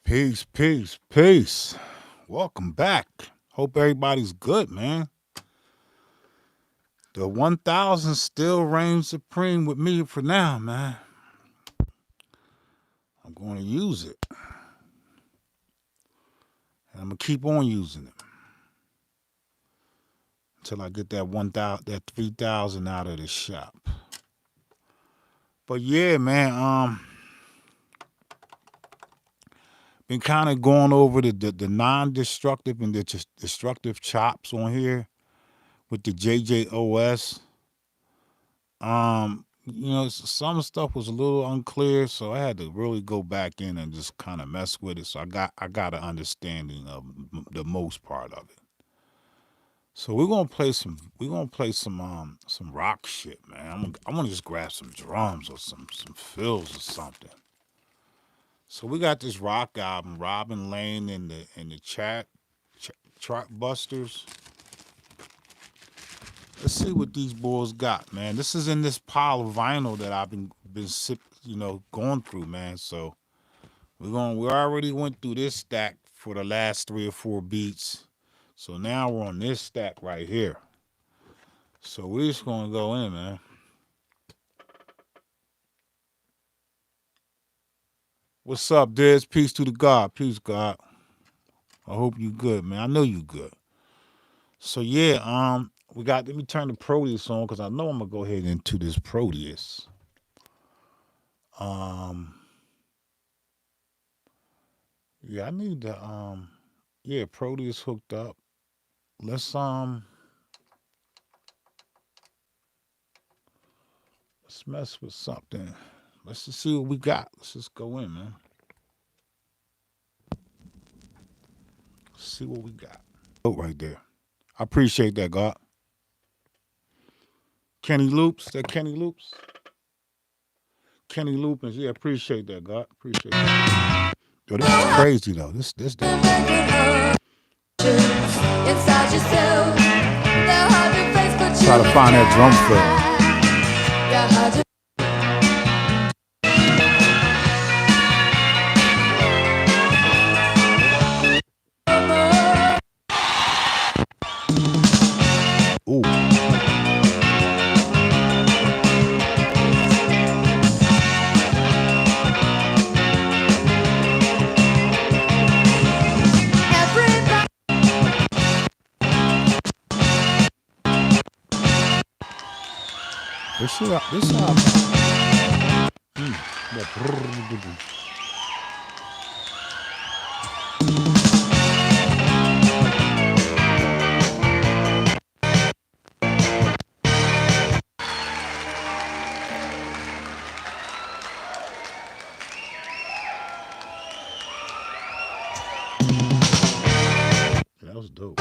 Peace, peace, peace. Welcome back. Hope everybody's good, man. The 1000 still reigns supreme with me for now, man. I'm going to use it. And I'm going to keep on using it until I get that 1000, that 3000 out of the shop. But yeah, man, been kind of going over the non-destructive and the destructive chops on here with the JJOS. Some stuff was a little unclear, so I had to really go back in and just kind of mess with it. So I got an understanding of the most part of it. So we're gonna play some rock shit, man. I'm gonna just grab some drums or some fills or something. So we got this rock album, Robin Lane in the chart busters. Let's see what these boys got, man. This is in this pile of vinyl that I've been going through, man. So we already went through this stack for the last 3 or 4 beats. So now we're on this stack right here. So we're just gonna go in, man. What's up, Diz? Peace to the God. Peace, God. I hope you good, man. I know you good. So yeah, let me turn the Proteus on because I know I'm gonna go ahead into this Proteus. Yeah, I need the Proteus hooked up. Let's mess with something. Let's just see what we got. Let's just go in, man. See what we got. Oh, right there. I appreciate that, God. Kenny Loops. Kenny Loopins. Yeah, appreciate that, God. Appreciate that. Yo, this is crazy though. This dope. Try to find that drum fill. Ooh. This album. That was dope.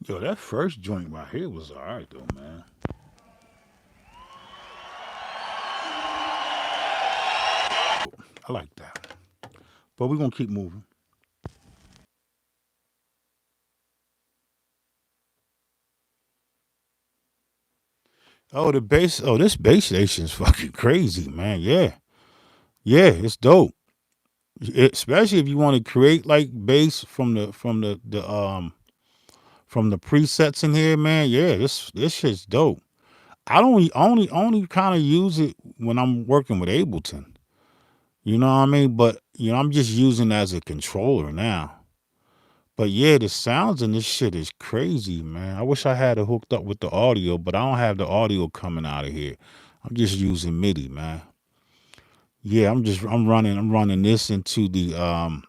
Yo, that first joint right here was alright though, man. I like that. But we're gonna keep moving. Oh, the bass. Oh, this bass station's fucking crazy, man. Yeah, it's dope. Especially if you want to create like bass from the presets in here, man. Yeah, this shit's dope. I don't only kind of use it when I'm working with Ableton. You know what I mean? But I'm just using it as a controller now. But yeah, the sounds in this shit is crazy, man. I wish I had it hooked up with the audio, but I don't have the audio coming out of here. I'm just using MIDI, man. Yeah, I'm running this into the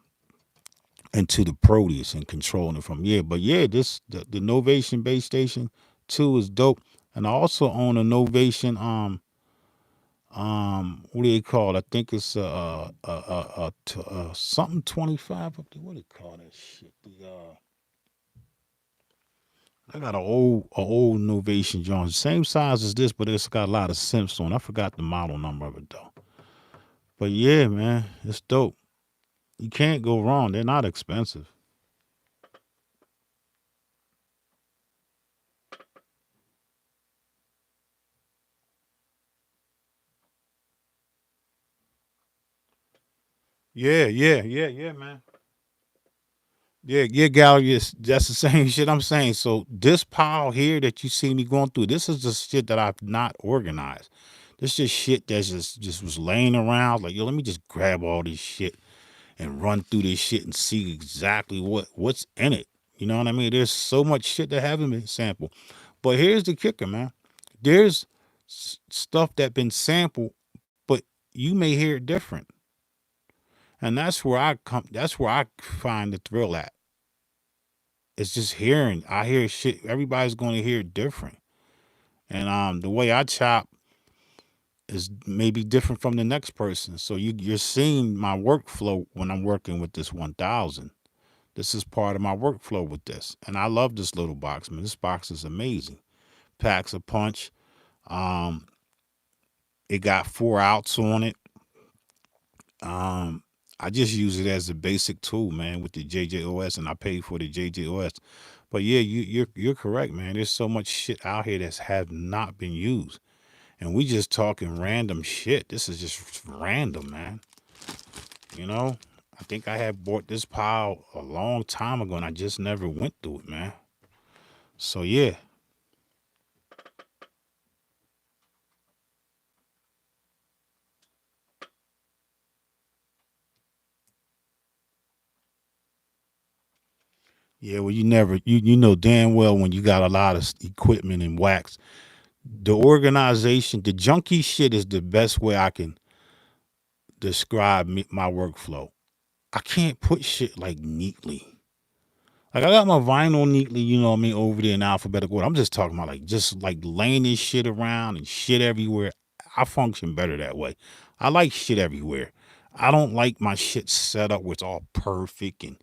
Proteus and controlling it from. Yeah, but yeah, the Novation base station 2 is dope. And I also own a Novation what do they call it? I think it's something 25 up there. What do they call that shit? I got a old Novation joint, same size as this, but it's got a lot of simps on. I forgot the model number of it though. But yeah, man, it's dope. You can't go wrong. They're not expensive. Yeah, man. Yeah, gallery is that's the same shit I'm saying. So this pile here that you see me going through, this is the shit that I've not organized. This just shit that's just was laying around. Like, yo, let me just grab all this shit and run through this shit and see exactly what's in it. You know what I mean? There's so much shit that haven't been sampled. But here's the kicker, man. There's stuff that been sampled, but you may hear it different. And that's where I come that's where I find the thrill at. It's just hearing. I hear shit. Everybody's going to hear it different. And the way I chop is maybe different from the next person. So you're seeing my workflow when I'm working with this 1000. This is part of my workflow with this. And I love this little box, man. This box is amazing. Packs a punch. Um, it got 4 outs on it. Um, I just use it as a basic tool, man, with the JJOS, and I pay for the JJOS. But yeah, you're correct, man. There's so much shit out here that's have not been used, and we just talking random shit. This is just random, man. You know, I think I had bought this pile a long time ago, and I just never went through it, man. So yeah, yeah. Well, you never, you know damn well when you got a lot of equipment and wax, the organization, the junky shit is the best way I can describe my workflow. I can't put shit like neatly. Like I got my vinyl neatly, you know what I mean, over there in alphabetical order. I'm just talking about like just like laying this shit around and shit everywhere. I function better that way. I like shit everywhere. I don't like my shit set up where it's all perfect and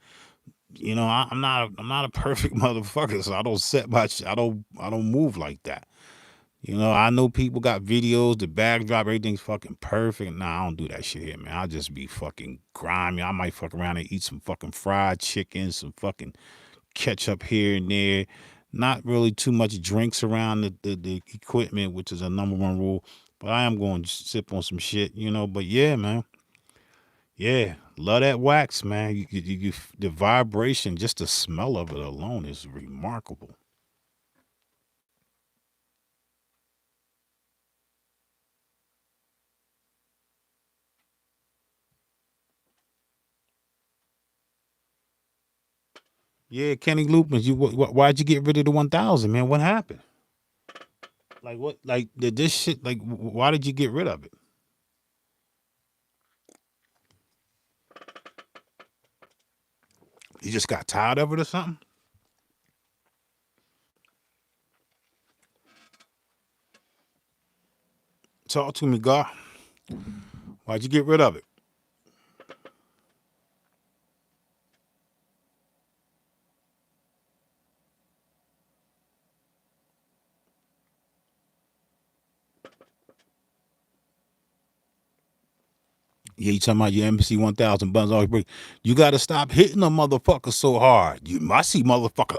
you know I'm not a perfect motherfucker, so I don't set my shit. I don't move like that. You know, I know people got videos, the backdrop, everything's fucking perfect. Nah, I don't do that shit here, man. I'll just be fucking grimy. I might fuck around and eat some fucking fried chicken, some fucking ketchup here and there. Not really too much drinks around the equipment, which is a number one rule. But I am going to sip on some shit, you know. But yeah, man. Yeah, love that wax, man. The vibration, just the smell of it alone is remarkable. Yeah, Kenny Lupins, why'd you get rid of the 1000, man? What happened? Like what? Like did this shit? Like why did you get rid of it? You just got tired of it or something? Talk to me, God. Why'd you get rid of it? Yeah, you talking about your MPC1000 buttons always break. You got to stop hitting a motherfucker so hard. I see motherfucker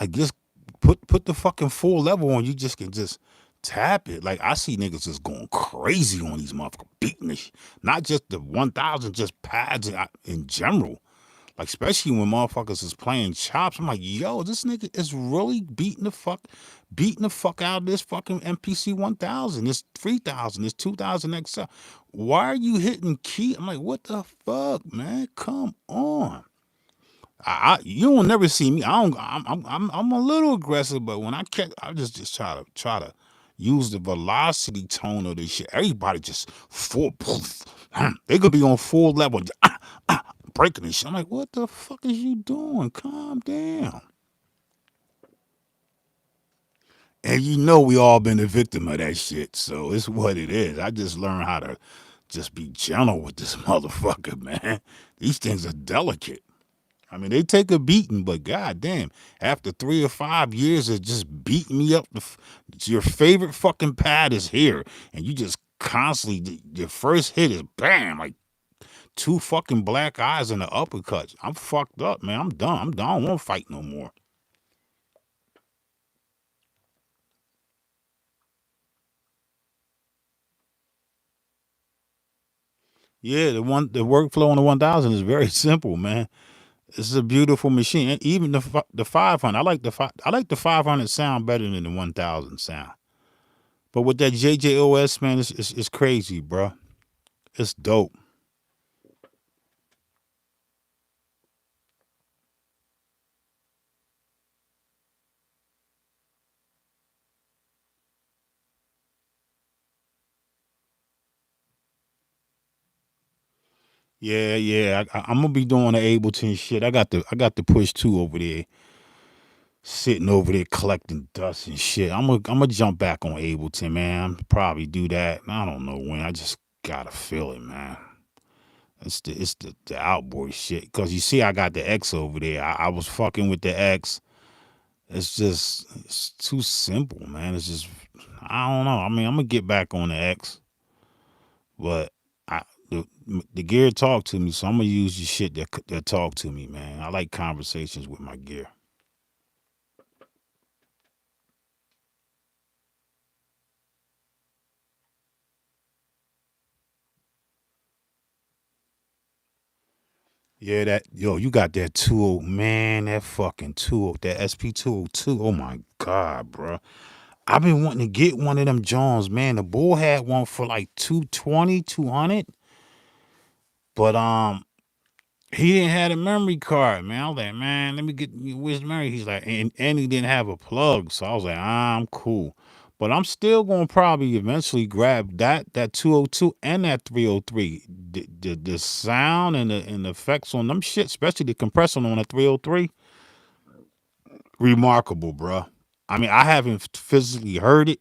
like just put the fucking full level on. You just can just tap it. Like I see niggas just going crazy on these motherfuckers, beating this. Not just the 1000, just pads in general. Like especially when motherfuckers is playing chops, I'm like, yo, this nigga is really beating the fuck out of this fucking MPC 1000, this 3000, this 2000 XL. Why are you hitting key? I'm like, what the fuck, man? Come on. You don't never see me. I don't. I'm a little aggressive, but when I catch, I just try to use the velocity tone of this shit. Everybody just full. They could be on full level, breaking this shit. I'm like, what the fuck is you doing? Calm down. And you know we all been a victim of that shit, so it's what it is. I just learned how to just be gentle with this motherfucker, man. These things are delicate. I mean, they take a beating, but goddamn, after 3 or 5 years of just beating me up, your favorite fucking pad is here, and you just constantly your first hit is bam, like two fucking black eyes and the uppercuts. I'm fucked up, man. I'm done. I'm done. I don't want to fight no more. Yeah, the workflow on the 1000 is very simple, man. This is a beautiful machine, and even the 500. I like the 500 sound better than the 1000 sound. But with that JJOS, man, it's crazy, bro. It's dope. Yeah, yeah. I'm gonna be doing the Ableton shit. I got the push two over there, sitting over there collecting dust and shit. I'm gonna jump back on Ableton, man. I'm probably do that. I don't know when. I just gotta feel it, man. It's the outboard shit. Cause you see, I got the X over there. I was fucking with the X. It's too simple, man. It's just I don't know. I mean, I'm gonna get back on the X, but I the gear talk to me, so I'm gonna use the shit that talk to me, man. I like conversations with my gear. Yeah, you got that tool, man. That fucking tool, that SP202. Oh my god, bro. I've been wanting to get one of them Jones, man. The bull had one for like 220, 200, but he didn't have a memory card, man. I was like, man, let me get where's the memory. He's like, and he didn't have a plug, so I was like, I'm cool. But I'm still gonna probably eventually grab that 202 and that 303. The sound and the effects on them shit, especially the compressor on the 303, remarkable, bro. I mean, I haven't physically heard it,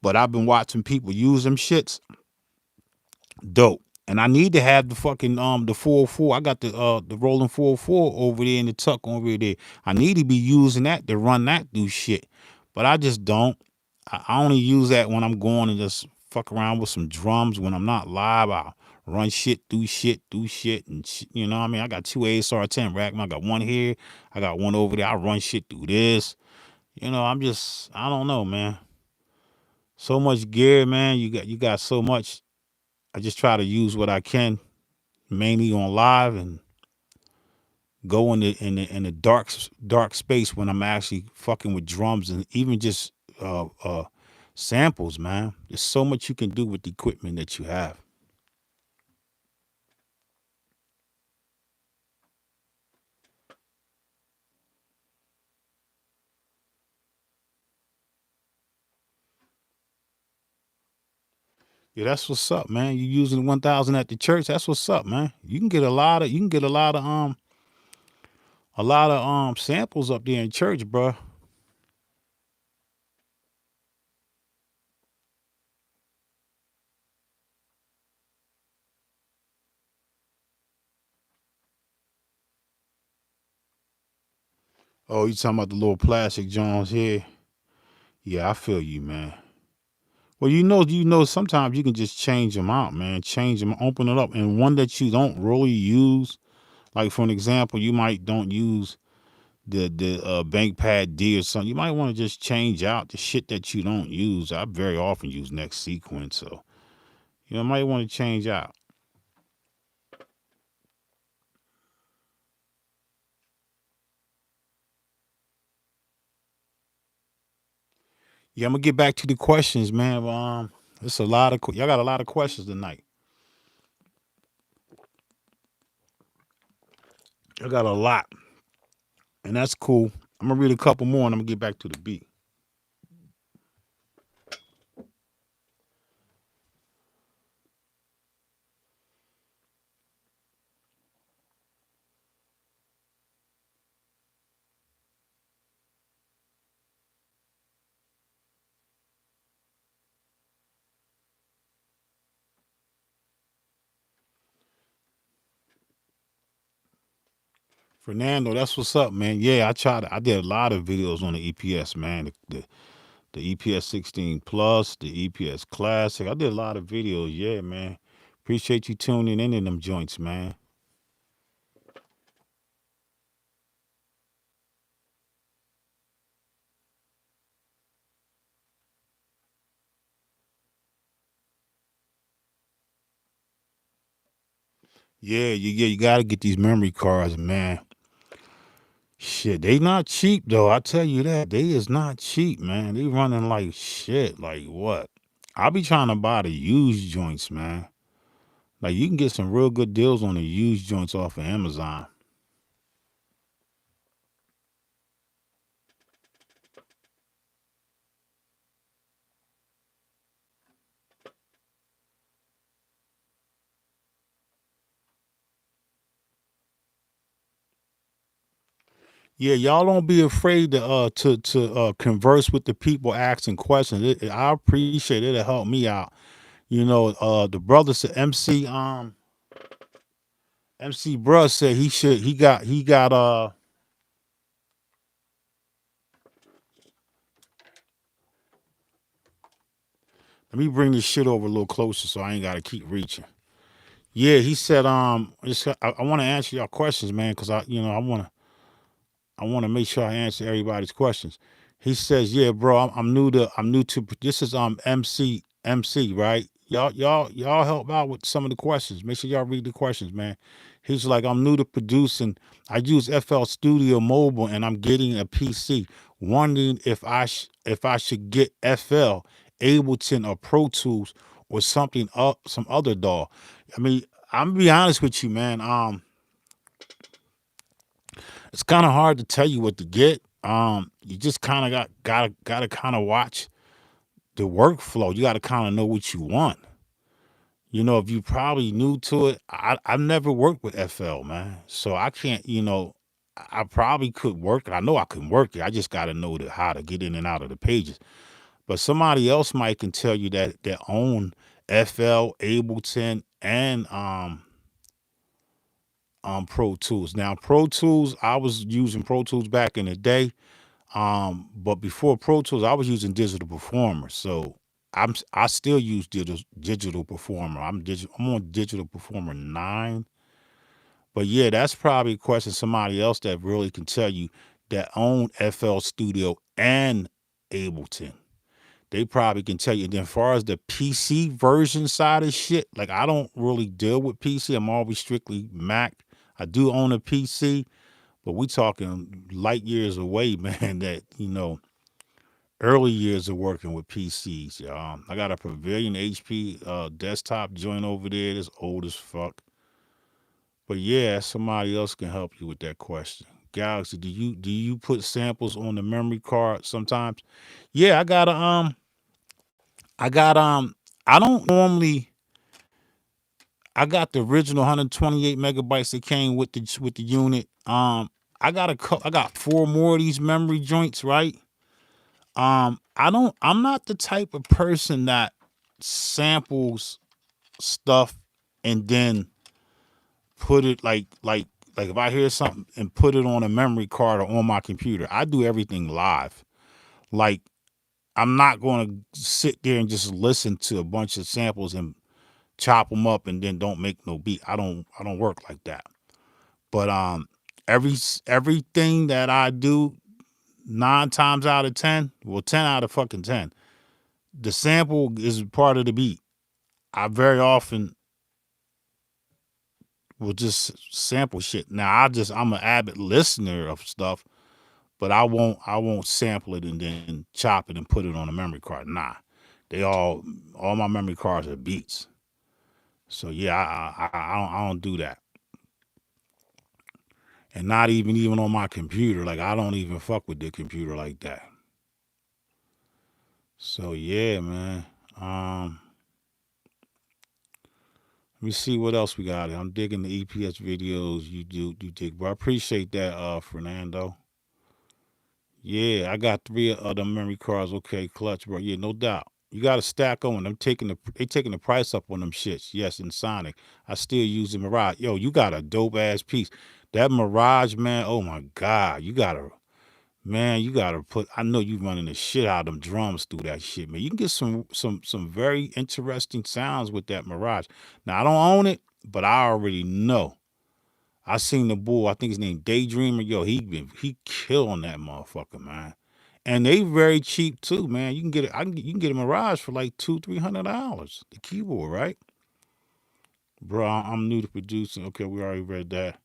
but I've been watching people use them shits. Dope. And I need to have the fucking the 404. I got the rolling 404 over there in the tuck over there. I need to be using that to run that through shit. But I just don't. I only use that when I'm going and just fuck around with some drums. When I'm not live, I run shit through shit, and you know what I mean? I got two ASR 10 rack. I got one here. I got one over there. I run shit through this. You know, I don't know, man. So much gear, man. You got so much. I just try to use what I can, mainly on live, and go in the dark space when I'm actually fucking with drums and even just samples, man. There's so much you can do with the equipment that you have. Yeah, that's what's up, man. You using 1000 at the church? That's what's up, man. You can get a lot of samples up there in church, bro. Oh, you talking about the little plastic Jones here? Yeah, I feel you, man. Well, sometimes you can just change them out, man. Change them, open it up, and one that you don't really use. Like for an example, you might don't use the bank pad D or something. You might want to just change out the shit that you don't use. I very often use next sequence, so might want to change out. Yeah, I'm gonna get back to the questions, man. It's a lot of y'all got a lot of questions tonight. I got a lot, and that's cool. I'm gonna read a couple more, and I'm gonna get back to the beat. Fernando, that's what's up, man. Yeah, I did a lot of videos on the EPS, man. The EPS 16 Plus, the EPS Classic. I did a lot of videos, yeah, man. Appreciate you tuning in them joints, man. You gotta get these memory cards, man. Shit, they not cheap though. I tell you that. They is not cheap, man. They running like shit. Like what? I be trying to buy the used joints, man. Like you can get some real good deals on the used joints off of Amazon. Yeah, y'all don't be afraid to converse with the people asking questions. I appreciate it. It'll help me out. You know, the brother said MC Bruh said he got let me bring this shit over a little closer so I ain't gotta keep reaching. Yeah, he said I want to answer y'all questions, man, because I want to make sure I answer everybody's questions. He says, "Yeah, bro, I'm new to this is MC, right? Y'all help out with some of the questions. Make sure y'all read the questions, man." He's like, "I'm new to producing. I use FL Studio Mobile, and I'm getting a PC. Wondering if I should get FL, Ableton, or Pro Tools, or something up some other DAW." I mean, I'm gonna be honest with you, man. It's kind of hard to tell you what to get. You just kind of gotta kind of watch the workflow. You got to kind of know what you want. You know, if you probably new to it, I've never worked with FL, man, so I can't. I probably could work it. I know I can work it. I just got to know how to get in and out of the pages. But somebody else might can tell you that own FL, Ableton, and Pro Tools. Now, Pro Tools, I was using Pro Tools back in the day. But before Pro Tools, I was using Digital Performer. So I still use Digital Performer. I'm on Digital Performer 9. But yeah, that's probably a question somebody else that really can tell you that own FL Studio and Ableton. They probably can tell you. And then as far as the PC version side of shit, like I don't really deal with PC. I'm always strictly Mac. I do own a PC, but we talking light years away, man. That early years of working with PCs. I got a Pavilion HP desktop joint over there that's old as fuck. But yeah, somebody else can help you with that question. Galaxy, do you put samples on the memory card sometimes? Yeah, I got I don't normally I got the original 128 megabytes that came with the unit. I got four more of these memory joints, right? I'm not the type of person that samples stuff and then put it like if I hear something and put it on a memory card or on my computer. I do everything live. Like I'm not going to sit there and just listen to a bunch of samples and chop them up and then don't make no beat. I don't work like that. But every everything that I do 9 times out of 10, well 10 out of fucking 10, the sample is part of the beat. I very often will just sample shit. Now I'm an avid listener of stuff, but I won't sample it and then chop it and put it on a memory card. Nah. They all my memory cards are beats. So yeah, I don't do that. And not even on my computer. Like I don't even fuck with the computer like that. So yeah, man. Let me see what else we got. I'm digging the EPS videos you dig, but I appreciate that, Fernando. Yeah, I got three of the memory cards. Okay, clutch, bro. Yeah, no doubt. You got to stack on them. They taking the price up on them shits. Yes, in Sonic, I still use the Mirage. Yo, you got a dope ass piece. That Mirage, man. Oh my God, you gotta, man, you gotta put. I know you running the shit out of them drums through that shit, man. You can get some very interesting sounds with that Mirage. Now I don't own it, but I already know. I seen the bull. I think his name Daydreamer. Yo, he killing that motherfucker, man. And they very cheap too, man. You can get it. You can get a Mirage for like $200-300. The keyboard, right, bro? I'm new to producing. Okay, we already read that.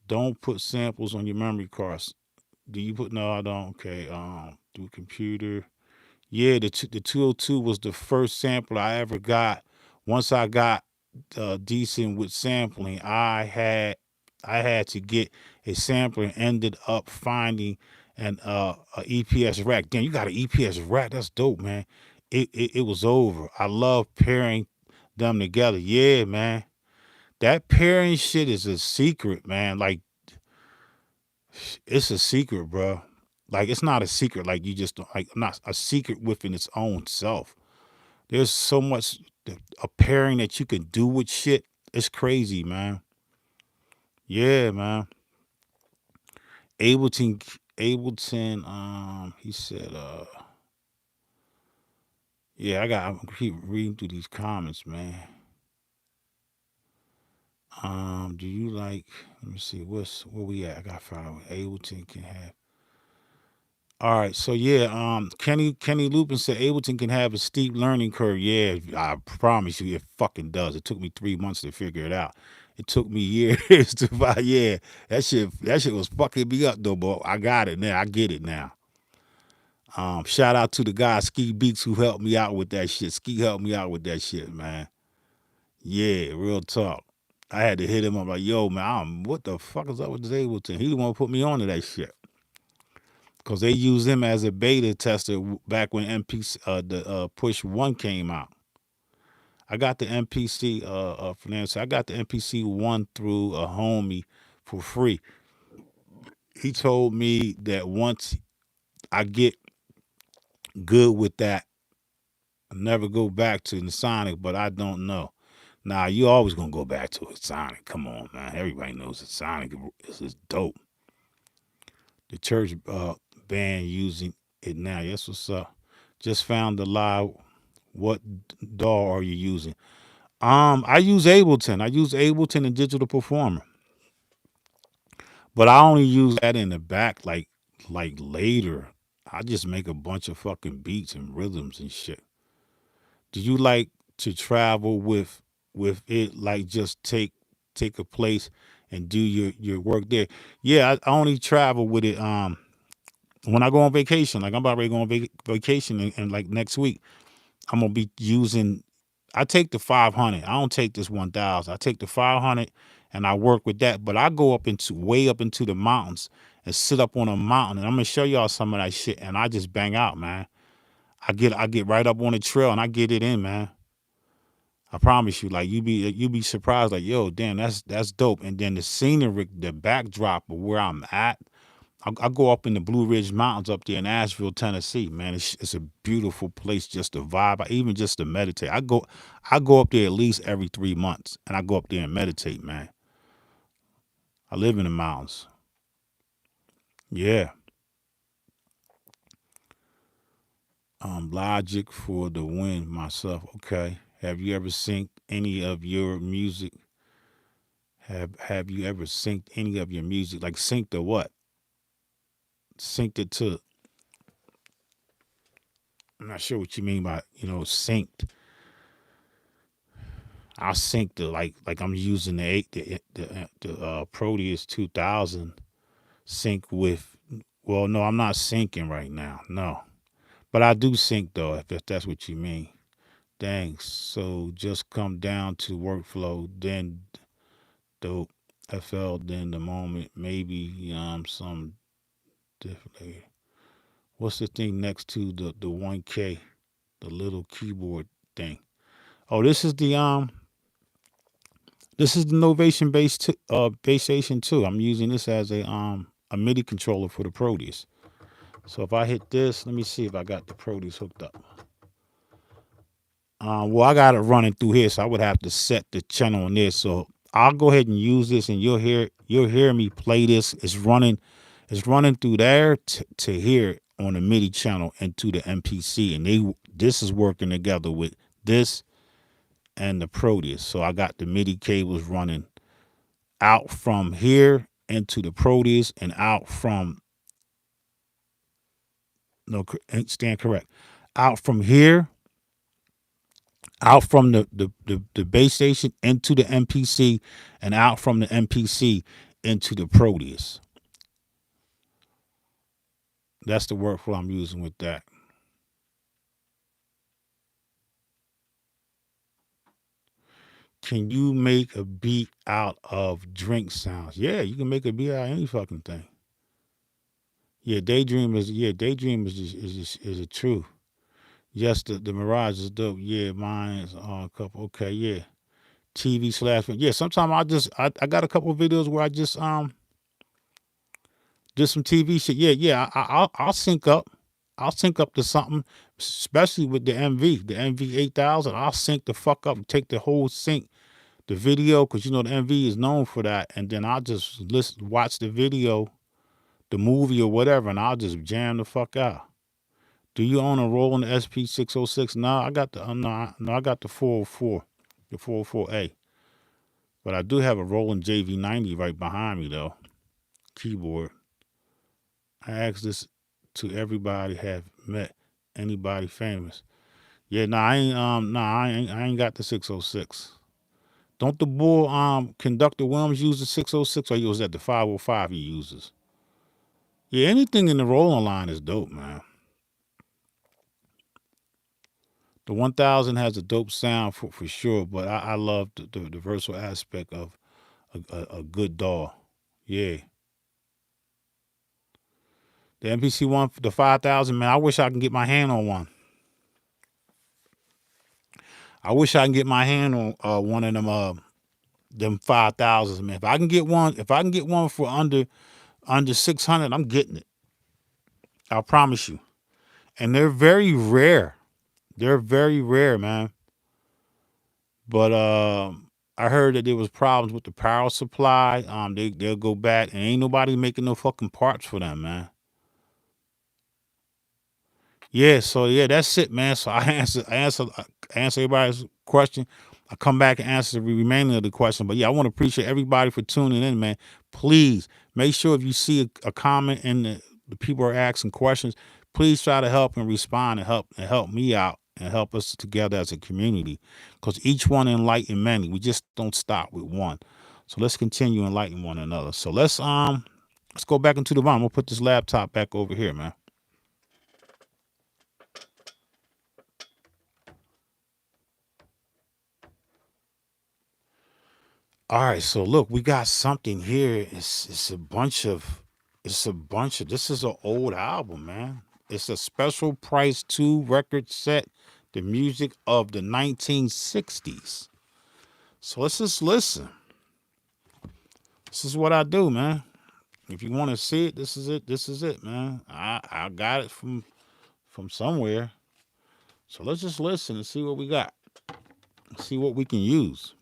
Don't put samples on your memory cards. Do you put? No, I don't. Okay. Do computer. Yeah, the 202 was the first sample I ever got. Once I got decent with sampling, I had to get a sampler and ended up finding a EPS rack. Damn, you got an EPS rack? That's dope, man. It was over. I love pairing them together. Yeah, man. That pairing shit is a secret, man. Like it's a secret, bro. Like it's not a secret. Like you just don't, like not a secret within its own self. There's so much a pairing that you can do with shit. It's crazy, man. Yeah, man. Ableton, Ableton. He said, yeah, I'm keep reading through these comments, man. Do you like? Let me see. Where we at? I got found. Ableton can have. All right, so yeah, Kenny Lupin said Ableton can have a steep learning curve. Yeah, I promise you, it fucking does. It took me 3 months to figure it out. It took me years to buy. Yeah, that shit was fucking me up though, but I got it now. I get it now. Shout out to the guy Ski Beats who helped me out with that shit. Ski helped me out with that shit, man. Yeah, real talk. I had to hit him up like, yo, man, what the fuck is up with this Ableton? He the one who put me on to that shit. Cause they used him as a beta tester back when MPC the Push One came out. I got the MPC finance. I got the MPC one through a homie for free. He told me that once I get good with that, I never go back to the Sonic, but I don't know. Nah, you always gonna go back to a Sonic. Come on, man. Everybody knows the Sonic is dope. The church band using it now. Yes, what's up? Just found the live. What DAW are you using? I use Ableton. I use Ableton and Digital Performer, but I only use that in the back, like later. I just make a bunch of fucking beats and rhythms and shit. Do you like to travel with it? Like just take a place and do your work there? Yeah, I only travel with it. When I go on vacation, like I'm about ready to go on vacation, and like next week, I'm gonna be using. I take the 500. I don't take this 1,000. I take the 500 and I work with that. But I go up into way up into the mountains and sit up on a mountain, and I'm gonna show y'all some of that shit. And I just bang out, man. I get right up on the trail and I get it in, man. I promise you, like you be surprised, like yo, damn, that's dope. And then the scenery, the backdrop of where I'm at. I go up in the Blue Ridge Mountains up there in Asheville, Tennessee. Man, it's a beautiful place just to vibe, even just to meditate. I go up there at least every 3 months, and I go up there and meditate. Man, I live in the mountains. Yeah. Logic for the win myself. Okay. Have you ever synced any of your music? Have you ever synced any of your music? Like synced to what? Synced it to. I'm not sure what you mean by synced. I sync like I'm using the Proteus 2000 sync with. Well, no, I'm not syncing right now. No, but I do sync though. If that's what you mean. Thanks. So just come down to workflow, then the FL, then the moment, maybe some different. What's the thing next to the 1K, the little keyboard thing? Oh, this is the Novation base station 2. I'm using this as a MIDI controller for the Proteus. So if I hit this, let me see if I got the Proteus hooked up. Well, I got it running through here, so I would have to set the channel on this. So I'll go ahead and use this, and you'll hear me play this. It's running through there to here on the MIDI channel into the MPC, and this is working together with this and the Proteus. So I got the MIDI cables running out from here into the Proteus and out from stand correct, out from here, out from the base station into the MPC, and out from the MPC into the Proteus. That's the workflow I'm using with that. Can you make a beat out of drink sounds? Yeah, you can make a beat out of any fucking thing. Yeah, Daydream is a truth. Yes, the Mirage is dope. Yeah, mine's a couple. Okay, yeah. TV slash. Yeah, sometimes I got a couple of videos where I just did some TV shit. Yeah. I'll sync up. I'll sync up to something, especially with the MV8000. I'll sync the fuck up and take the whole sync, the video, because you know the MV is known for that. And then I'll just watch the video, the movie or whatever, and I'll just jam the fuck out. Do you own a Roland SP606? No, I got the I got the 404, the 404A. But I do have a Roland JV90 right behind me though. Keyboard. I asked this to everybody, have met anybody famous. Yeah, I ain't got the 606. Don't the bull conductor Williams use the 606, or was that the 505 he uses? Yeah, anything in the Roland line is dope, man. The 1000 has a dope sound for sure, but I love the versatile aspect of a good DAW. Yeah. The MPC one, the 5000, man, I wish I can get my hand on one. I wish I can get my hand on one of them 5000s, man. If I can get one for under 600, I'm getting it. I promise you. And they're very rare. They're very rare, man. But I heard that there was problems with the power supply. They'll go back, and ain't nobody making no fucking parts for them, man. Yeah, so yeah, that's it, man. So I answer everybody's question. I come back and answer the remaining of the question. But yeah, I want to appreciate everybody for tuning in, man. Please make sure if you see a comment and the people are asking questions, please try to help and respond and help me out and help us together as a community. Because each one enlighten many. We just don't stop with one. So let's continue enlightening one another. So let's go back into the room. We'll put this laptop back over here, man. All right, so look, we got something here. It's a bunch of this is an old album, man. It's a special price 2 record set, the music of the 1960s. So let's just listen. This is what I do, man. If you want to see it, this is it, man. I got it from somewhere. So let's just listen and see what we got. See what we can use.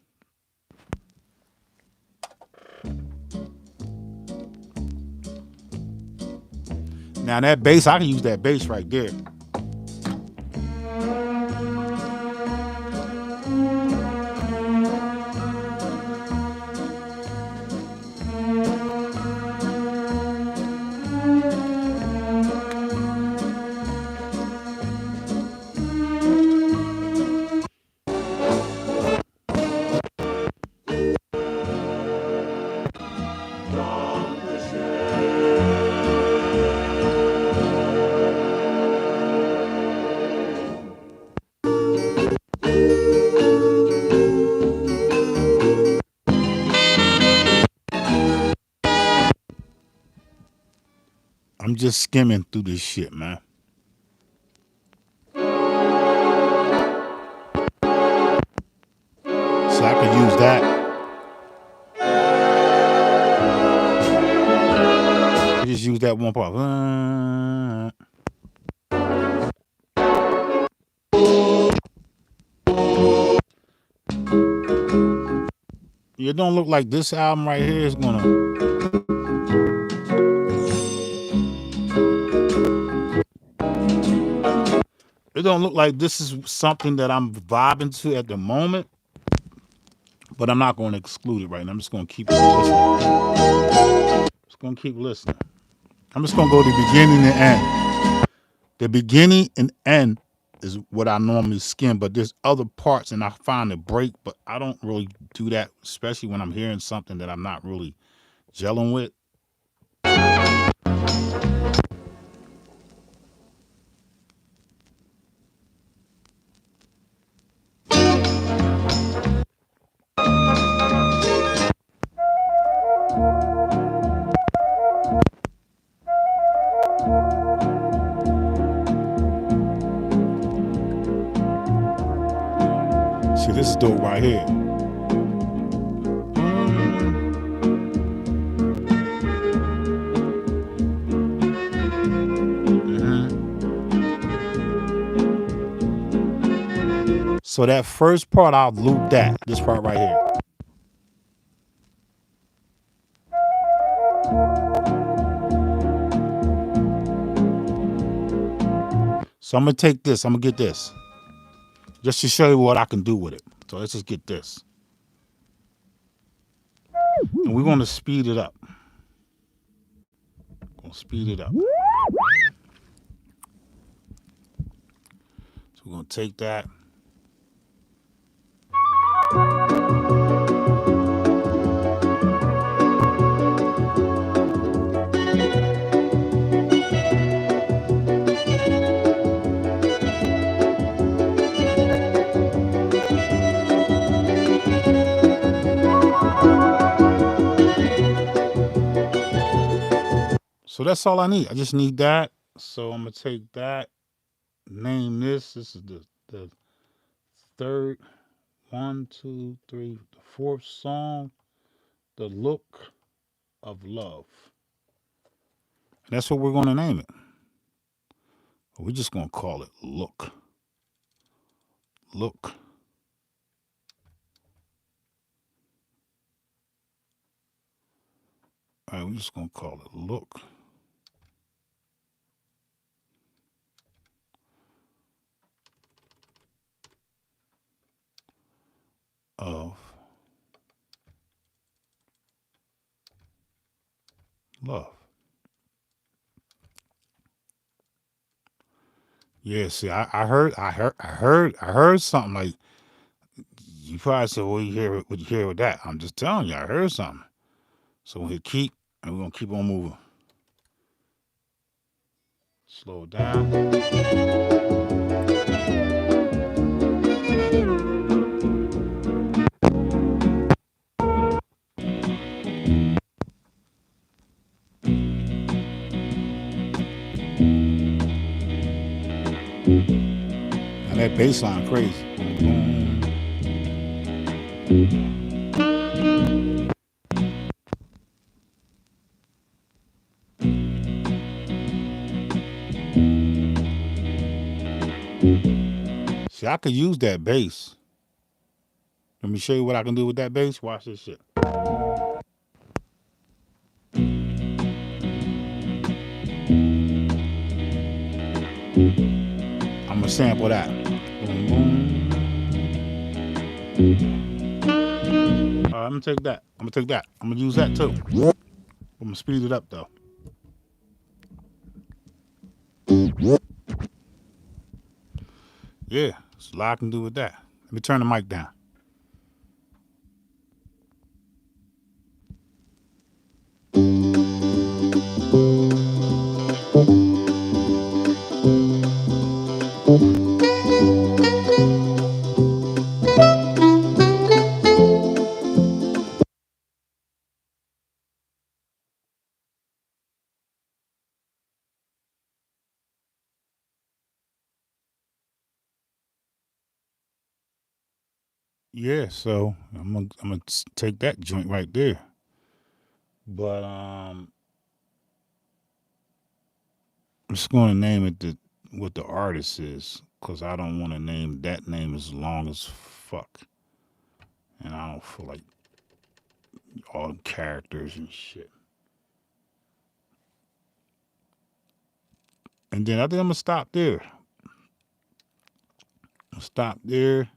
Now that bass, I can use that bass right there. I'm just skimming through this shit, man. So I could use that. I just use that one part. it don't look like this album right here is gonna. It don't look like this is something that I'm vibing to at the moment, but I'm not going to exclude it right now. I'm just going to keep listening. Just going to keep listening. I'm just going to go to the beginning and end. The beginning and end is what I normally skim, but there's other parts and I find a break, but I don't really do that, especially when I'm hearing something that I'm not really gelling with. See, this is dope right here. So that first part, I'll loop that. This part right here. So I'm going to take this. I'm going to get this. Just to show you what I can do with it. So let's just get this. And we're going to speed it up. Speed it up. So we're going to take that. So that's all I need. I just need that. So I'm going to take that, name this. This is the third, 1, 2, 3, the fourth song, The Look of Love. And that's what we're going to name it. We're just going to call it Look. Look. All right, we're just going to call it Look. Of Love. Yeah, see, I heard something like, you probably said, "What you hear with that?" I'm just telling you, I heard something. So we'll hit keep, and we're gonna keep on moving. Slow it down. Now that bass line crazy. See, I could use that bass. Let me show you what I can do with that bass. Watch this shit. I'm gonna sample that. Boom, boom. All right, I'm gonna take that. I'm gonna use that too. I'm gonna speed it up though. Yeah, there's a lot I can do with that. Let me turn the mic down. Yeah, so I'm gonna take that joint right there. But I'm just gonna name it what the artist is, because I don't want to name that name as long as fuck, and I don't feel like All them characters and shit. And then I think I'm gonna stop there. Stop there.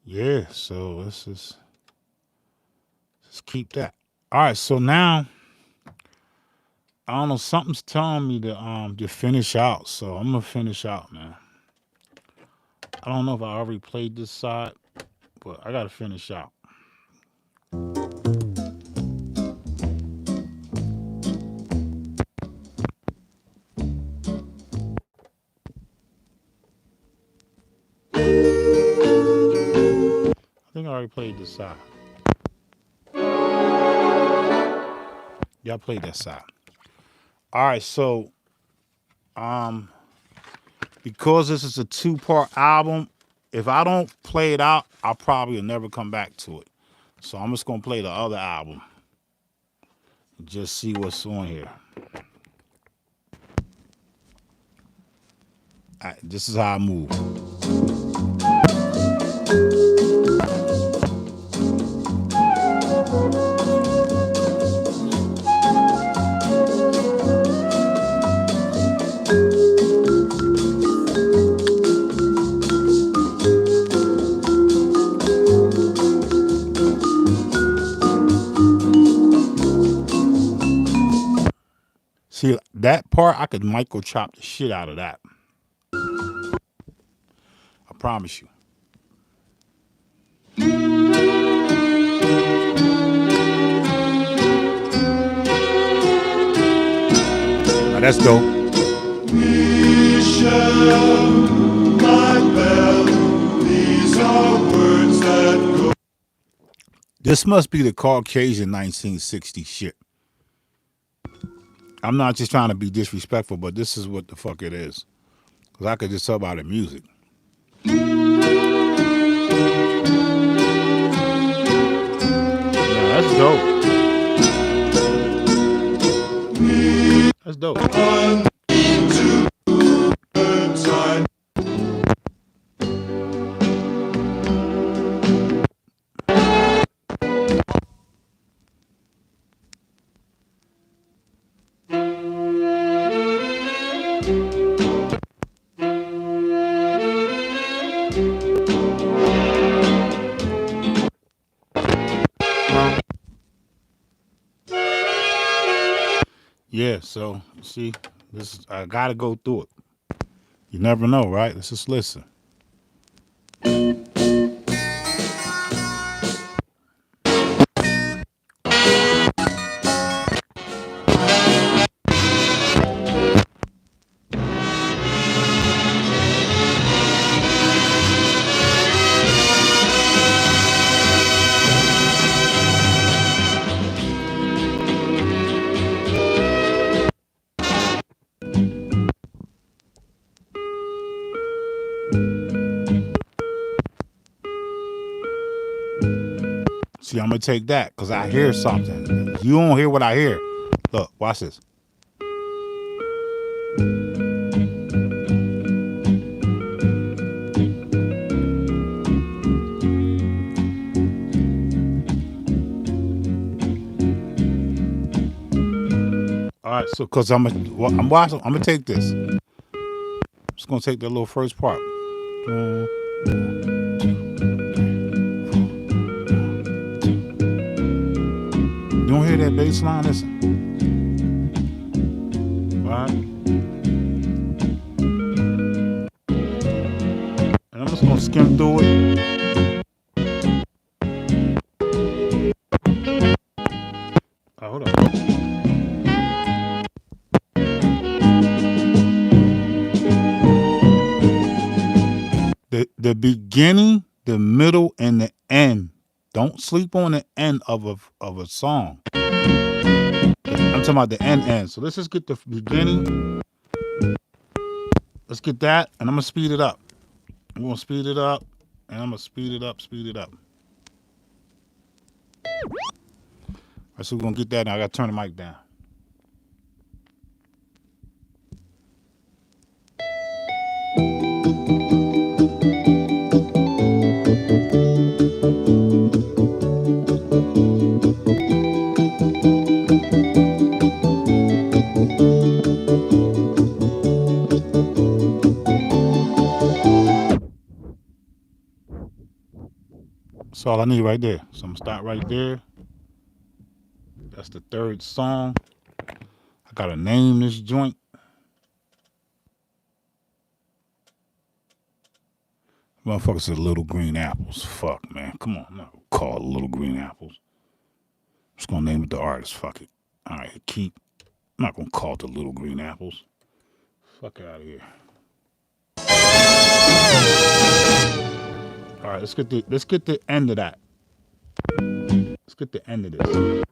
Yeah, so let's just keep that. All right, so now I don't know, something's telling me to finish out, so I'm gonna finish out, man. I don't know if I already played this side, but I gotta finish out. I think I already played this side. Yeah, I played that side. All right, so because this is a 2-part album, if I don't play it out, I'll probably never come back to it. So I'm just gonna play the other album and just see what's on here. All right, this is how I move. See, that part, I could micro chop the shit out of that. I promise you. Now that's dope. Michelle, my belle, these are words that go. This must be the Caucasian 1960 shit. I'm not just trying to be disrespectful, but this is what the fuck it is. Because I could just tell by the music. That's dope. That's dope. Yeah, so see, this is, I gotta go through it. You never know, right? Let's just listen. See, I'm gonna take that because I hear something. You don't hear what I hear. Look, watch this. All right, so because I'm watching, I'm gonna take this. I'm just gonna take the little first part. You don't hear that bass line? Listen. All right. And I'm just gonna skim through it. Oh, hold on. The beginning, the middle, and the end. Don't sleep on the end of a song. I'm talking about the end. So let's just get the beginning. Let's get that, and I'm gonna speed it up. I'm gonna speed it up, and I'm gonna speed it up, All right, so we're gonna get that now. I gotta turn the mic down. That's all I need right there. So I'm gonna stop right there. That's the third song. I gotta name this joint. Motherfuckers said Little Green Apples. Fuck, man. Come on. I'm not gonna call it Little Green Apples. I'm just gonna name it the artist. Fuck it. All right, keep. I'm not gonna call it the Little Green Apples. Fuck out of here. All right, let's get the end of that. Let's get the end of this.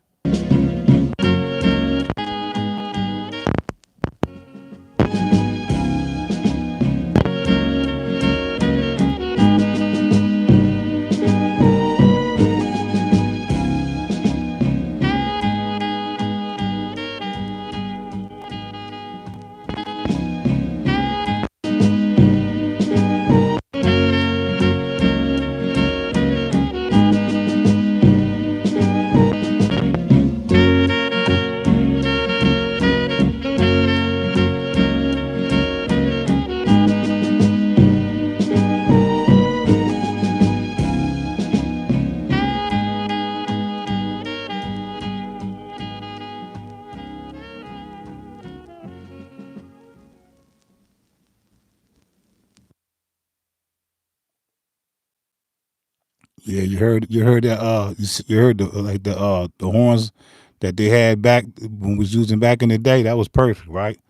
Yeah, you heard that. You heard the horns that they had back when we was using back in the day. That was perfect, right?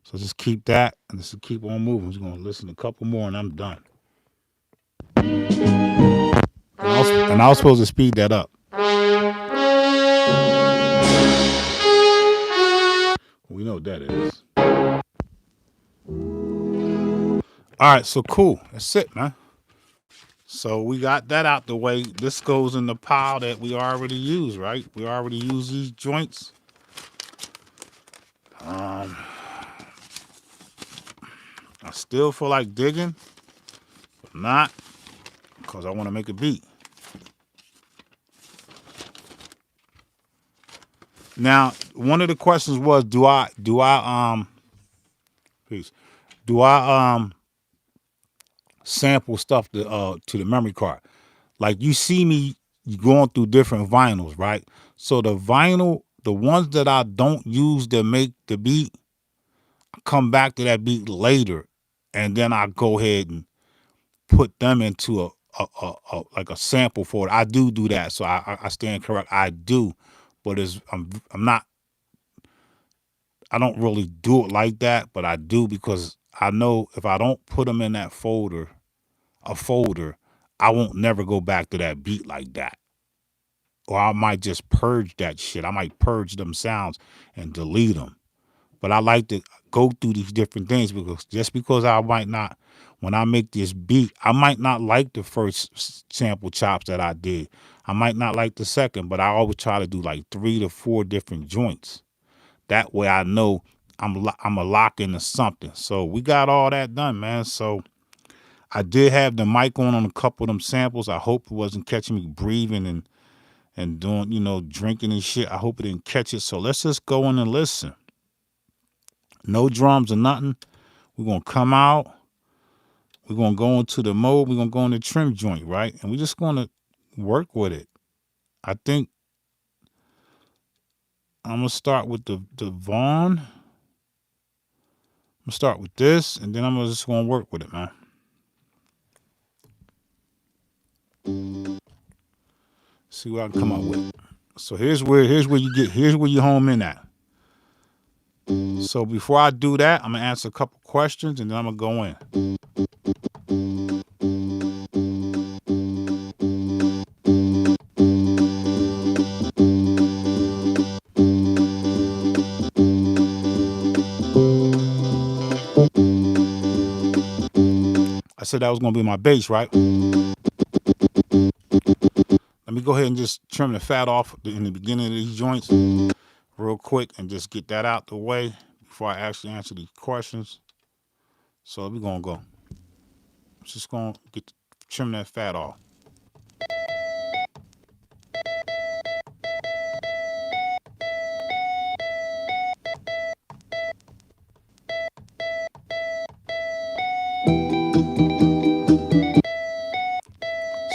So just keep that and just keep on moving. We're gonna listen to a couple more and I'm done. And I was supposed to speed that up. We know what that is. All right, so cool. That's it, man. So we got that out the way. This goes in the pile that we already use, right? We already use these joints. I still feel like digging, but not because I want to make a beat. Now, one of the questions was, do I sample stuff to the memory card? Like you see me going through different vinyls, right? So the ones that I don't use to make the beat, I come back to that beat later, and then I go ahead and put them into a like a sample for it. I do that, so I stand correct. I do, but I'm not. I don't really do it like that, but I do because I know if I don't put them in that folder, I won't never go back to that beat like that. Or I might just purge that shit. I might purge them sounds and delete them. But I like to go through these different things because just because I might not, when I make this beat, I might not like the first sample chops that I did. I might not like the second, but I always try to do like 3 to 4 different joints. That way I know I'm a lock into something. So we got all that done, man. So I did have the mic on a couple of them samples. I hope it wasn't catching me breathing and doing, drinking and shit. I hope it didn't catch it. So let's just go in and listen. No drums or nothing. We're going to come out. We're going to go into the mode. We're going to go in the trim joint, right? And we're just going to work with it. I think I'm going to start with the Vaughn. I'm going to start with this, and then I'm just going to work with it, man. See what I can come up with. So here's where you home in at. So before I do that, I'm gonna answer a couple questions and then I'm gonna go in. I said that was gonna be my bass, right? go ahead and just trim the fat off in the beginning of these joints real quick and just get that out the way before I actually answer these questions. So we're gonna go. Just gonna trim that fat off.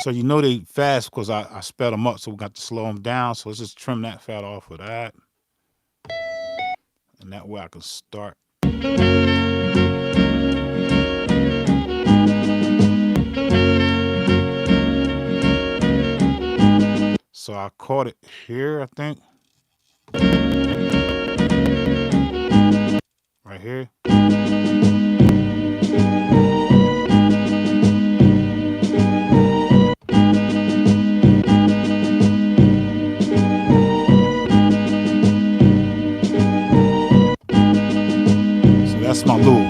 So you know they fast because I sped them up, so we got to slow them down. So let's just trim that fat off with that. And that way I can start. So I caught it here, I think. Right here. That's my loop.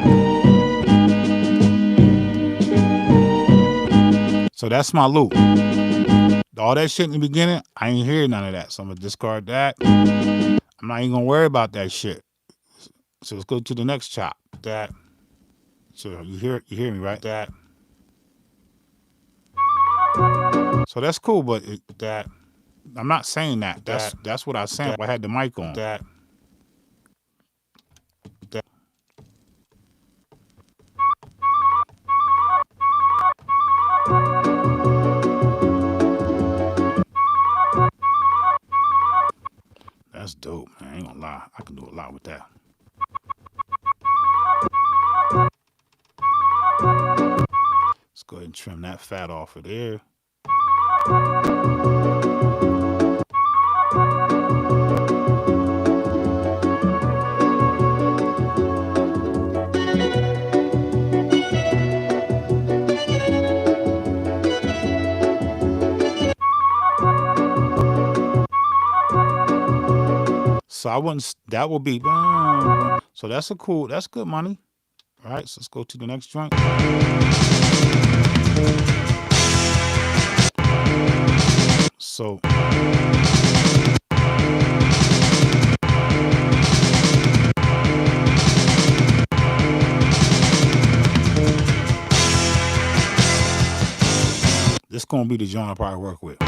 So that's my loop. All that shit in the beginning, I ain't hear none of that. So I'm gonna discard that. I'm not even gonna worry about that shit. So let's go to the next chop. That. So you hear me, right? That. So that's cool, but that I'm not saying that. That's what I said. I had the mic on. That. That's dope, man. I ain't gonna lie. I can do a lot with that. Let's go ahead and trim that fat off of there. So I wouldn't, that will be, so that's that's good money. All right, so let's go to the next joint. So. This gonna be the joint I probably work with.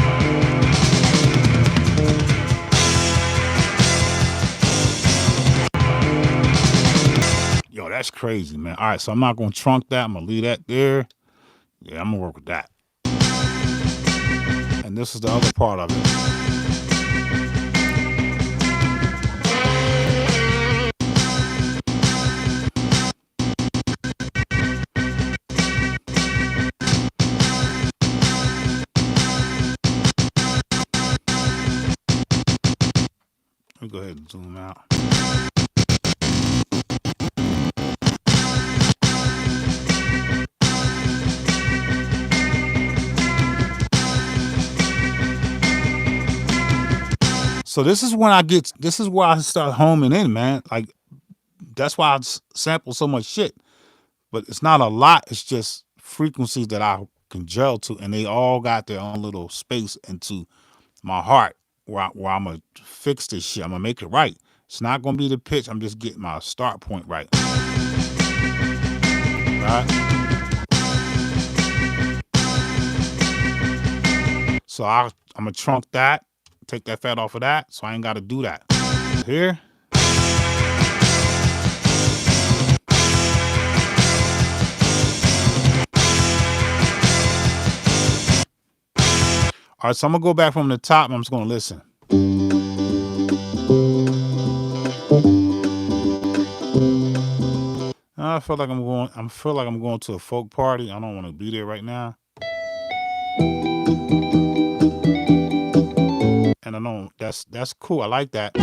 Yo, that's crazy, man. All right, so I'm not gonna trunk that. I'm gonna leave that there. Yeah, I'm gonna work with that. And this is the other part of it. Let me go ahead and zoom out. So this is when this is where I start homing in, man. Like, that's why I sample so much shit. But it's not a lot. It's just frequencies that I can gel to. And they all got their own little space into my heart where I'm going to fix this shit. I'm going to make it right. It's not going to be the pitch. I'm just getting my start point right. Right? So I'm going to trunk that. Take that fat off of that, so I ain't got to do that. Here. All right, so I'm gonna go back from the top and I'm just gonna listen. I feel like I'm going to a folk party. I don't want to be there right now. And I know that's cool. I like that.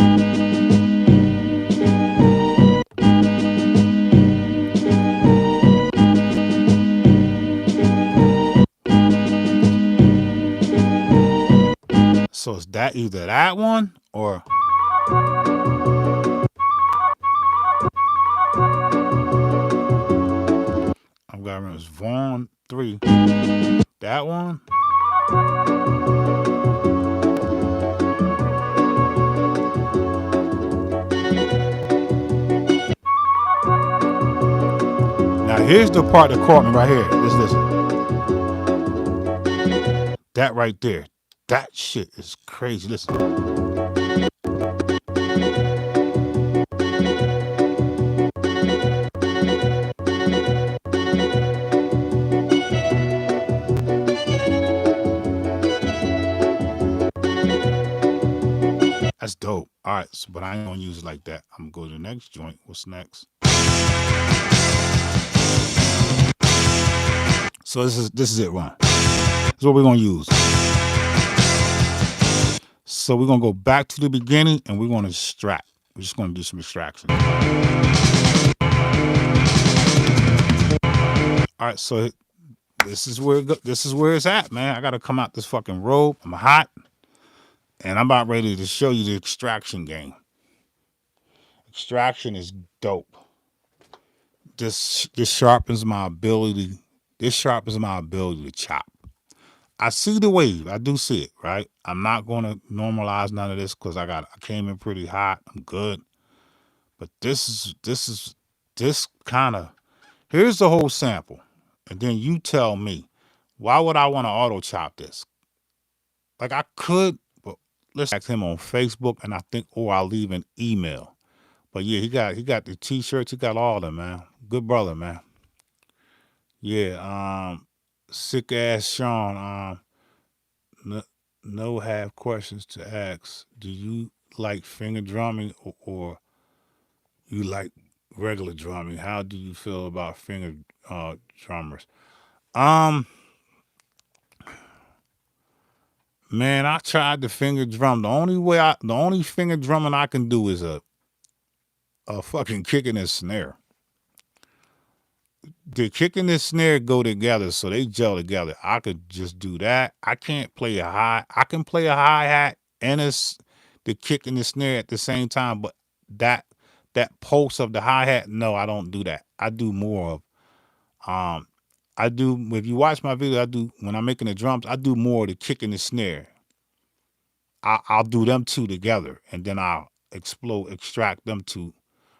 So is that either that one or I've got to remember it's Vaughn 3. That one. here's the part that caught me right here. Listen. That right there. That shit is crazy. Listen. That's dope. All right, so, but I ain't gonna use it like that. I'm gonna go to the next joint. What's next? So this is it, Ron. This is what we're gonna use. So we're gonna go back to the beginning and we're gonna extract. We're just gonna do some extraction. All right, so this is where it's at, man. I gotta come out this fucking robe. I'm hot, and I'm about ready to show you the extraction game. Extraction is dope. This sharpens my ability. This sharpens my ability to chop. I see the wave. I do see it, right? I'm not gonna normalize none of this because I came in pretty hot. I'm good. But this kind of, here's the whole sample. And then you tell me, why would I want to auto chop this? Like I could, but let's ask him on Facebook and I think, or I'll leave an email. But yeah, he got the t-shirts, he got all of them, man. Good brother, man. Yeah, sick ass Sean, no have questions to ask. Do you like finger drumming or you like regular drumming? How do you feel about finger drummers? Man, I tried the finger drum. The only finger drumming I can do is a fucking kick and a snare. The kick and the snare go together, so they gel together. I could just do that. I can't play a high. I can play a hi-hat and the kick and the snare at the same time, but that pulse of the hi-hat, no, I don't do that. I do more of I do, if you watch my video, I do, when I'm making the drums, I do more of the kick and the snare. I'll do them two together, and then I'll extract them two,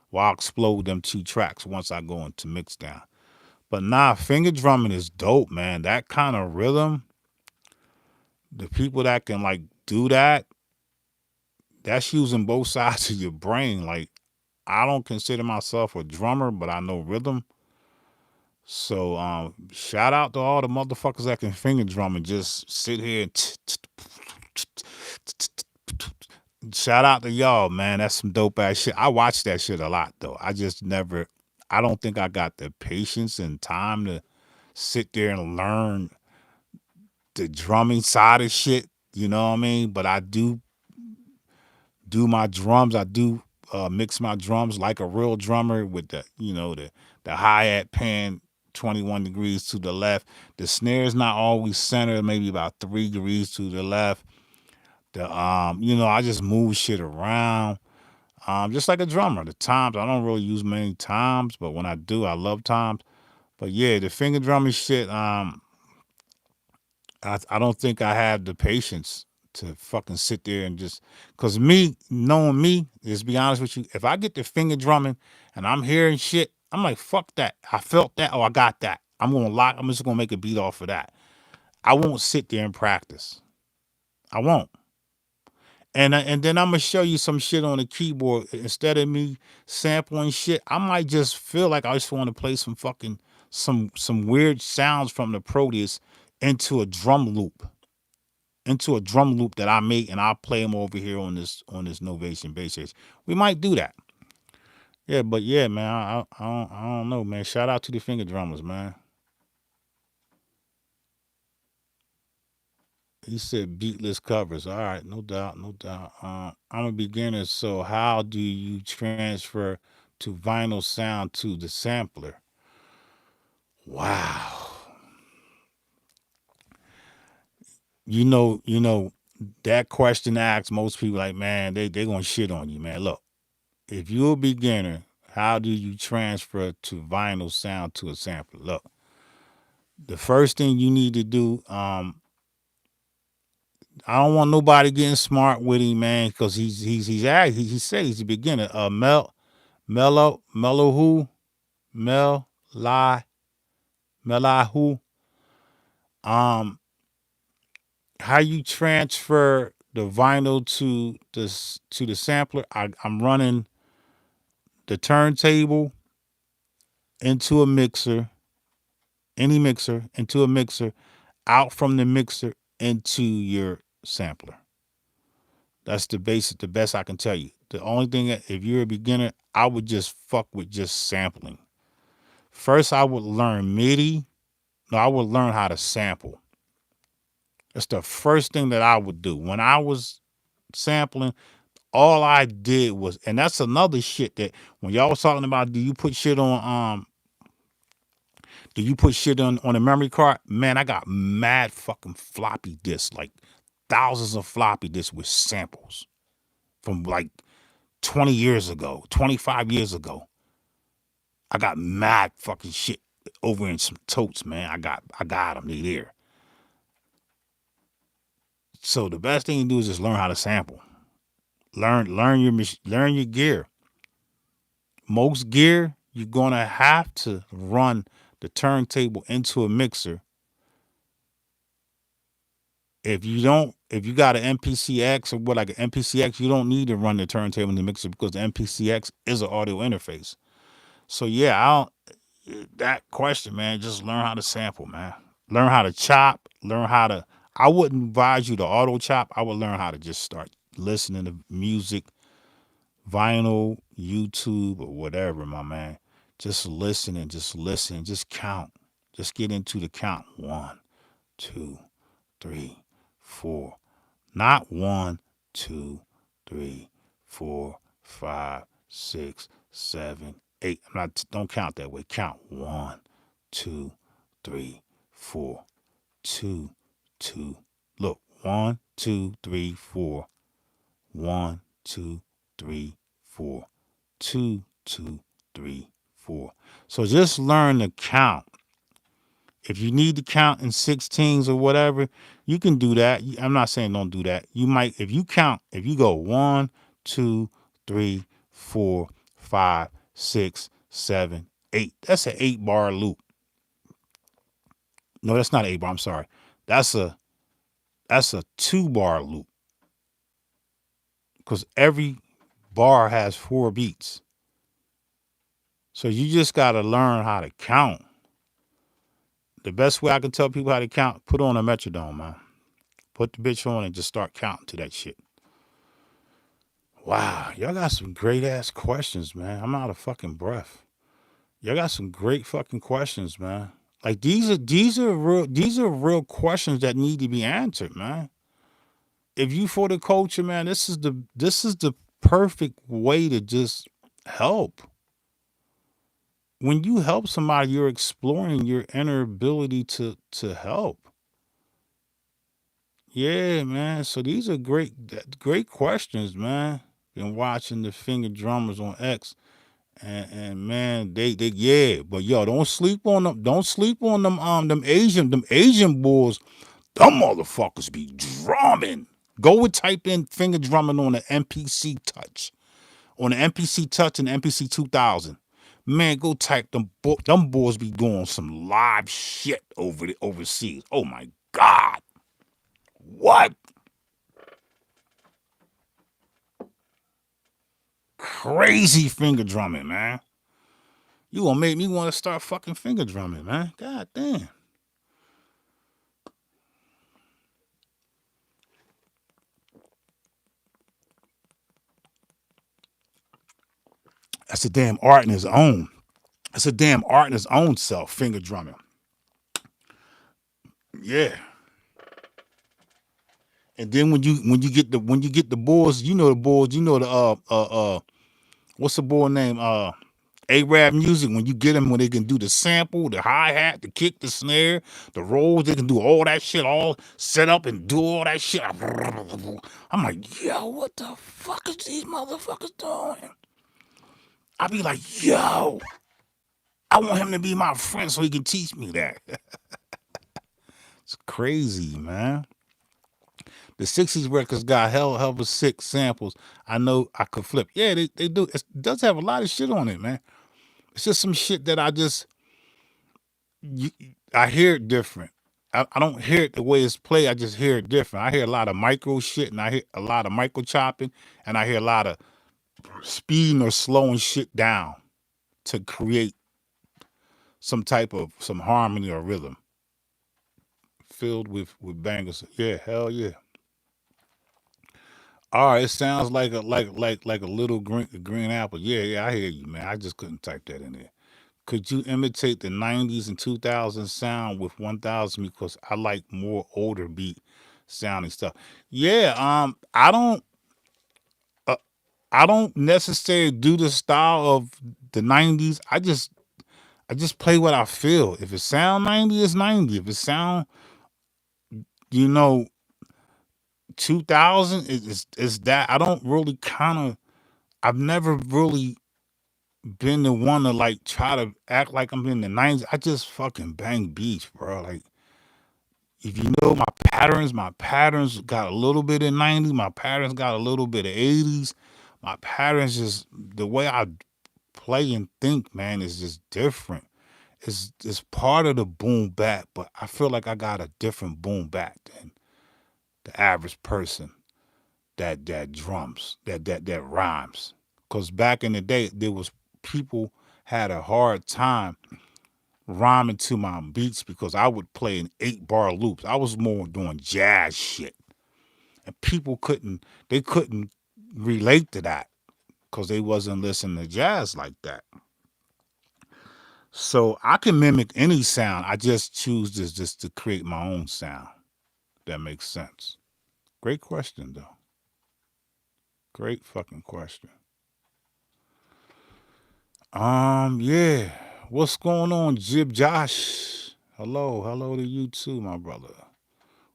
well, I'll explode them two tracks once I go into mix down. But nah, finger drumming is dope, man. That kind of rhythm, the people that can like do that, that's using both sides of your brain. Like, I don't consider myself a drummer, but I know rhythm. So shout out to all the motherfuckers that can finger drum and just sit here and shout out to y'all, man. That's some dope ass shit. I watch that shit a lot though. I don't think I got the patience and time to sit there and learn the drumming side of shit. You know what I mean? But I do my drums. I do mix my drums like a real drummer with the hi-hat pan 21 degrees to the left. The snare is not always centered, maybe about 3 degrees to the left. I just move shit around. Just like a drummer. The toms, I don't really use many toms, but when I do, I love toms. But yeah, the finger drumming shit, I don't think I have the patience to fucking sit there and just, cause knowing me, just be honest with you, if I get the finger drumming and I'm hearing shit, I'm like, fuck that. I felt that, I got that. I'm just gonna make a beat off of that. I won't sit there and practice. I won't. And then I'm gonna show you some shit on the keyboard. Instead of me sampling shit, I might just feel like I just want to play some fucking some weird sounds from the Proteus into a drum loop. Into a drum loop that I make, and I'll play them over here on this Novation bass. We might do that. Yeah, but yeah, man, I don't know, man. Shout out to the finger drummers, man. He said beatless covers. All right, no doubt, no doubt. I'm a beginner, so how do you transfer to vinyl sound to the sampler? Wow. You know, that question asks most people like, man, they gonna shit on you, man. Look, if you're a beginner, how do you transfer to vinyl sound to a sampler? Look, the first thing you need to do, I don't want nobody getting smart with him, man, because he said he's a beginner. Mellow who? Mel lie. Melahu. Um, how you transfer the vinyl to the sampler? I'm running the turntable into a mixer, any mixer, into a mixer, out from the mixer into your sampler. That's the best I can tell you. The only thing that if you're a beginner, I would just fuck with just sampling. First, I would learn MIDI. No, I would learn how to sample. That's the first thing that I would do. When I was sampling, all I did was, and that's another shit that when y'all was talking about, do you put shit on a memory card? Man, I got mad fucking floppy disks, like thousands of floppy disks with samples from like 20 years ago, 25 years ago. I got mad fucking shit over in some totes, man. I got them. They there. So the best thing you do is just learn how to sample. Learn your gear. Most gear, you're gonna have to run the turntable into a mixer. If you got an MPCX or what like an MPCX, you don't need to run the turntable in the mixer because the MPCX is an audio interface. So yeah, that question, man, just learn how to sample, man. Learn how to chop, I wouldn't advise you to auto chop. I would learn how to just start listening to music, vinyl, YouTube, or whatever, my man. Just listen, just count. Just get into the count. 1, 2, 3, 4. Not 1, 2, 3, 4, 5, 6, 7, 8. Don't count that way. Count 1, 2, 3, 4, 2, 2. Look, 1, 2, 3, 4. 1, 2, 3, 4. 2, 2, 3, 4. So just learn to count. If you need to count in 16s or whatever, you can do that. I'm not saying don't do that. You might, if you go 1, 2, 3, 4, 5, 6, 7, 8. That's an 8-bar loop. No, that's not 8-bar. I'm sorry. That's a 2-bar loop. Because every bar has 4 beats. So you just got to learn how to count. The best way I can tell people how to count, put on a metronome, man. Put the bitch on and just start counting to that shit. Wow, y'all got some great ass questions, man. I'm out of fucking breath. Y'all got some great fucking questions, man. Like these are real questions that need to be answered, man. If you for the culture, man, this is the perfect way to just help. When you help somebody, you're exploring your inner ability to help. Yeah, man. So these are great questions, man. Been watching the finger drummers on X, and man, they yeah. But yo, don't sleep on them. Don't sleep on them Asian bulls. Them motherfuckers be drumming. Go and type in finger drumming on the MPC Touch, on the MPC Touch and the MPC2000. Man, go type them. Them boys be doing some live shit overseas. Oh my god, what? Crazy finger drumming, man. You gonna make me want to start fucking finger drumming, man. God damn. That's a damn art in his own. That's a damn art in his own self, finger drumming. Yeah. And then when you get the boys, you know the boys, you know the what's the boy name? Arab music, when you get them, when they can do the sample, the hi-hat, the kick, the snare, the rolls, they can do all that shit, all set up and do all that shit. I'm like, yo, what the fuck is these motherfuckers doing? I be like, yo, I want him to be my friend so he can teach me that. It's crazy, man. The 60s records got hell of a sick samples. I know I could flip. Yeah, they do. It does have a lot of shit on it, man. It's just some shit that I just I hear it different. I don't hear it the way it's played. I just hear it different. I hear a lot of micro shit, and I hear a lot of micro chopping, and I hear a lot of speeding or slowing shit down to create some harmony or rhythm filled with bangers. Yeah, hell yeah. All right, it sounds like a little green apple. Yeah, yeah, I hear you, man. I just couldn't type that in there. Could you imitate the 90s and 2000s sound with 1000 because I like more older beat sounding stuff. Yeah, uh, I don't necessarily do the style of the 90s. I just play what I feel. If it sound 90, it's 90. If it sound, you know, 2000, it's that. I don't really kind of I've never really been the one to like try to act like I'm in the 90s. I just fucking bang beats, bro. Like if you know my patterns got a little bit of 90s, my patterns got a little bit of 80s. My patterns just the way I play and think, man, is just different. It's part of the boom bap, but I feel like I got a different boom bap than the average person that drums, that rhymes. Cause back in the day there was people had a hard time rhyming to my beats because I would play in 8 bar loops. I was more doing jazz shit. And people couldn't relate to that because they wasn't listening to jazz like that. So I can mimic any sound. I just choose this just to create my own sound. That makes sense. Great question though. Great fucking question. Yeah. What's going on, Jib Josh? Hello to you too, my brother.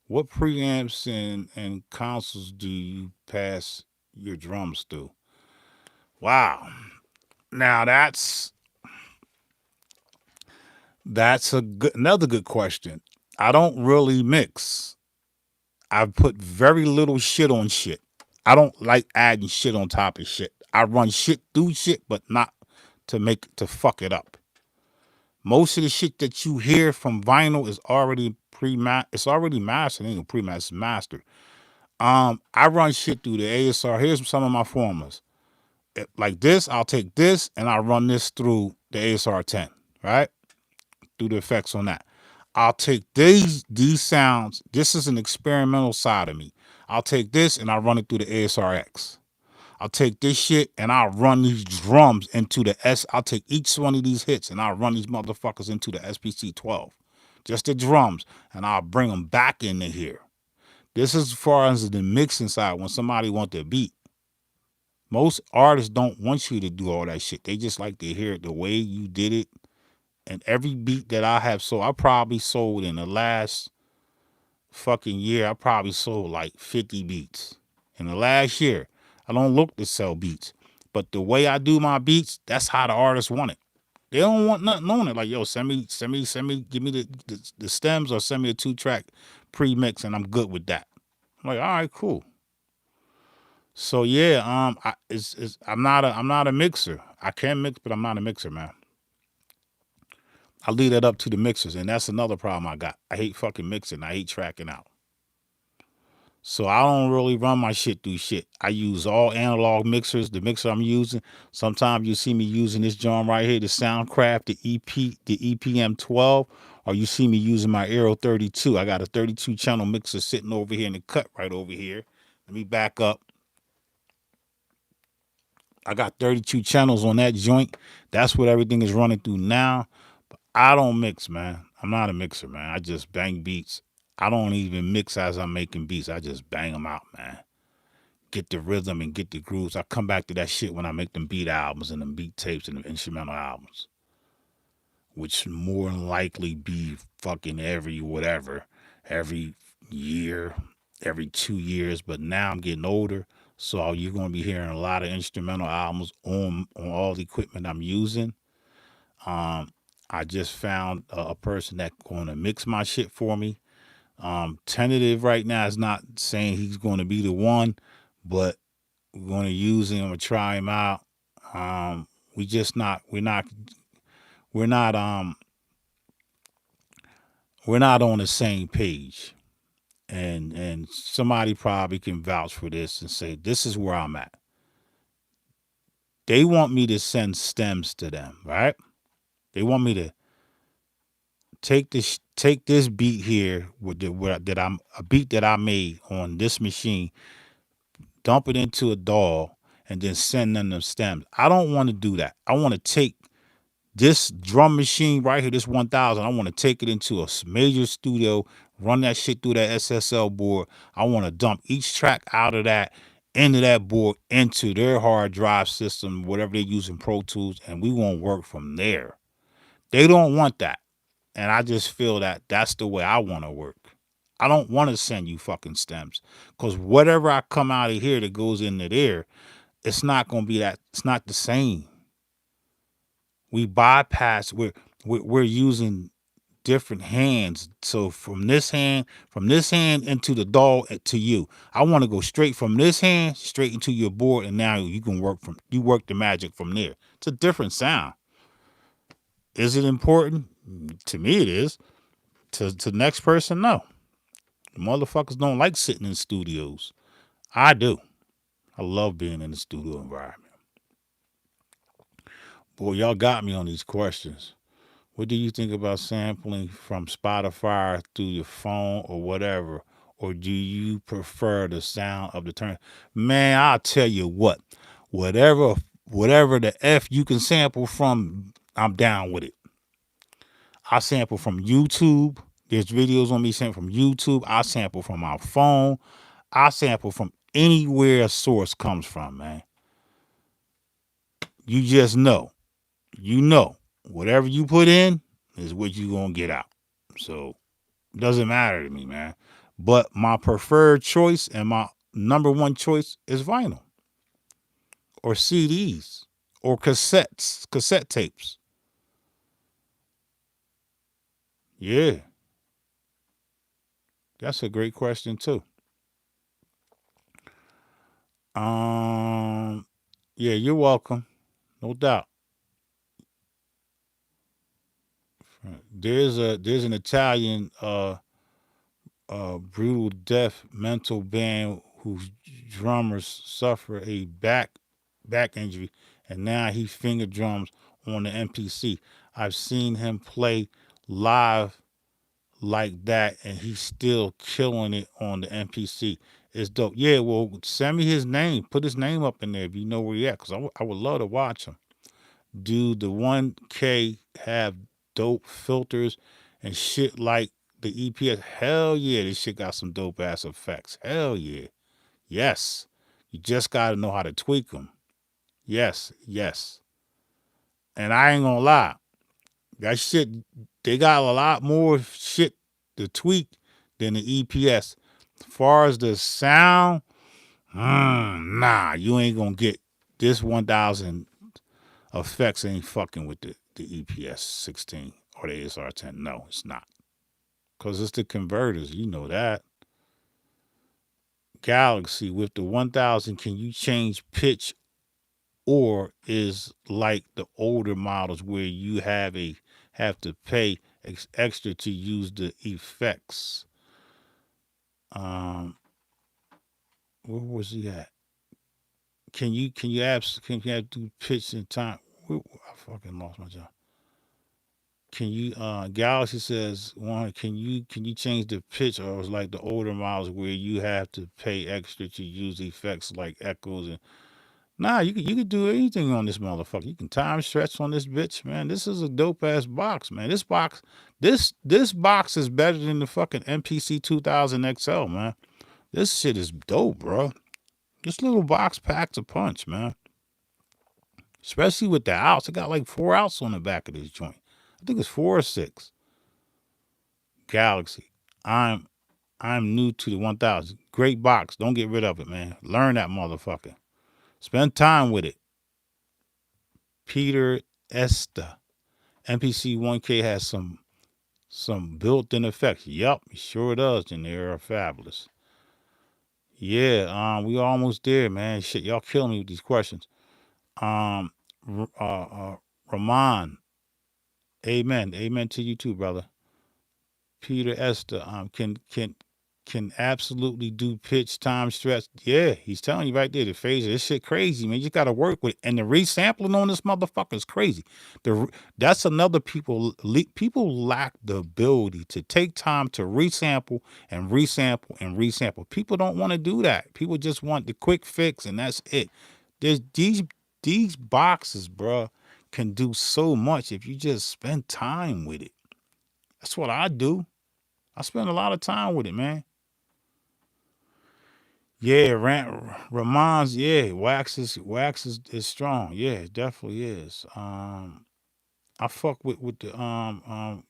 What preamps and consoles do you pass your drums through? Wow. Now that's another good question. I don't really mix. I put very little shit on shit. I don't like adding shit on top of shit. I run shit through shit, but not to fuck it up. Most of the shit that you hear from vinyl is already it's already mastered, ain't pre-mastered, it's mastered. I run shit through the ASR. Here's some of my formulas. Like this, I'll take this and I run this through the ASR 10, right? Through the effects on that. I'll take these sounds. This is an experimental side of me. I'll take this and I run it through the ASRX. I'll take this shit and I'll run these drums into the S. I'll take each one of these hits and I'll run these motherfuckers into the SPC12. Just the drums, and I'll bring them back into here. This is as far as the mixing side when somebody wants the beat. Most artists don't want you to do all that shit. They just like to hear it the way you did it. And every beat that I have sold, I probably sold in the last fucking year, I probably sold like 50 beats. In the last year, I don't look to sell beats. But the way I do my beats, that's how the artists want it. They don't want nothing on it. Like, yo, send me, give me the stems or send me a 2-track pre-mix and I'm good with that. I'm like, all right, cool. So yeah, I'm not a mixer. I can mix, but I'm not a mixer, man. I leave that up to the mixers, and that's another problem I got. I hate fucking mixing. I hate tracking out. So I don't really run my shit through shit. I use all analog mixers. The mixer I'm using. Sometimes you see me using this drum right here, the Soundcraft, the EPM12, or you see me using my Aero 32. I got a 32 channel mixer sitting over here in the cut right over here. Let me back up. I got 32 channels on that joint. That's what everything is running through now. But I don't mix, man. I'm not a mixer, man. I just bang beats. I don't even mix as I'm making beats. I just bang them out, man. Get the rhythm and get the grooves. I come back to that shit when I make them beat albums and them beat tapes and them instrumental albums, which more than likely be fucking every whatever, every year, every 2 years. But now I'm getting older, so you're gonna be hearing a lot of instrumental albums on all the equipment I'm using. Um, I just found a person that's going to mix my shit for me. Tentative right now is not saying he's going to be the one, but we're going to use him or try him out. We just not we're not we're not on the same page. And somebody probably can vouch for this and say, this is where I'm at. They want me to send stems to them, right? They want me to take this beat here with that I'm a beat that I made on this machine, dump it into a DAW, and then send them the stems. I don't want to do that. I want to take this drum machine right here, this 1000. I want to take it into a major studio, run that shit through that SSL board. I want to dump each track out of that into that board into their hard drive system, whatever they're using, Pro Tools, and we won't work from there. They don't want that. And I just feel that that's the way I want to work. I don't want to send you fucking stems because whatever I come out of here that goes into there, it's not going to be that. It's not the same. We bypass. We're using different hands. So from this hand into the DAW to you. I want to go straight from this hand straight into your board, and now you can work the magic from there. It's a different sound. Is it important? To me, it is. To the next person, no. Motherfuckers don't like sitting in studios. I do. I love being in the studio environment. Boy, y'all got me on these questions. What do you think about sampling from Spotify through your phone or whatever? Or do you prefer the sound of the turn? Man, I'll tell you what. Whatever whatever the F you can sample from, I'm down with it. I sample from YouTube. There's videos on me sampling from YouTube. I sample from my phone. I sample from anywhere a source comes from, man. You just know. You know. Whatever you put in is what you gonna get out. So it doesn't matter to me, man. But my preferred choice and my number one choice is vinyl or CDs or cassette tapes. Yeah, that's a great question too. Um, yeah, you're welcome, no doubt. There's an Italian brutal death mental band whose drummers suffer a back injury, and now he finger drums on the MPC. I've seen him play live like that, and he's still killing it on the MPC. It's dope. Yeah, well, send me his name. Put his name up in there if you know where he at, because I would love to watch him. Do the 1K have dope filters and shit like the EPS? Hell yeah, this shit got some dope ass effects. Hell yeah. Yes. You just got to know how to tweak them. Yes, yes. And I ain't gonna lie. That shit, they got a lot more shit to tweak than the EPS. As far as the sound, nah, you ain't gonna get this 1000 effects ain't fucking with the EPS 16 or the ASR 10. No, it's not. Because it's the converters. You know that. Galaxy with the 1000, can you change pitch, or is like the older models where you have to pay extra to use the effects? Um, where was he at? Can you do pitch and time? I fucking lost my job. Can you Galaxy says one, can you change the pitch, or is like the older models where you have to pay extra to use effects like echoes and nah, you could do anything on this motherfucker. You can time stretch on this bitch, man. This is a dope ass box, man. This box is better than the fucking MPC 2000XL, man. This shit is dope, bro. This little box packs a punch, man. Especially with the outs. It got like 4 outs on the back of this joint. I think it's 4 or 6. Galaxy. I'm I'm new to the 1000. Great box. Don't get rid of it, man. Learn that motherfucker. Spend time with it. Peter Esta. MPC 1K has some built-in effects. Yup, it sure does, and they are fabulous. Yeah, we almost there, man. Shit, y'all killing me with these questions. Um, Rahman, amen, amen to you too, brother. Peter Esther can absolutely do pitch, time, stress. Yeah, he's telling you right there, the phaser. This shit crazy, man. You got to work with it. And the resampling on this motherfucker is crazy. That's another people lack the ability to take time to resample and resample and resample. People don't want to do that. People just want the quick fix and that's it. There's these boxes, bruh, can do so much if you just spend time with it. That's what I do. I spend a lot of time with it, man. Yeah, Ramon's, yeah, wax is strong. Yeah, it definitely is. I fuck with the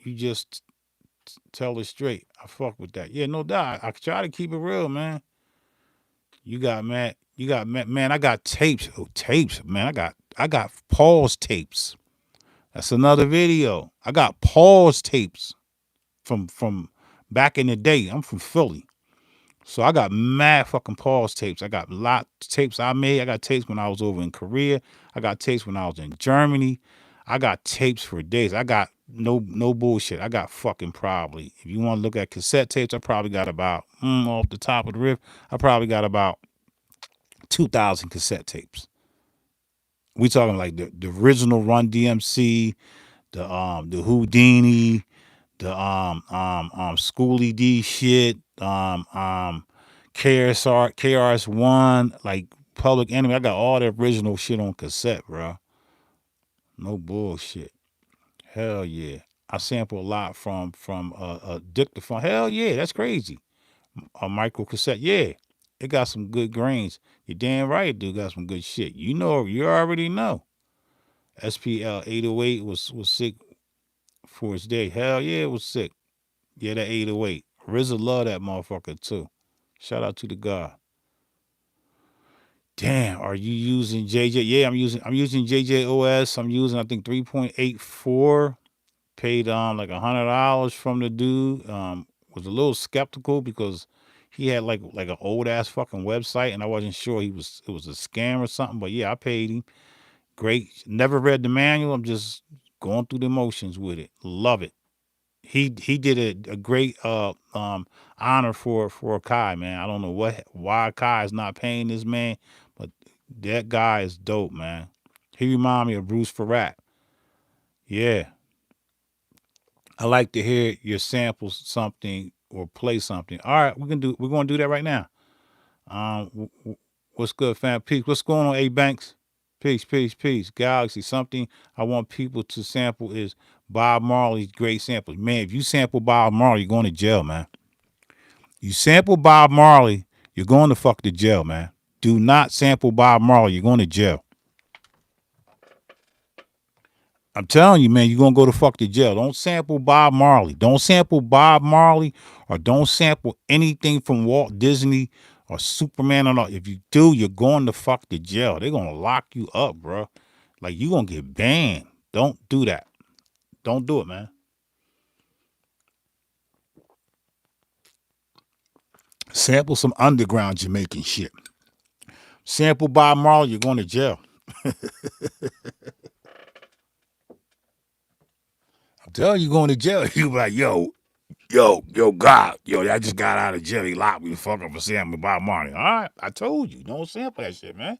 you just tell it straight. I fuck with that. Yeah, no doubt. I try to keep it real, man. You got Matt, man, I got tapes. Oh, tapes, man. I got pause tapes. That's another video. I got pause tapes from back in the day. I'm from Philly. So I got mad fucking pause tapes. I got a lot of tapes I made. I got tapes when I was over in Korea. I got tapes when I was in Germany. I got tapes for days. I got no bullshit. I got fucking probably, if you want to look at cassette tapes, I probably got about, off the top of the riff, I probably got about 2,000 cassette tapes. We talking like the original Run DMC, the Houdini, the Schoolie D shit, KRS-One, like Public Enemy. I got all the original shit on cassette, bro. No bullshit. Hell yeah. I sample a lot from Dictaphone. Hell yeah, that's crazy. A micro cassette, yeah. It got some good grains. You damn right it do got some good shit. You already know. SPL 808 was sick for its day. Hell yeah, it was sick. Yeah, that 808. RZA love that motherfucker too. Shout out to the God. Damn, are you using JJ? Yeah, I'm using JJOS. I'm using I think 3.84. Paid like $100 from the dude. Was a little skeptical because he had like an old ass fucking website and I wasn't sure it was a scam or something. But yeah, I paid him. Great. Never read the manual. I'm just going through the motions with it. Love it. He did a great honor for Kai, man. I don't know why Kai is not paying this man, but that guy is dope, man. He remind me of Bruce Farrat. Yeah. I like to hear your sample something or play something. All right, we're gonna do that right now. What's good, fam? Peace. What's going on, A Banks? Peace, peace, peace. Galaxy. Something I want people to sample is Bob Marley's great samples. Man, if you sample Bob Marley, you're going to jail, man. You sample Bob Marley, you're going to fuck to jail, man. Do not sample Bob Marley, you're going to jail. I'm telling you, man, you're going to go to fuck to jail. Don't sample Bob Marley. Don't sample Bob Marley or don't sample anything from Walt Disney or Superman or all. If you do, you're going to fuck to jail. They're going to lock you up, bro. Like, you're going to get banned. Don't do that. Don't do it, man. Sample some underground Jamaican shit. Sample Bob Marley, you're going to jail. I'm telling you, you're going to jail. You be like, God, I just got out of jail. He locked me the fuck up for sampling Bob Marley. All right, I told you, don't sample that shit, man.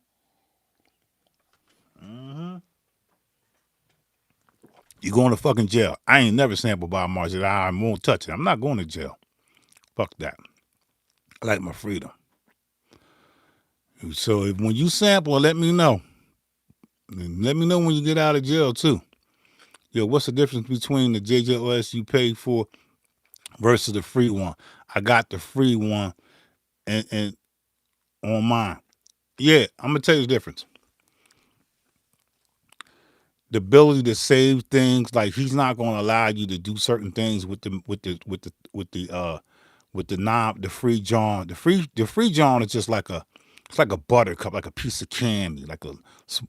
You going to fucking jail. I ain't never sampled Bob Marley. I won't touch it. I'm not going to jail. Fuck that. I like my freedom. So when you sample, let me know. And let me know when you get out of jail too. What's the difference between the JJOS you paid for versus the free one? I got the free one and on mine. Yeah, I'm gonna tell you the difference. The ability to save things, like he's not gonna allow you to do certain things with the knob, the free John. The free John is just like it's like a buttercup, like a piece of candy, like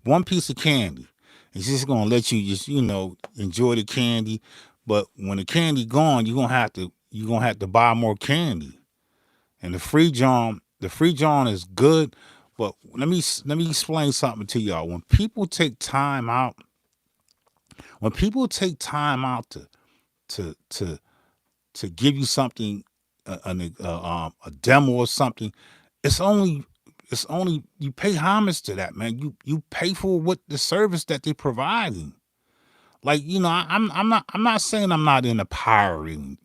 one piece of candy. It's just gonna let you just enjoy the candy, but when the candy gone, you're gonna have to buy more candy. And the free John is good, but let me explain something to y'all. When people take time out to to give you something, a demo or something, it's only you pay homage to that, man. You pay for what the service that they're providing. Like, I'm not saying I'm not into pirating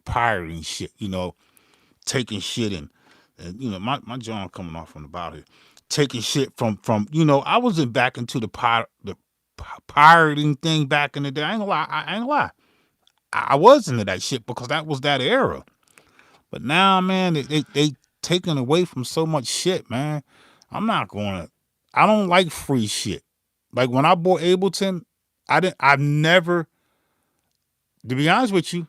shit. Taking shit and my John coming off from about it, taking shit from I wasn't back into the pirating thing back in the day. I ain't gonna lie. I ain't gonna lie. I was into that shit because that was that era. But now, man, they taking away from so much shit, man. I'm not gonna. I don't like free shit. Like when I bought Ableton, I've never, to be honest with you,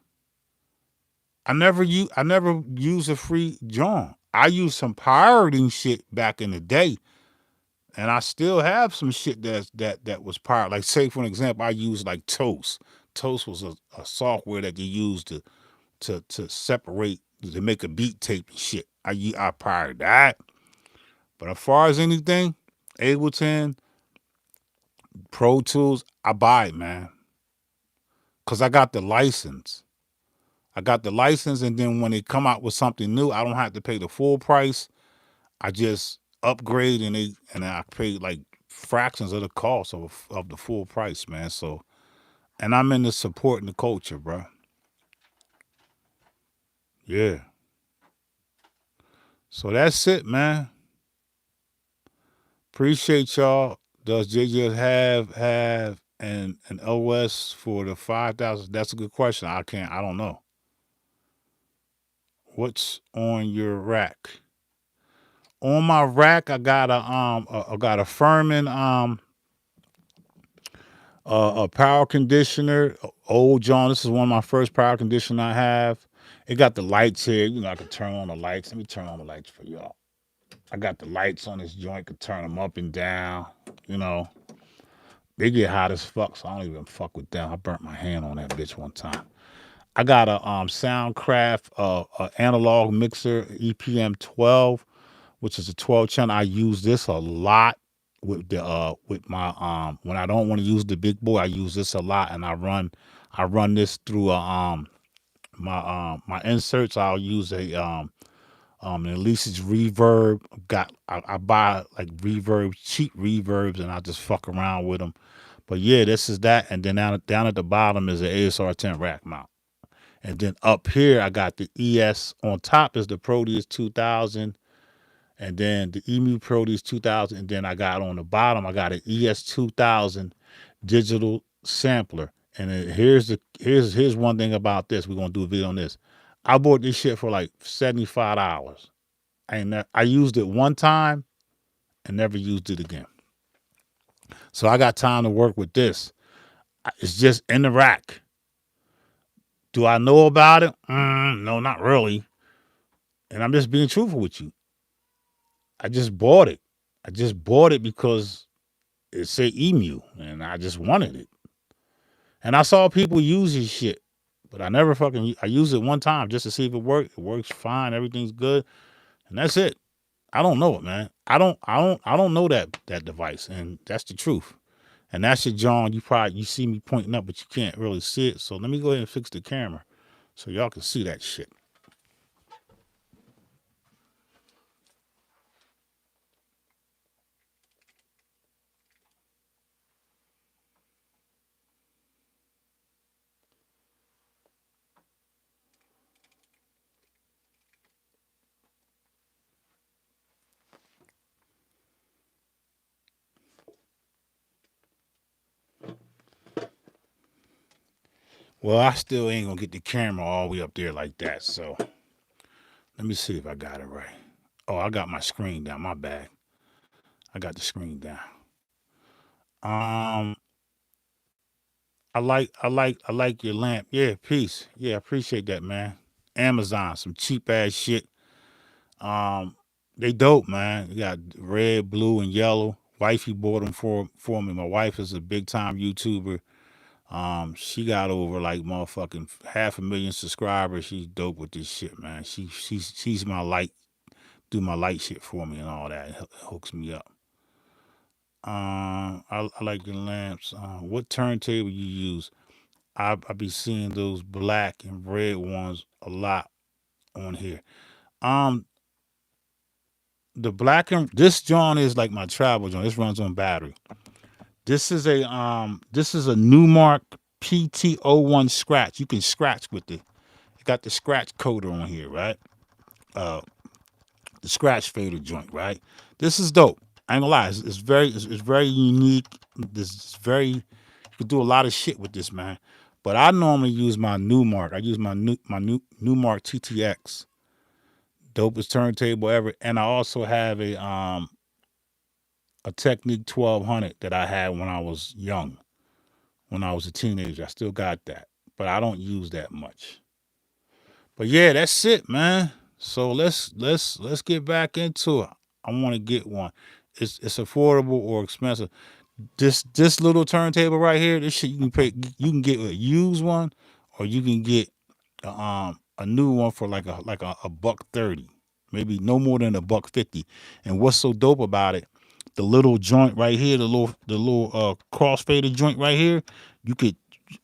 I never used a free John. I used some pirating shit back in the day, and I still have some shit that was pirate. Like, say for an example, I used like Toast. Toast was a software that you used to separate, to make a beat tape and shit. I pirated that. But as far as anything, Ableton, Pro Tools, I buy it, man, cause I got the license. I got the license, and then when they come out with something new, I don't have to pay the full price. I just upgrade, and I pay like fractions of the cost of the full price, man. So, and I'm into supporting the culture, bro. Yeah. So that's it, man. Appreciate y'all. Does JJ have an OS for the 5000? That's a good question. I don't know. What's on your rack? On my rack, I got a Furman a power conditioner, old John. This is one of my first power conditioner I have. It got the lights here. I could turn on the lights. Let me turn on the lights for y'all. I got the lights on this joint. Could turn them up and down. You know, they get hot as fuck, so I don't even fuck with them. I burnt my hand on that bitch one time. I got a Soundcraft analog mixer EPM12, which is a 12 channel. I use this a lot with my when I don't want to use the big boy. I use this a lot, and I run this through my inserts. I'll use an Elise's reverb. I buy like reverb, cheap reverbs, and I just fuck around with them. But yeah, this is that, and then down at the bottom is the ASR 10 rack mount. And then up here, I got the ES. On top is the Proteus 2000, and then the EMU Proteus 2000. And then I got on the bottom, I got an ES 2000 digital sampler. And then here's one thing about this. We're gonna do a video on this. I bought this shit for like $75. I used it one time and never used it again. So I got time to work with this. It's just in the rack. Do I know about it? No, not really. And I'm just being truthful with you. I just bought it. I just bought it because it said EMU, and I just wanted it. And I saw people use this shit, but I used it one time just to see if it worked. It works fine. Everything's good, and that's it. I don't know it, man. I don't know that device, and that's the truth. And that's your John. You see me pointing up, but you can't really see it. So let me go ahead and fix the camera so y'all can see that shit. Well, I still ain't gonna get the camera all the way up there like that. So let me see if I got it right. Oh, I got my screen down. My bad. I got the screen down. Um, I like your lamp. Yeah, peace. Yeah, I appreciate that, man. Amazon, some cheap ass shit. Um, they dope, man. You got red, blue, and yellow. Wifey bought them for me. My wife is a big time YouTuber. She got over like motherfucking 500,000 subscribers. She's dope with this shit, man. She's my light, do my light shit for me and all that. It hooks me up. I like the lamps. What turntable you use? I be seeing those black and red ones a lot on here. Um, the black and this joint is like my travel joint. This runs on battery. This is a Newmark PT01 scratch. You can scratch with it. It got the scratch coder on here, right? Uh, the scratch fader joint, right? This is dope. I ain't gonna lie. It's very unique. This is very, you can do a lot of shit with this, man. But I normally use my Newmark. I use my Newmark TTX, dopest turntable ever, and I also have a Technique 1200 that I had when I was young, when I was a teenager. I still got that, but I don't use that much. But yeah, that's it, man. So let's get back into it. I want to get one. It's affordable or expensive. This little turntable right here, this shit you can pay. You can get a used one, or you can get a new one for like a $130, maybe no more than $150. And what's so dope about it? The little joint right here, the little crossfader joint right here, you could,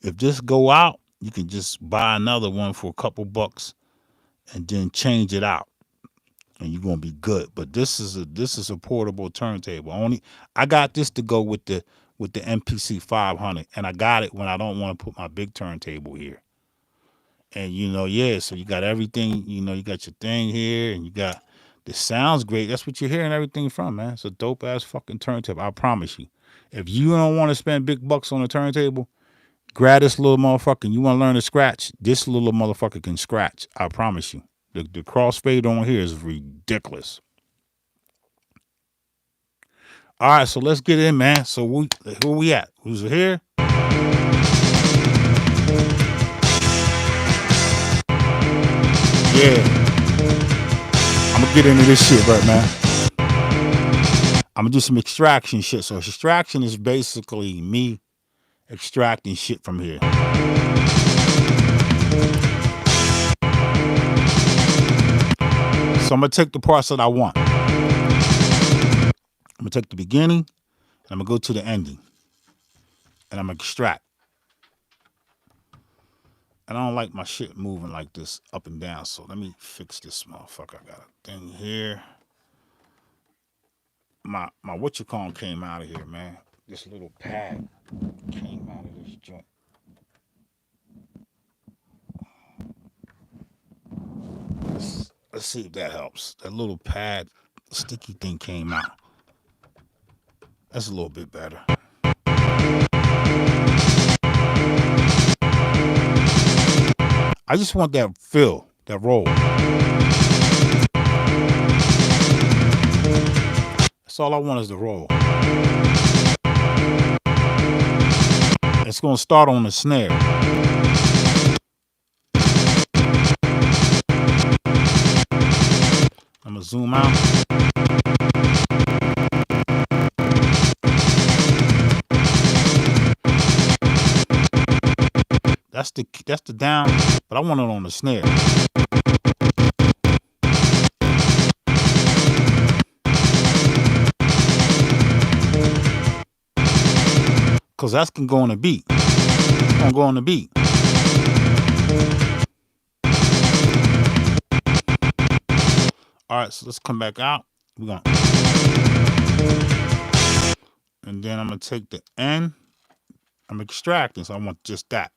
if this go out, you can just buy another one for a couple bucks and then change it out, and you're gonna be good. But this is a portable turntable. Only I got this to go with the MPC 500, and I got it when I don't want to put my big turntable here. And yeah, so you got everything. You got your thing here, and you got, this sounds great. That's what you're hearing everything from, man. It's a dope ass fucking turntable. I promise you. If you don't want to spend big bucks on a turntable, grab this little motherfucker. And you want to learn to scratch? This little motherfucker can scratch. I promise you. The crossfade on here is ridiculous. All right, so let's get in, man. So who we at? Who's here? Yeah, I'm gonna get into this shit right, man. I'm gonna do some extraction shit. So extraction is basically me extracting shit from here. So I'm gonna take the parts that I want. I'm gonna take the beginning, and I'm gonna go to the ending, and I'm gonna extract. And I don't like my shit moving like this up and down. So let me fix this motherfucker. I got a thing here. My what you call came out of here, man. This little pad came out of this joint. Let's see if that helps. That little pad sticky thing came out. That's a little bit better. I just want that fill, that roll. That's all I want is the roll. It's going to start on the snare. I'm going to zoom out. That's the down, but I want it on the snare. Cause that's can go on the beat. It's gonna go on the beat. All right, so let's come back out. We're gonna, and then I'm gonna take the end. I'm extracting, so I want just that.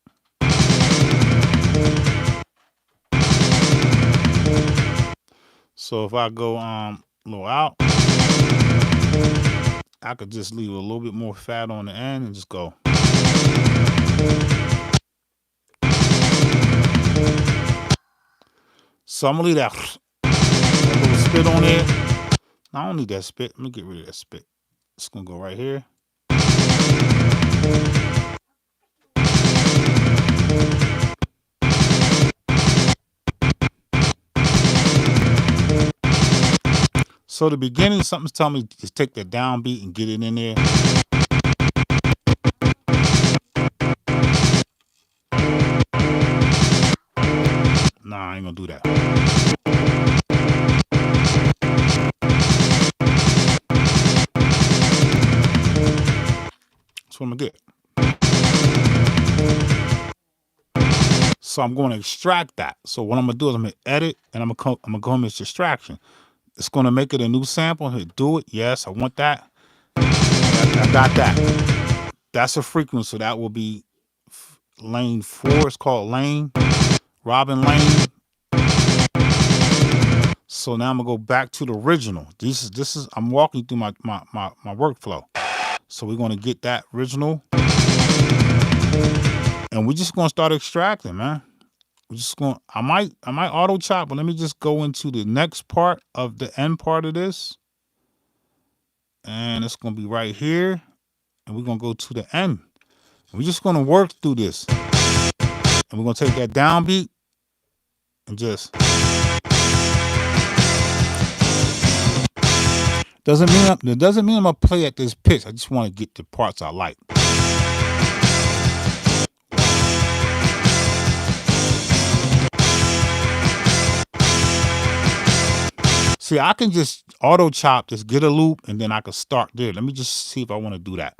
So if I go a little out, I could just leave a little bit more fat on the end and just go. So I'm gonna leave that little spit on there. I don't need that spit. Let me get rid of that spit. It's gonna go right here. So the beginning, something's telling me to take the downbeat and get it in there. Nah, I ain't gonna do that. That's what I'm gonna get. So I'm going to extract that. So what I'm gonna do is I'm gonna edit, and I'm gonna go in this extraction. It's gonna make it a new sample. Hit do it. Yes, I want that. I got that. That's a frequency. So that will be lane 4. It's called lane. Robin Lane. So now I'm gonna go back to the original. This is I'm walking through my workflow. So we're gonna get that original, and we're just gonna start extracting, man. We're just going. I might auto chop, but let me just go into the next part of the end part of this, and it's gonna be right here, and we're gonna go to the end. We're just gonna work through this, and we're gonna take that downbeat and just. It doesn't mean I'm gonna play at this pitch. I just want to get the parts I like. See, I can just auto chop this, get a loop, and then I can start there. Let me just see if I want to do that.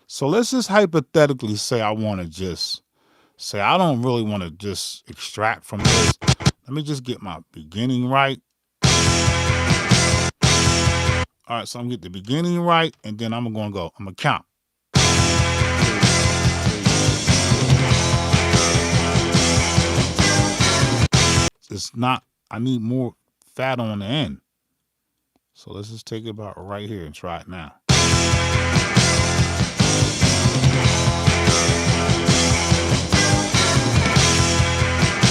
So let's just hypothetically say I want to just say I don't really want to just extract from this. Let me just get my beginning right. All right, so I'm gonna get the beginning right, and then I'm gonna go. I'm gonna count. It's not. I need more fat on the end. So let's just take it about right here and try it now.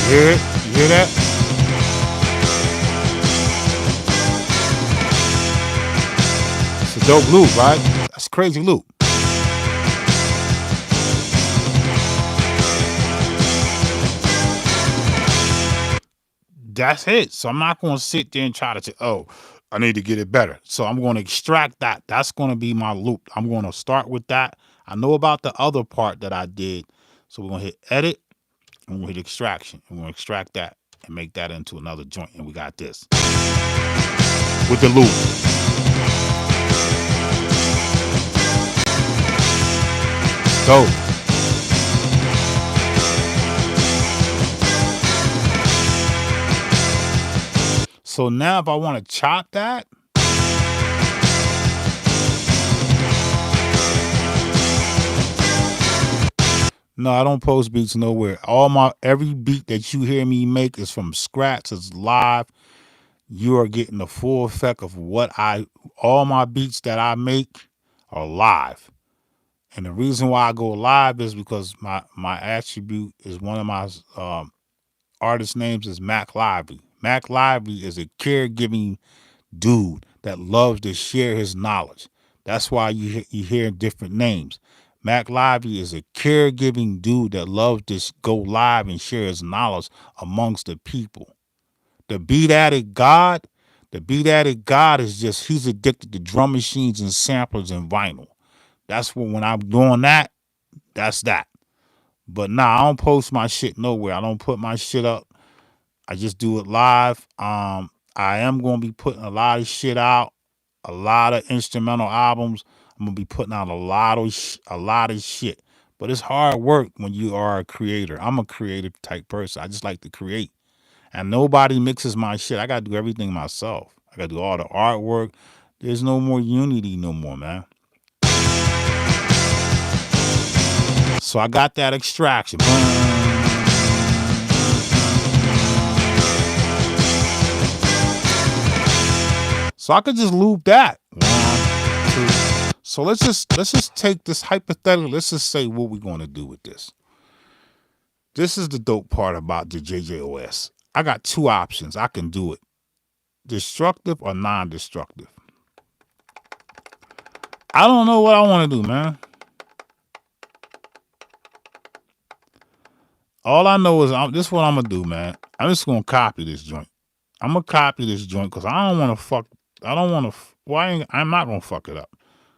You hear it? You hear that? It's a dope loop, right? That's a crazy loop. That's it. So I'm not going to sit there and try to say, oh, I need to get it better. So I'm going to extract that. That's going to be my loop. I'm going to start with that. I know about the other part that I did. So we're going to hit edit, and we're going to hit extraction. And we're going to extract that and make that into another joint. And we got this with the loop. Dope. So now if I want to chop that, no, I don't post beats nowhere. Every beat that you hear me make is from scratch. It's live. You are getting the full effect of all my beats that I make are live. And the reason why I go live is because my attribute is one of my artist names is Mack Lively. Mack Lively is a caregiving dude that loves to share his knowledge. That's why you hear different names. Mack Lively is a caregiving dude that loves to go live and share his knowledge amongst the people. The beat addict God is just, he's addicted to drum machines and samplers and vinyl. That's when I'm doing that, that's that. But nah, I don't post my shit nowhere. I don't put my shit up. I just do it live. I am going to be putting a lot of shit out, a lot of instrumental albums. I'm going to be putting out a lot of shit. But it's hard work when you are a creator. I'm a creative type person. I just like to create. And nobody mixes my shit. I got to do everything myself. I got to do all the artwork. There's no more unity no more, man. So I got that extraction. So I could just loop that. 1, 2. So let's just take this hypothetical. Let's just say what we're going to do with this. This is the dope part about the JJOS. I got 2 options. I can do it destructive or non-destructive. I don't know what I want to do, man. All I know is this is what I'm going to do, man. I'm just going to copy this joint. I'm going to copy this joint because I don't want to fuck. I don't want to. I'm not going to fuck it up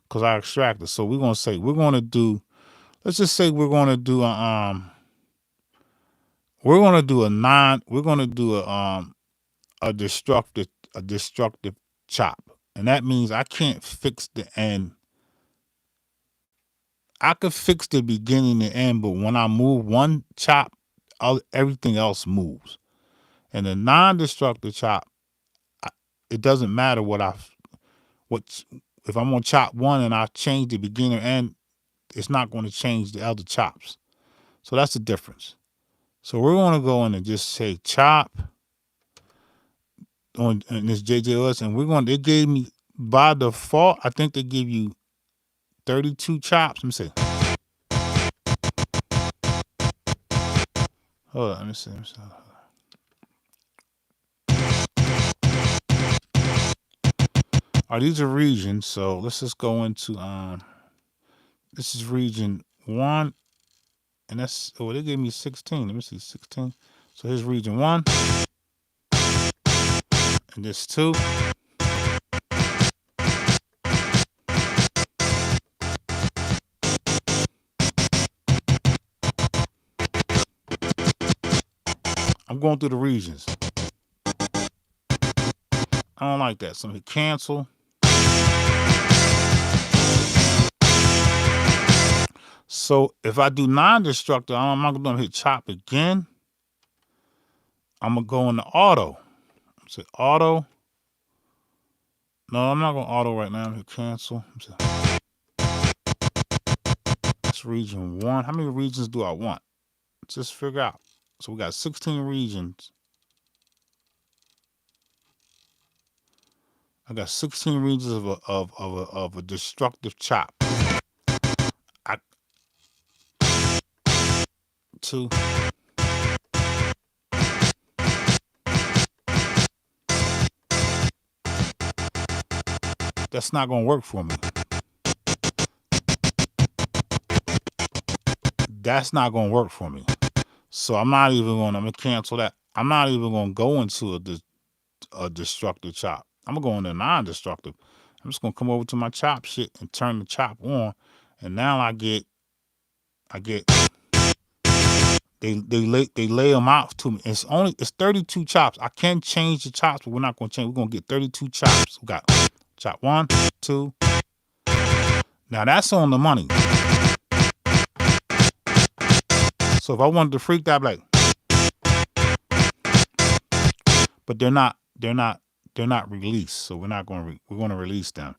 because I extracted. So we're going to say, we're going to do, let's just say we're going to do a destructive chop. And that means I can't fix the end. I could fix the beginning and end, but when I move one chop, everything else moves. And the non-destructive chop, it doesn't matter what if I'm gonna chop one and I change the beginning and end, it's not going to change the other chops. So that's the difference. So we're going to go in and just say chop on this JJOS, and we're going. They gave me by default. I think they give you 32 chops. Let me see. Hold on. Let me see. All right, these are regions. So let's just go into this is region 1, and that's they gave me 16. Let me see 16. So here's region 1, and this 2. I'm going through the regions. I don't like that. So I'm hit cancel. So if I do non-destructive, I'm not going to hit chop again. I'm going to go into auto. Say auto. No, I'm not going to auto right now. I'm going to hit cancel. That's region 1. How many regions do I want? Just figure out. So we got 16 regions. I got 16 regions of a destructive chop. 2. That's not going to work for me. That's not going to work for me. So I'm not even going to, I'm going to cancel that. I'm not even going to go into a destructive chop. I'm going to go into non-destructive. I'm just going to come over to my chop shit and turn the chop on. And now I get they lay them out to me. It's 32 chops. I can change the chops, but we're not going to change. We're going to get 32 chops. We got chop 1, 2. Now that's on the money. So if I wanted to freak that, I'd be like, but they're not released. So we're going to release them.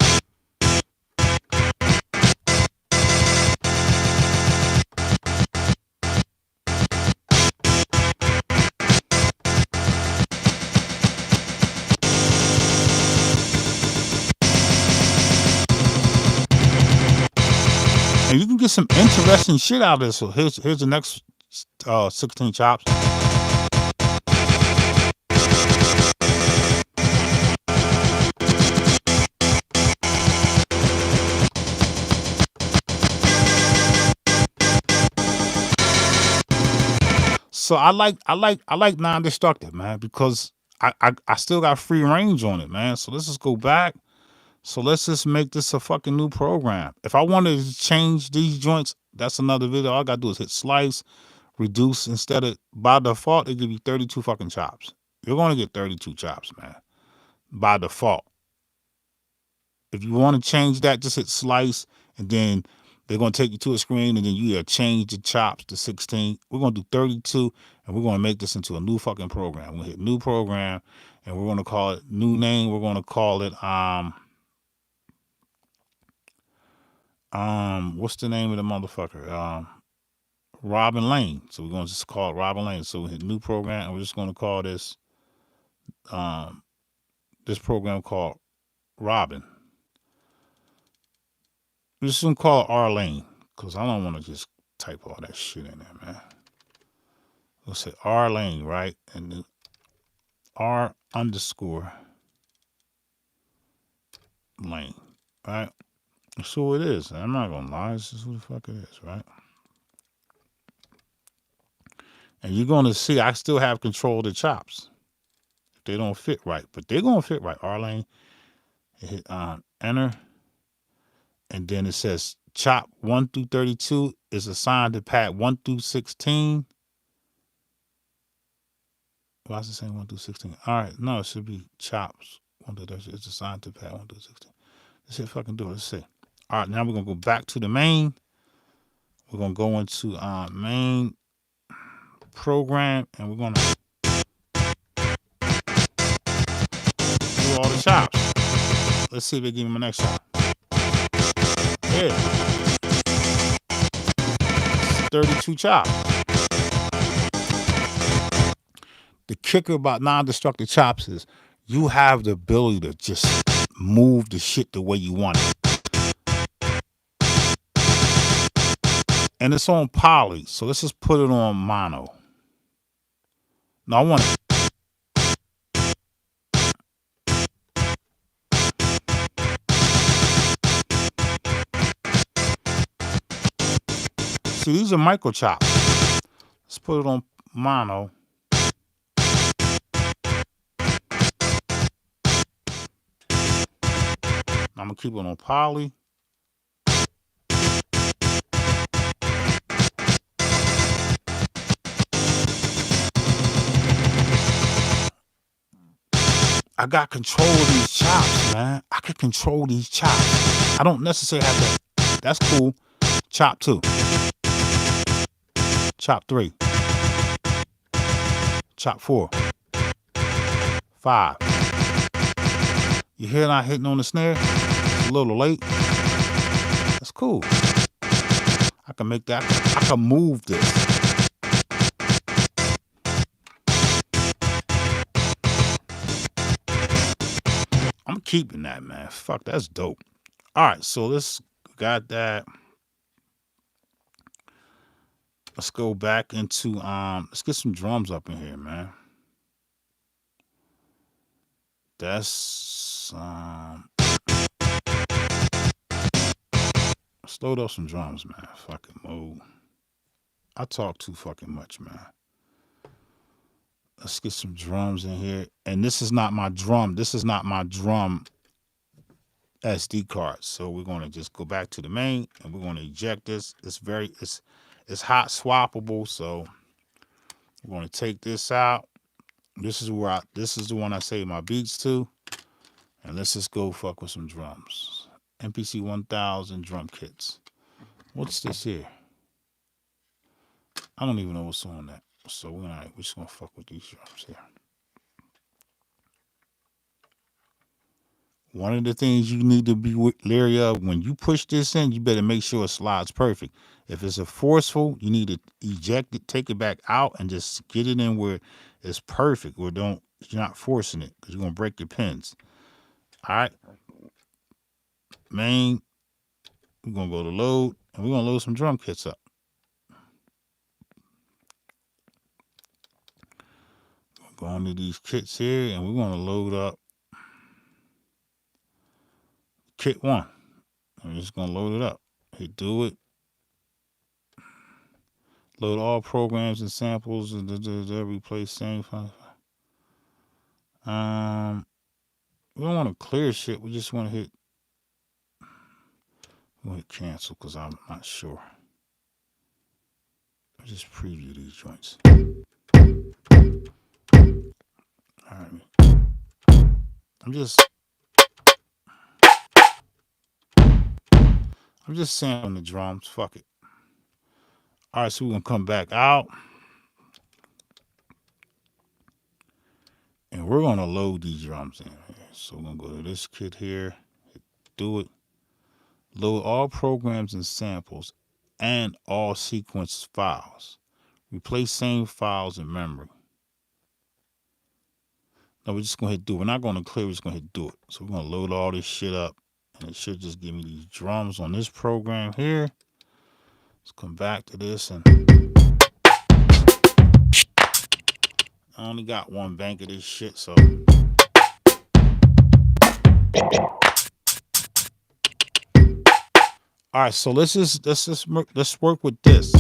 And you can get some interesting shit out of this. So here's the next 16 chops. So I like non-destructive, man, because I still got free range on it, man. So let's just go back. So let's just make this a fucking new program. If I wanted to change these joints, that's another video. All I gotta do is hit slice, reduce. Instead of, by default, they give you 32 fucking chops. You're gonna get 32 chops, man. By default. If you want to change that, just hit slice, and then they're gonna take you to a screen, and then you change the chops to 16. We're gonna do 32, and we're gonna make this into a new fucking program. We'll hit new program, and we're gonna call it new name. We're gonna call it what's the name of the motherfucker? Robin Lane. So we're gonna just call it Robin Lane. So we hit new program, and we're just gonna call this this program called Robin. We're just gonna call it R Lane, because I don't want to just type all that shit in there, man. We'll say R Lane, right? And then R underscore Lane, right? That's who it is. I'm not gonna lie, this is who the fuck it is, right? And you're gonna see I still have control of the chops. They don't fit right, but they're gonna fit right. R Lane, hit enter, and then it says chop 1 through 32 is assigned to pad 1 through 16. Why is it saying 1 through 16? All right, no, it should be chops It's assigned to pad 1 through 16. Let's see if I can do it. Let's see. All right, now we're gonna go back to the main. We're gonna go into main program, and we're gonna do all the chops. Let's see if they give me my next shot. Yeah, 32 chops. The kicker about non-destructive chops is you have the ability to just move the shit the way you want it. And it's on poly, so let's just put it on mono. No, I want it. See, these are micro chops. Let's put it on mono. I'm gonna keep it on poly. I got control of these chops, man. I can control these chops. I don't necessarily have that. That's cool. Chop 2. Chop 3. Chop 4. 5. You hear that hitting on the snare? It's a little late. That's cool. I can make that. I can move this. I'm keeping that, man. Fuck, that's dope. All right, so let's got that. Let's go back into let's get some drums up in here, man. That's let's load up some drums, man. Fucking move. I talk too fucking much, man. Let's get some drums in here. And this is not my drum. This is not my drum SD card. So we're gonna just go back to the main and we're gonna eject this. It's hot swappable, so we're gonna take this out. This is the one I save my beats to. And let's just go fuck with some drums. MPC1000 drum kits. What's this here? I don't even know what's on that. So we're just gonna fuck with these drums here. One of the things you need to be leery of when you push this in, you better make sure it slides perfect. If it's a forceful, you need to eject it, take it back out, and just get it in where it's perfect. Where you're not forcing it because you're gonna break your pins. All right. Main. We're gonna go to load, and we're gonna load some drum kits up. Go into these kits here, and we're gonna load up kit 1. I'm just gonna load it up. Hit do it. Load all programs and samples and replace same file. We don't want to clear shit. We just want to hit. We want to cancel because I'm not sure. I'll just preview these joints. All right. I'm just sampling the drums. Fuck it. All right, so we're gonna come back out, and we're gonna load these drums in here. So we're gonna go to this kit here, hit do it, load all programs and samples, and all sequence files. Replace same files in memory. No, we're just gonna hit do it. We're not gonna clear. We're just gonna hit do it. So we're gonna load all this shit up, and it should just give me these drums on this program here. Let's come back to this, and I only got one bank of this shit, so. All right, so let's work with this.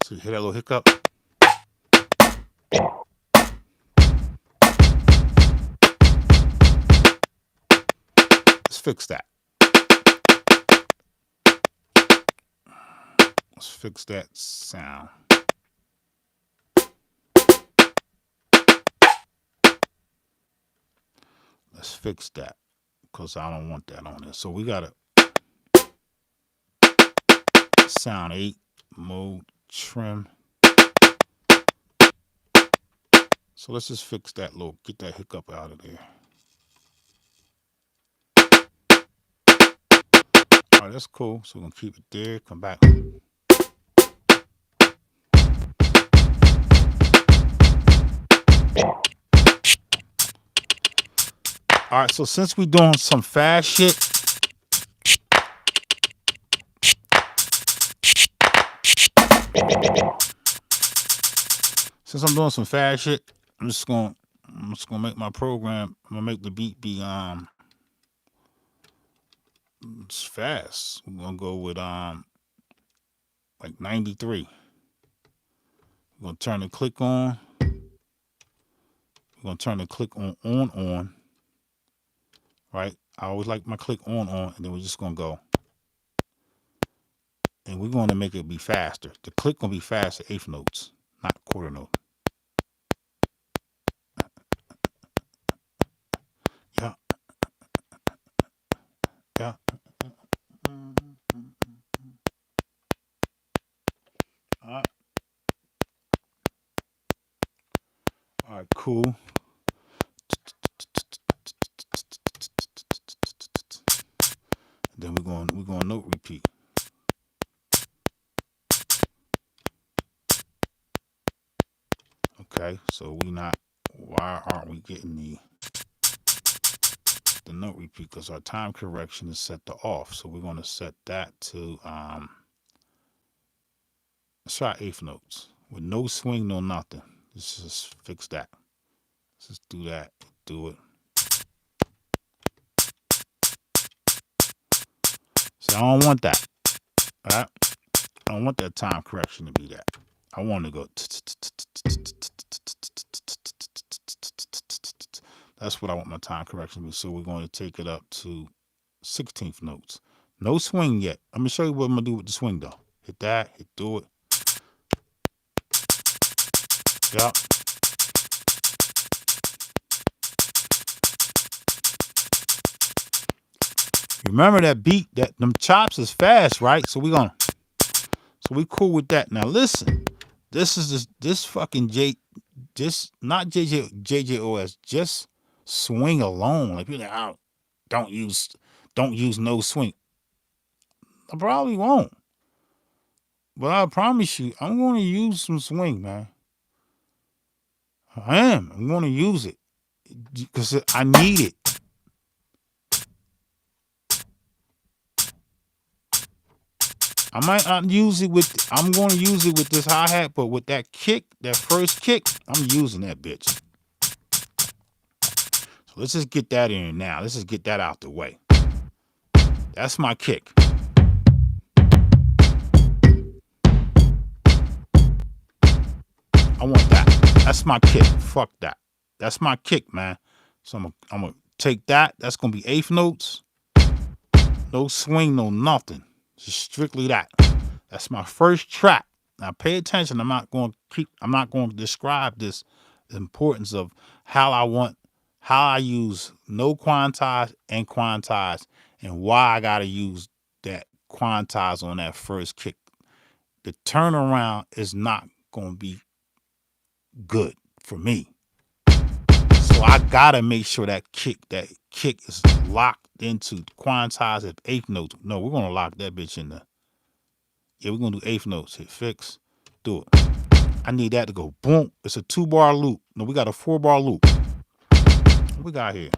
So you hear that little hiccup? Let's fix that. Let's fix that sound. Let's fix that because I don't want that on there. So we got to sound 8 mode trim. So let's just fix that little, get that hiccup out of there. All right, that's cool. So we're going to keep it there. Come back. All right, so since we're doing some fast shit, I'm just gonna make my program. I'm gonna make the beat be it's fast. We're gonna go with like 93. We're gonna turn the click on. We're gonna turn the click on. Right? I always like my click on, and then we're just gonna go. And we're gonna make it be faster. The click gonna be faster, eighth notes, not quarter note. Yeah. Yeah. All right, cool. Then we're going to note repeat. Okay, so why aren't we getting the note repeat? Because our time correction is set to off. So we're going to set that to let's try eighth notes with no swing, no nothing. Let's just fix that. Let's just do that. Do it. So I don't want that. All right? I don't want that time correction to be that. I want to go. That's what I want my time correction to be. So we're going to take it up to 16th notes. No swing yet. I'm going to show you what I'm going to do with the swing though. Hit that. Do it. Yep. Remember that beat, that them chops is fast, right? So we cool with that. Now listen, this is this fucking not JJOS, just swing alone. Like people like, don't use no swing. I probably won't. But I promise you, I'm gonna use some swing, man. I am. I'm gonna use it. Because I need it. I might not use it with, I'm going to use it with this hi-hat, but with that kick, that first kick, I'm using that bitch. So let's just get that in now. Let's just get that out the way. That's my kick. I want that. That's my kick. Fuck that. That's my kick, man. So I'm going to take that. That's going to be eighth notes. No swing, no nothing. Just strictly that. That's my first track. Now pay attention. I'm not going to describe this, the importance of how I use no quantize and quantize and why I got to use that quantize on that first kick. The turnaround is not going to be good for me. So I got to make sure that kick is locked into quantize at eighth notes. No, we're going to lock that bitch in there. Yeah, we're going to do eighth notes. Hit fix. Do it. I need that to go boom. It's a 2-bar loop. No, we got a 4-bar loop. What we got here?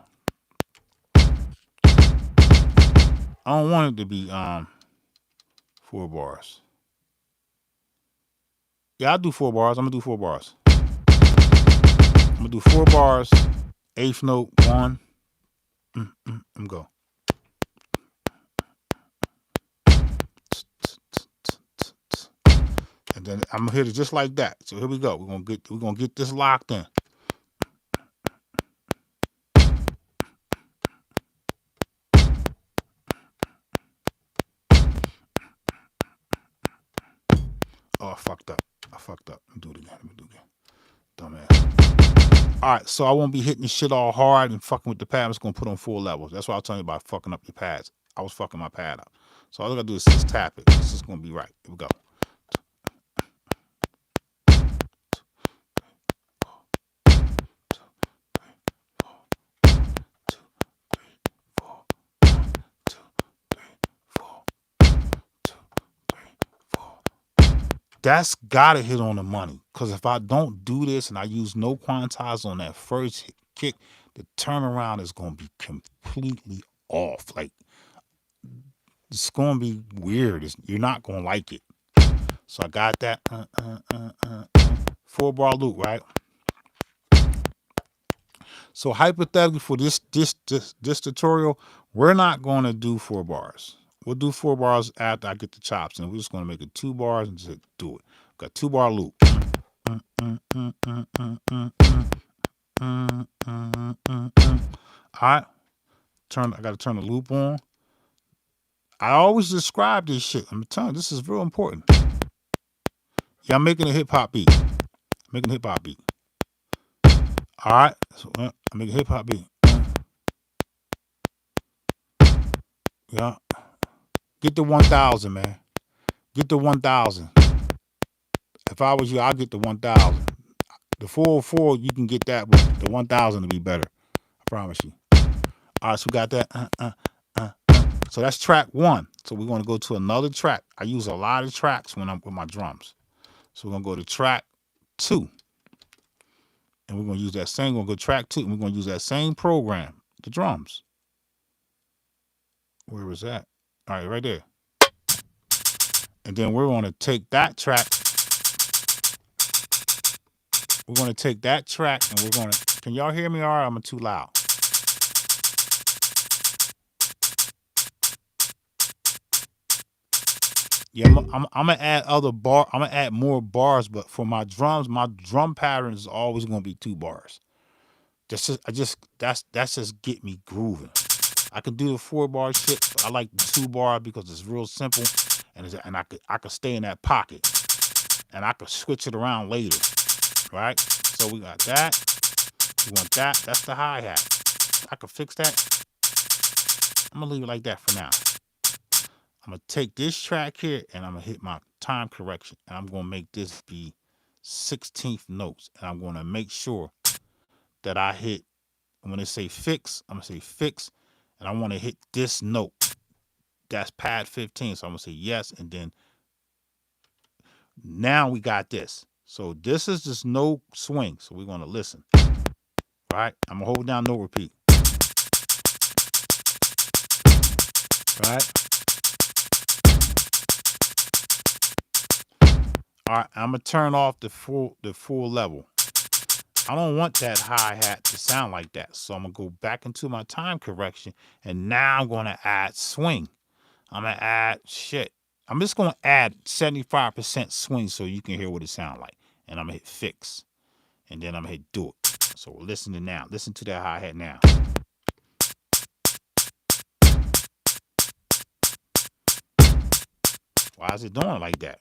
I don't want it to be 4 bars. Yeah, I'll do 4 bars. I'm going to do 4 bars. I'm going to do 4 bars. Eighth note, 1. I'm go. And then I'm gonna hit it just like that. So here we go. We're gonna get this locked in. fucked up. Let me do it again. Dumbass. All right, so I won't be hitting this shit all hard and fucking with the pad. I'm just gonna put on full levels. That's what I was telling you about fucking up your pads. I was fucking my pad up. So all I gotta do is just tap it. This is gonna be right. Here we go. That's gotta hit on the money. Cause if I don't do this and I use no quantize on that first kick, the turnaround is gonna be completely off. Like it's gonna be weird. You're not gonna like it. So I got that 4-bar loop, right? So hypothetically for this tutorial, we're not gonna do 4 bars. We'll do 4 bars after I get the chops, and we're just gonna make it 2 bars and just do it. Got 2-bar loop. All right. I gotta turn the loop on. I always describe this shit. I'm telling you, this is real important. Yeah, I'm making a hip hop beat. All right, so I'm making a hip hop beat. Yeah, get the 1000, man. Get the 1000. If I was you, I'll get the 1000. The 404, you can get that, but the 1000 will be better. I promise you. All right, so we got that. So that's track 1. So we're going to go to another track. I use a lot of tracks when I'm with my drums. So we're going to go to track 2. And we're going to use that same, we're going to go track 2, and we're going to use that same program, the drums. Where was that? All right, right there. And then we're going to take that track. We're going to take that track and we're going to, can y'all hear me or am I too loud? Yeah, I'm gonna add other bar. I'm gonna add more bars, but for my drums, my drum pattern is always gonna be 2 bars. That's just get me grooving. I can do the 4-bar shit, but I like the 2-bar because it's real simple, and I could stay in that pocket, and I could switch it around later, right? So we got that. We want that. That's the hi-hat. I could fix that. I'm gonna leave it like that for now. I'm going to take this track here and I'm going to hit my time correction. And I'm going to make this be 16th notes. And I'm going to make sure that I hit, when they say fix, I'm going to say fix. And I want to hit this note. That's pad 15. So I'm going to say yes. And then now we got this. So this is just no swing. So we're going to listen. All right. I'm going to hold down no repeat. All right. All right, I'm gonna turn off the full level. I don't want that hi-hat to sound like that. So I'm gonna go back into my time correction and now I'm gonna add swing. I'm gonna add shit. I'm just gonna add 75% swing so you can hear what it sounds like. And I'm gonna hit fix. And then I'm gonna hit do it. So we're listening now. Listen to that hi-hat now. Why is it doing like that?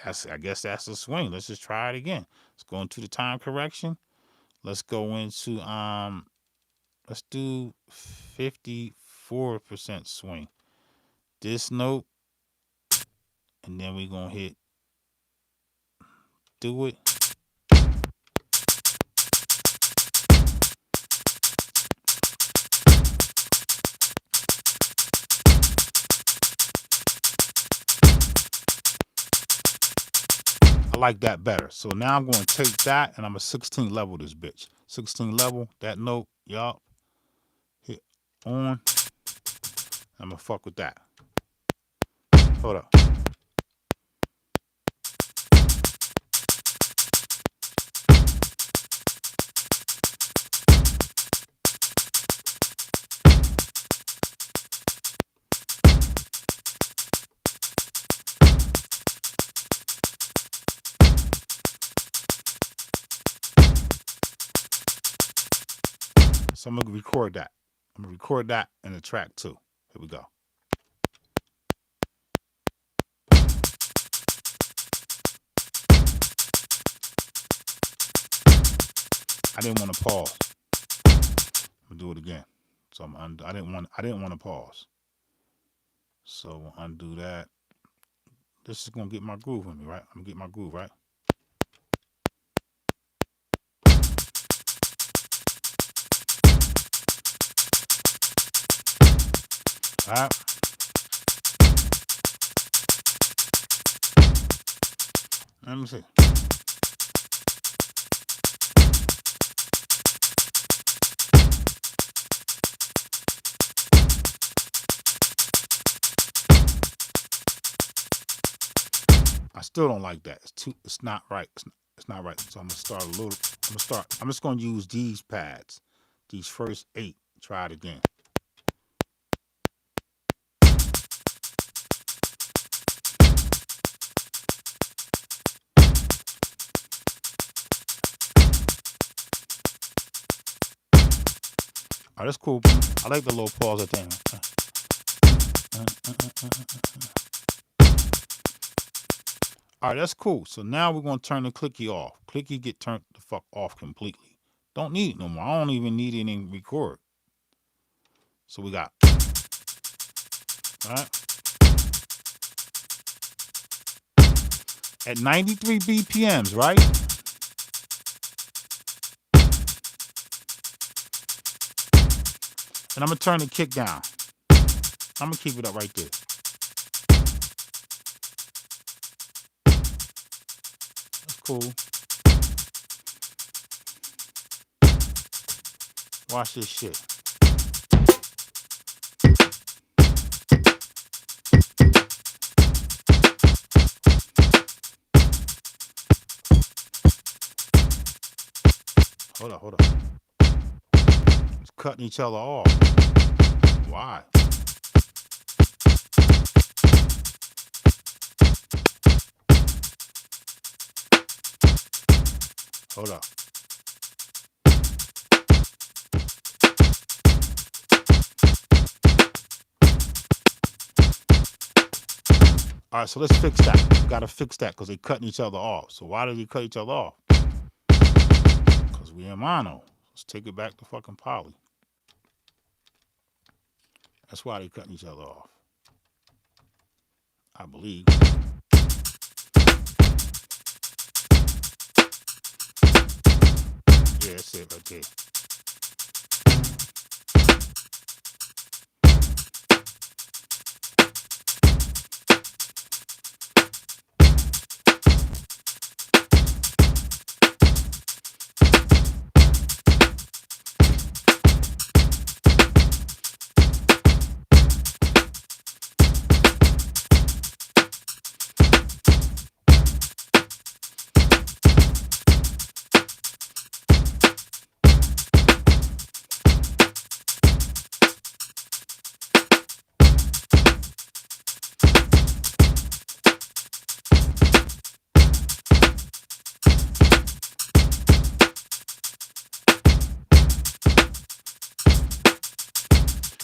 I guess that's the swing. Let's just try it again. Let's go into the time correction. Let's go into let's do 54% swing. This note, and then we're gonna hit do it. I like that better. So now I'm going to take that and I'm a 16 level this bitch. 16 level, that note, y'all. Hit on. I'm going to fuck with that. Hold up. So I'm going to record that. I'm going to record that in the track too. Here we go. I didn't want to pause. I'm gonna do it again. So I didn't want to pause. So we'll undo that. This is gonna get my groove in me, right? I'm gonna get my groove, right? All right. Let me see. I still don't like that. It's not right. It's not right. So I'm gonna start a little. I'm just gonna use these pads. These first 8. Try it again. Oh, that's cool. I like the little pause at the end. All right, that's cool. So now we're gonna turn the clicky off. Clicky get turned the fuck off completely. Don't need it no more. I don't even need it in record. So we got, all right, at 93 BPMs, right? And I'm gonna turn the kick down. I'm gonna keep it up right there. That's cool. Watch this shit. Hold up. It's cutting each other off. Why? Hold up. All right, so let's fix that. We gotta fix that because they're cutting each other off. So why did they cut each other off? Because we in mono. Let's take it back to fucking poly. That's why they're cutting each other off, I believe. Yeah, that's it right there.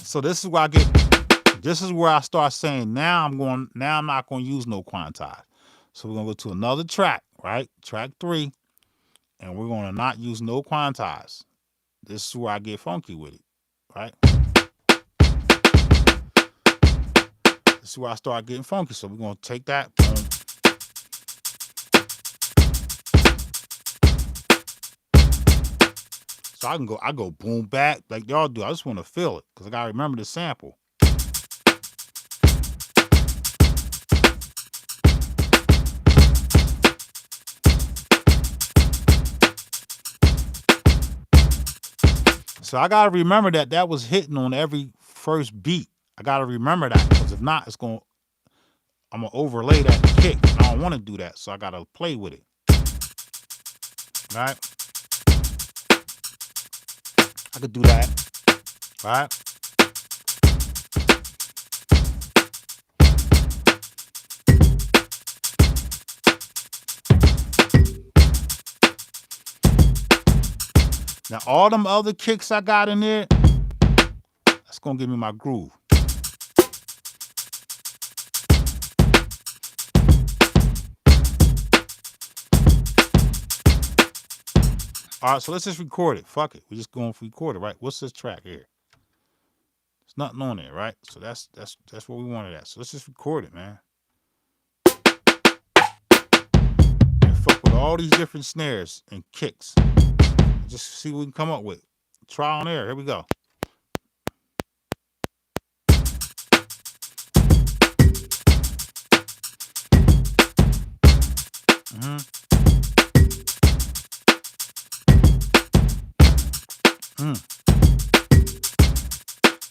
So this is where I get. This is where I start saying now I'm not going to use no quantize. So we're going to go to another track, right? Track 3, and we're going to not use no quantize. This is where I get funky with it, right? This is where I start getting funky. So we're going to take that. Boom. So I go boom back like y'all do. I just want to feel it because I got to remember the sample. So I got to remember that was hitting on every first beat. I got to remember that because if not, I'm going to overlay that kick. I don't want to do that. So I got to play with it. Right? I could do that. Right? Now, all them other kicks I got in there, that's going to give me my groove. All right, so let's just record it. Fuck it. We're just going to record it, right? What's this track here? There's nothing on there, right? So that's what we wanted at. So let's just record it, man. And fuck with all these different snares and kicks. Just see what we can come up with. Trial and error. Here we go.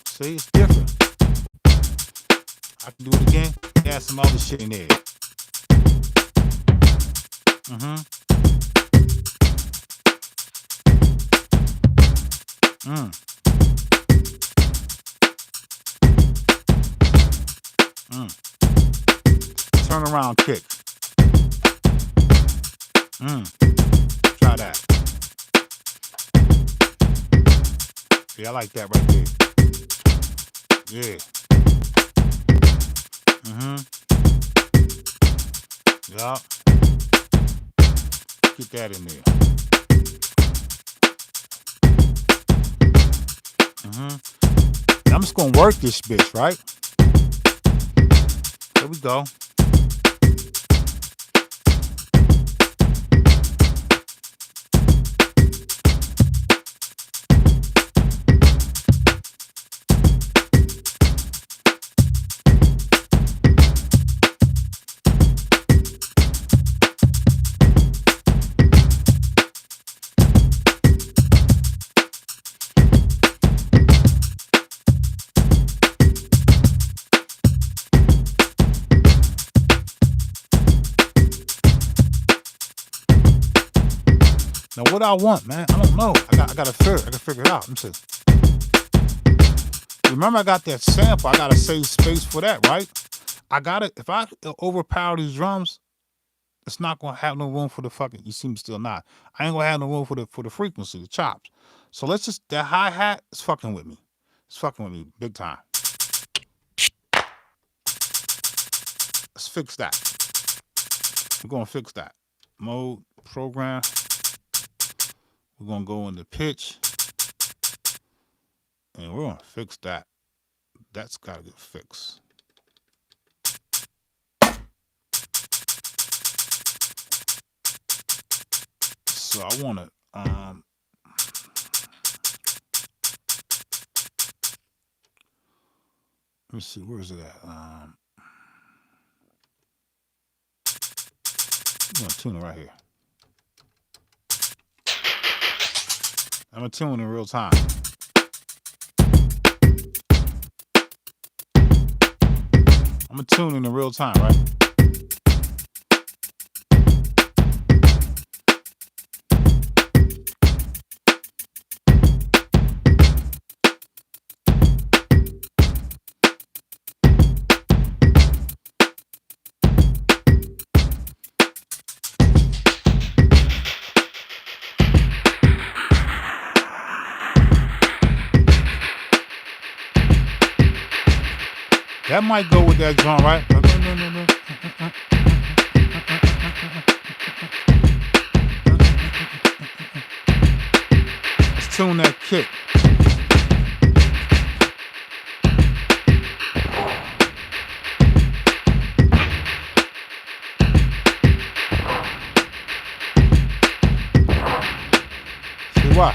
See, it's different. I can do it again. Add some other shit in there. Turn around kick. Try that. Yeah, I like that right there. Yeah. Yup. Get that in there. I'm just gonna work this bitch, right? There we go. Now what I want, man, I don't know. I gotta figure it out. Remember I got that sample. I gotta save space for that, right? I gotta, if I overpower these drums, it's not gonna have no room for the fucking, you see me still not. I ain't gonna have no room for the frequency, the chops. So let's just, that hi-hat is fucking with me. It's fucking with me big time. Let's fix that. We're gonna fix that. Mode, program. We're gonna go into pitch. And we're gonna fix that. That's gotta get fixed. So I wanna let me see, where is it at? I'm gonna tune it right here. I'm gonna tune in real time. I'm gonna tune in real time, right? That might go with that drum, right? Let's tune that kick. See what?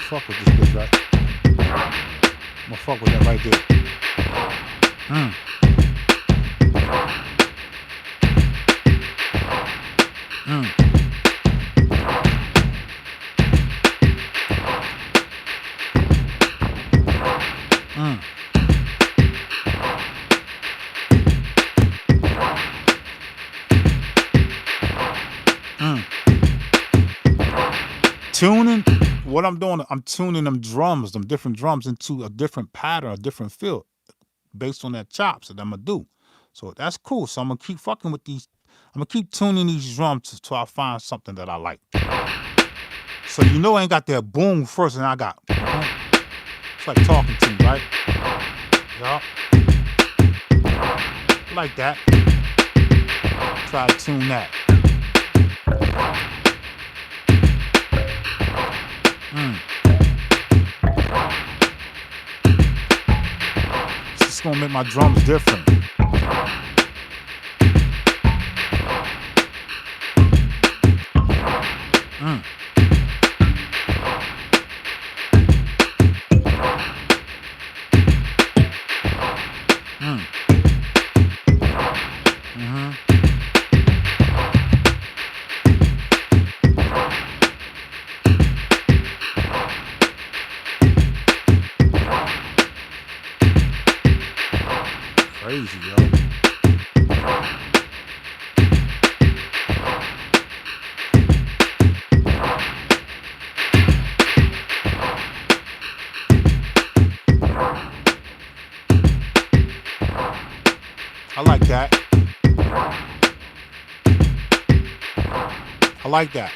Fuck with this bitch, right? I'm gonna fuck with that right there. Tuning, what I'm doing, I'm tuning them drums, them different drums into a different pattern, a different feel based on that chops that I'm gonna do. So that's cool. So I'm gonna keep fucking with these. I'm gonna keep tuning these drums until I find something that I like. So you know I ain't got that boom first and I got, it's like talking to me, right? Yup. Like that. Try to tune that. It's gonna make my drums different. Mm. Mm. Mm-hmm. Crazy, yo. I like that. I like that.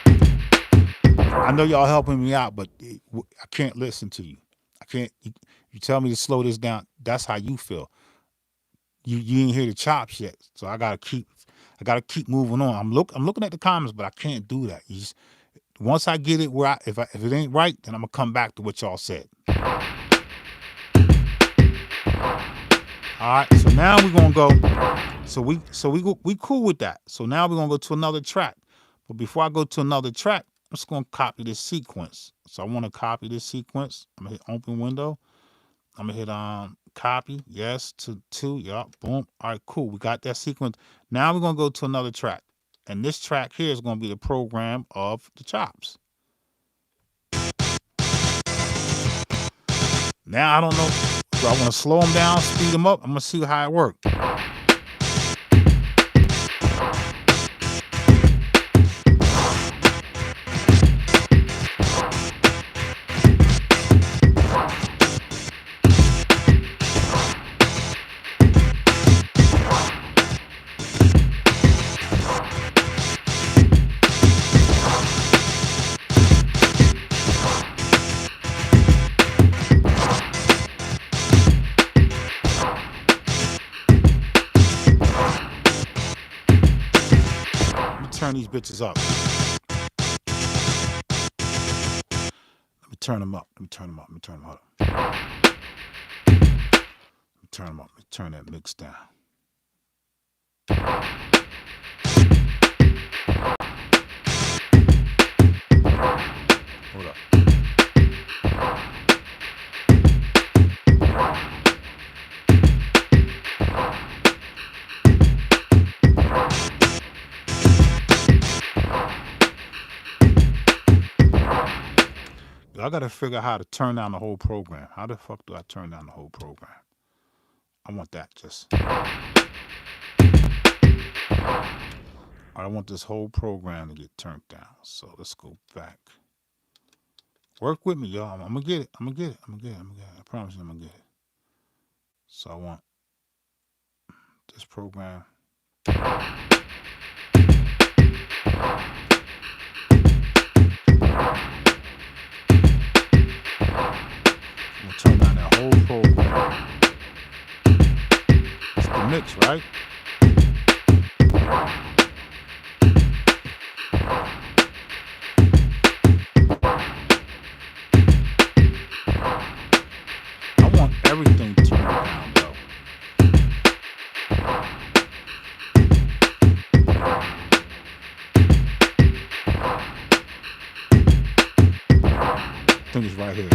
I know y'all helping me out, but I can't listen to you. I can't. You tell me to slow this down. That's how you feel. You ain't hear the chops yet, so I gotta keep moving on. I'm looking at the comments, but I can't do that. You just, once I get it where if it ain't right, then I'm gonna come back to what y'all said. All right, so now we're gonna go. So we cool with that. So now we're gonna go to another track. But before I go to another track, I'm just gonna copy this sequence. So I want to copy this sequence. I'm gonna hit open window. I'm gonna hit copy. Yes, to 2. Yup. Boom. All right, cool. We got that sequence. Now we're gonna go to another track. And this track here is gonna be the program of the chops. Now I don't know. Do I want to slow them down, speed them up? I'm gonna see how it works. Turn these bitches up. Let me turn them up. Let me turn them up. Let me turn them up. Let me turn them up. Let me turn that mix down. Hold up. I gotta figure out how to turn down the whole program. How the fuck do I turn down the whole program? I want that just. I want this whole program to get turned down. So let's go back. Work with me, y'all. I'm gonna get it. I'm gonna get it. I'm gonna get it. I'm gonna get it. I promise you I'm gonna get it. So I want this program. I'm gonna turn down that whole program. It's the mix, right? I want everything turned down, though. I think it's right here.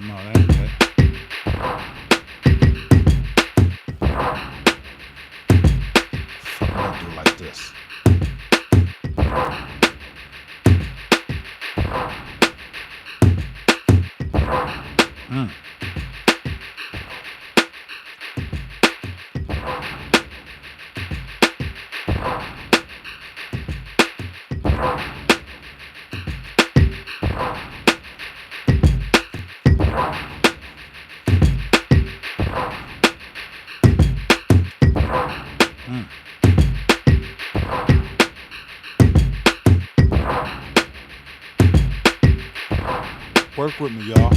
No, that ain't it. Fuck, I'm gonna do it like this. Mm. Work with me, y'all.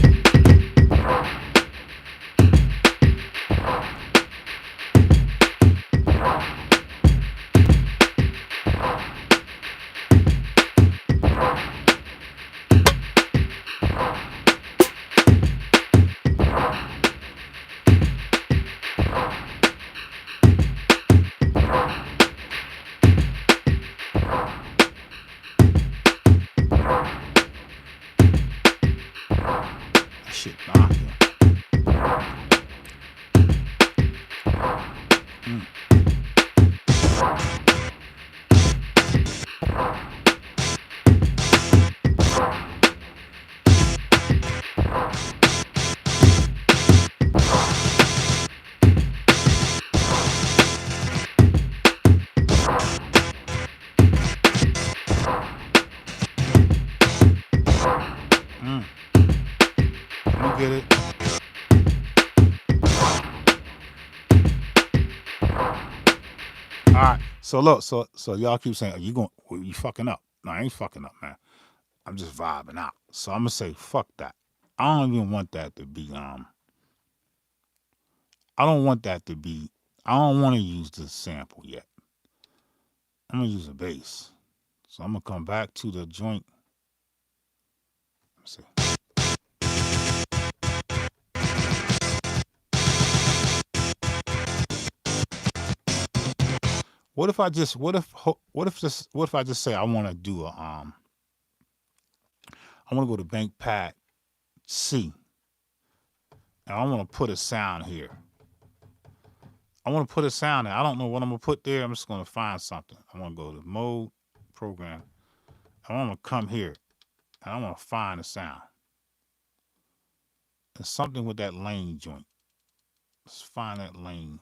get it? All right. So look, so y'all keep saying, you fucking up. No, I ain't fucking up, man. I'm just vibing out. So I'm gonna say, fuck that. I don't even want that to be I don't want that to be I don't want to use the sample yet. I'm gonna use a bass. So I'm gonna come back to the joint. Let's see. What if I just say I want to do I want to go to bank pad C and I want to put a sound here. I want to put a sound there. I don't know what I'm gonna put there. I'm just gonna find something. I want to go to mode program. I want to come here and I want to find a sound. There's something with that lane joint. Let's find that lane.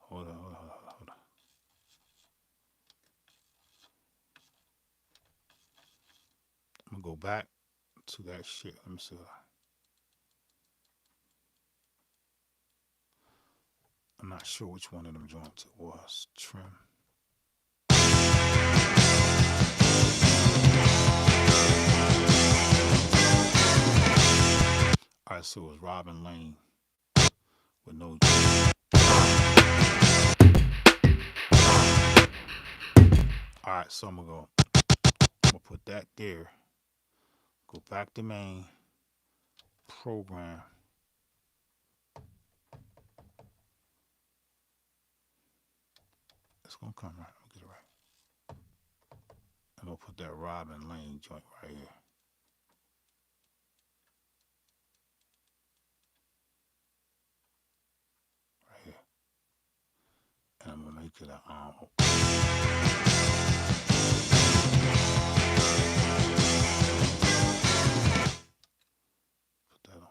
Hold on. I'm gonna go back to that shit. Let me see. I'm not sure which one of them joints it was. Trim. All right, so it was Robin Lane with no. All right, so I'm gonna put that there. Go back to main program. It's gonna come right. Let me get it right. I'm gonna put that Robin Lane joint right here. Right here. And I'm gonna make it a put that on.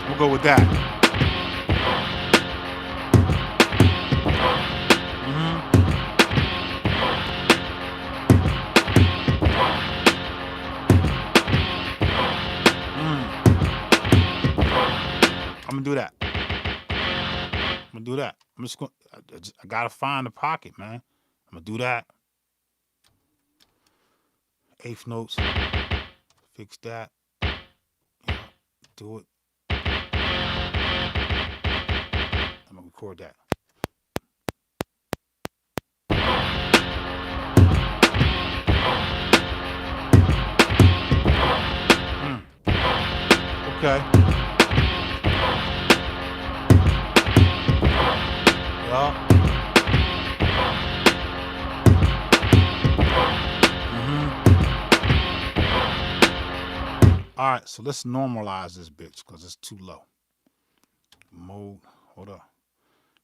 We'll go with that. I'm gonna do that. I'm just gonna. I gotta find the pocket, man. I'm gonna do that. Eighth notes. Fix that. Do it. I'm gonna record that. Okay. Yeah. All right, so let's normalize this bitch because it's too low. Mode, hold up.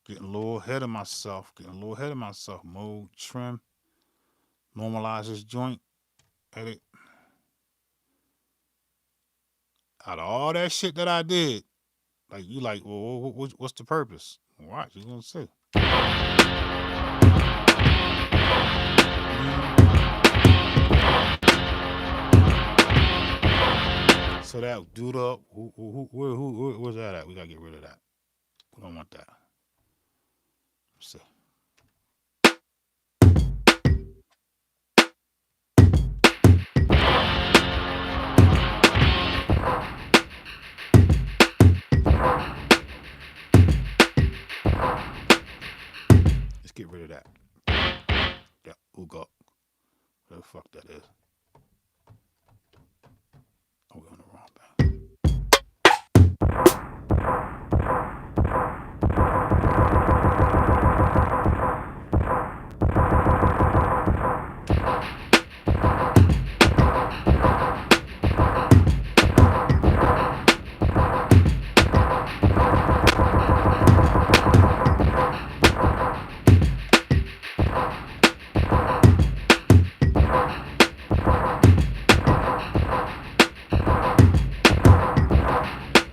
Getting a little ahead of myself. Mode, trim, normalize this joint, edit. Out of all that shit that I did, like you like, well, what's the purpose? Watch, you're gonna see. So that dude up, where's that at? We gotta get rid of that. We don't want that. Let's see. Let's get rid of that. That Ugo. Where the fuck that is? Oh, we're on the wrong thing.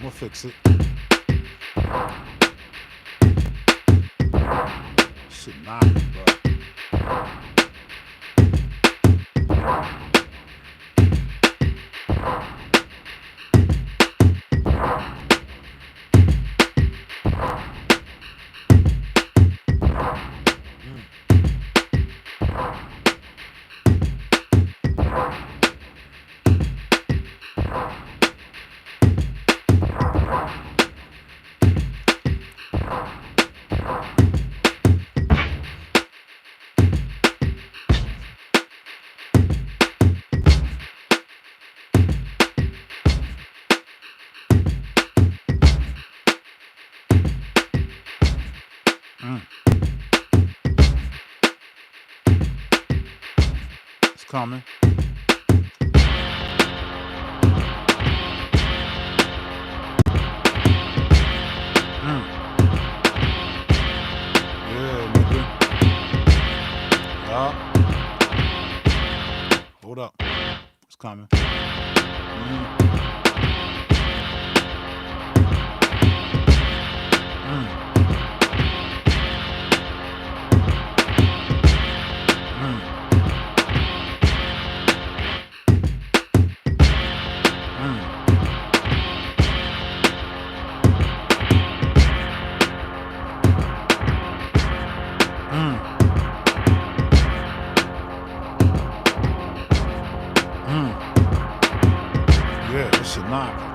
We'll fix it. Shit knocking, bro. It's coming. Yeah, nigga. Hold up. It's coming. Yeah, this shit knocking.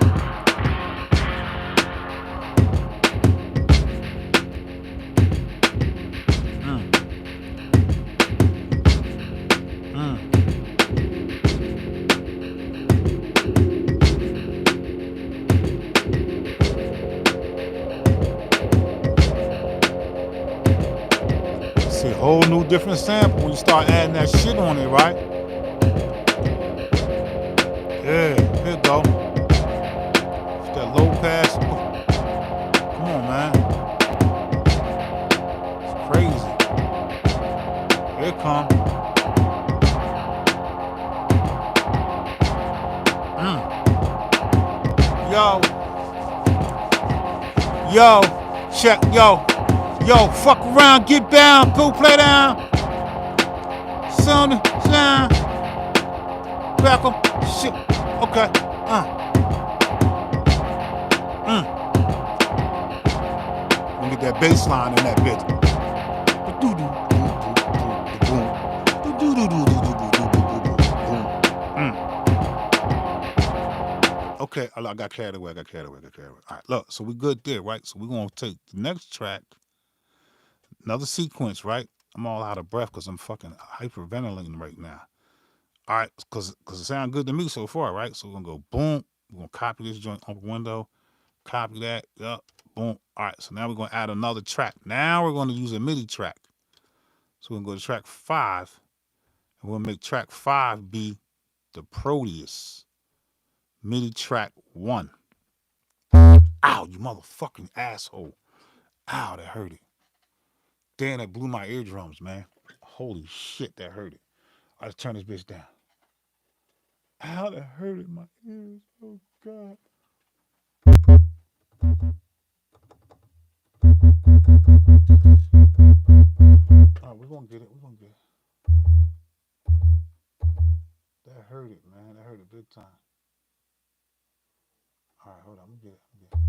See, a whole new different sample when you start adding that shit on it, right? Yeah, here you go. It's that low pass. Come on, man. It's crazy. Here it come. Yo, check, yo, fuck around, get down, go play down. Sound, back up, shit, okay, Let me get that bass line in that bitch. Okay, I got carried away. All right, look, so we good there, right? So we're going to take the next track, another sequence, right? I'm all out of breath because I'm fucking hyperventilating right now. All right, because it sounds good to me so far, right? So we're going to go boom. We're going to copy this joint, open window, copy that, yup, boom. All right, so now we're going to add another track. Now we're going to use a MIDI track. So we're going to go to track 5, and we'll make track 5 be the Proteus MIDI track 1. Ow, you motherfucking asshole. Ow, that hurt it. Damn, that blew my eardrums, man. Holy shit, that hurt it. I just turn this bitch down. Ow, that hurted my ears. Oh god. All right, we're gonna get it. We're gonna get it. That hurt it, man. That hurt it big time. All right, hold on. I'm gonna get it. I'm gonna get it.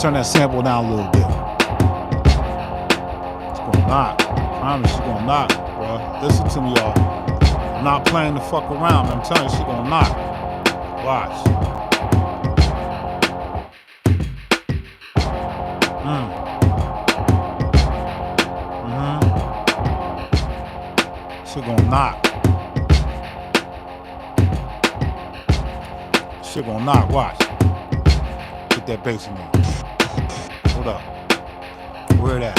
Turn that sample down a little bit. It's gonna knock. I promise it's gonna knock, bro. Listen to me, y'all. I'm not playing the fuck around. I'm telling you, she's gonna knock. Watch. She gonna knock. She gonna knock. Watch. Get that bass in there. Hold up. Where that?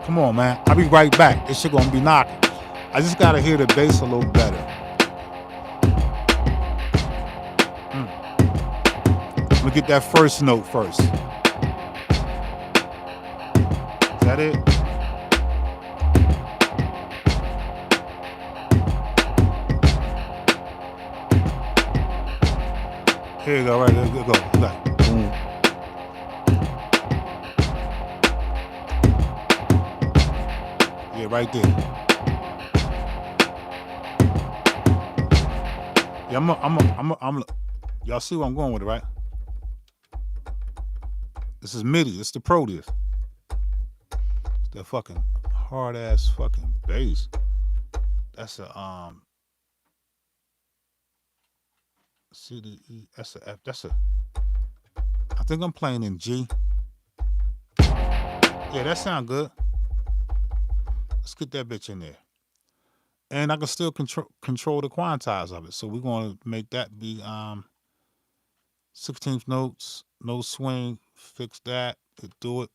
Come on, man. I'll be right back. This shit gonna be knocking. I just gotta hear the bass a little better. Let me get that first note first. Is that it? Here you go, right there. Go. Boom. Yeah, right there. Yeah, I'm y'all see where I'm going with it, right? This is MIDI. It's the Pro Diff. It's that fucking hard ass fucking bass. That's a C D E. That's a F. That's a. I think I'm playing in G. Yeah, that sound good. Let's get that bitch in there. And I can still control the quantize of it. So we're going to make that be 16th notes, no swing, fix that, do it.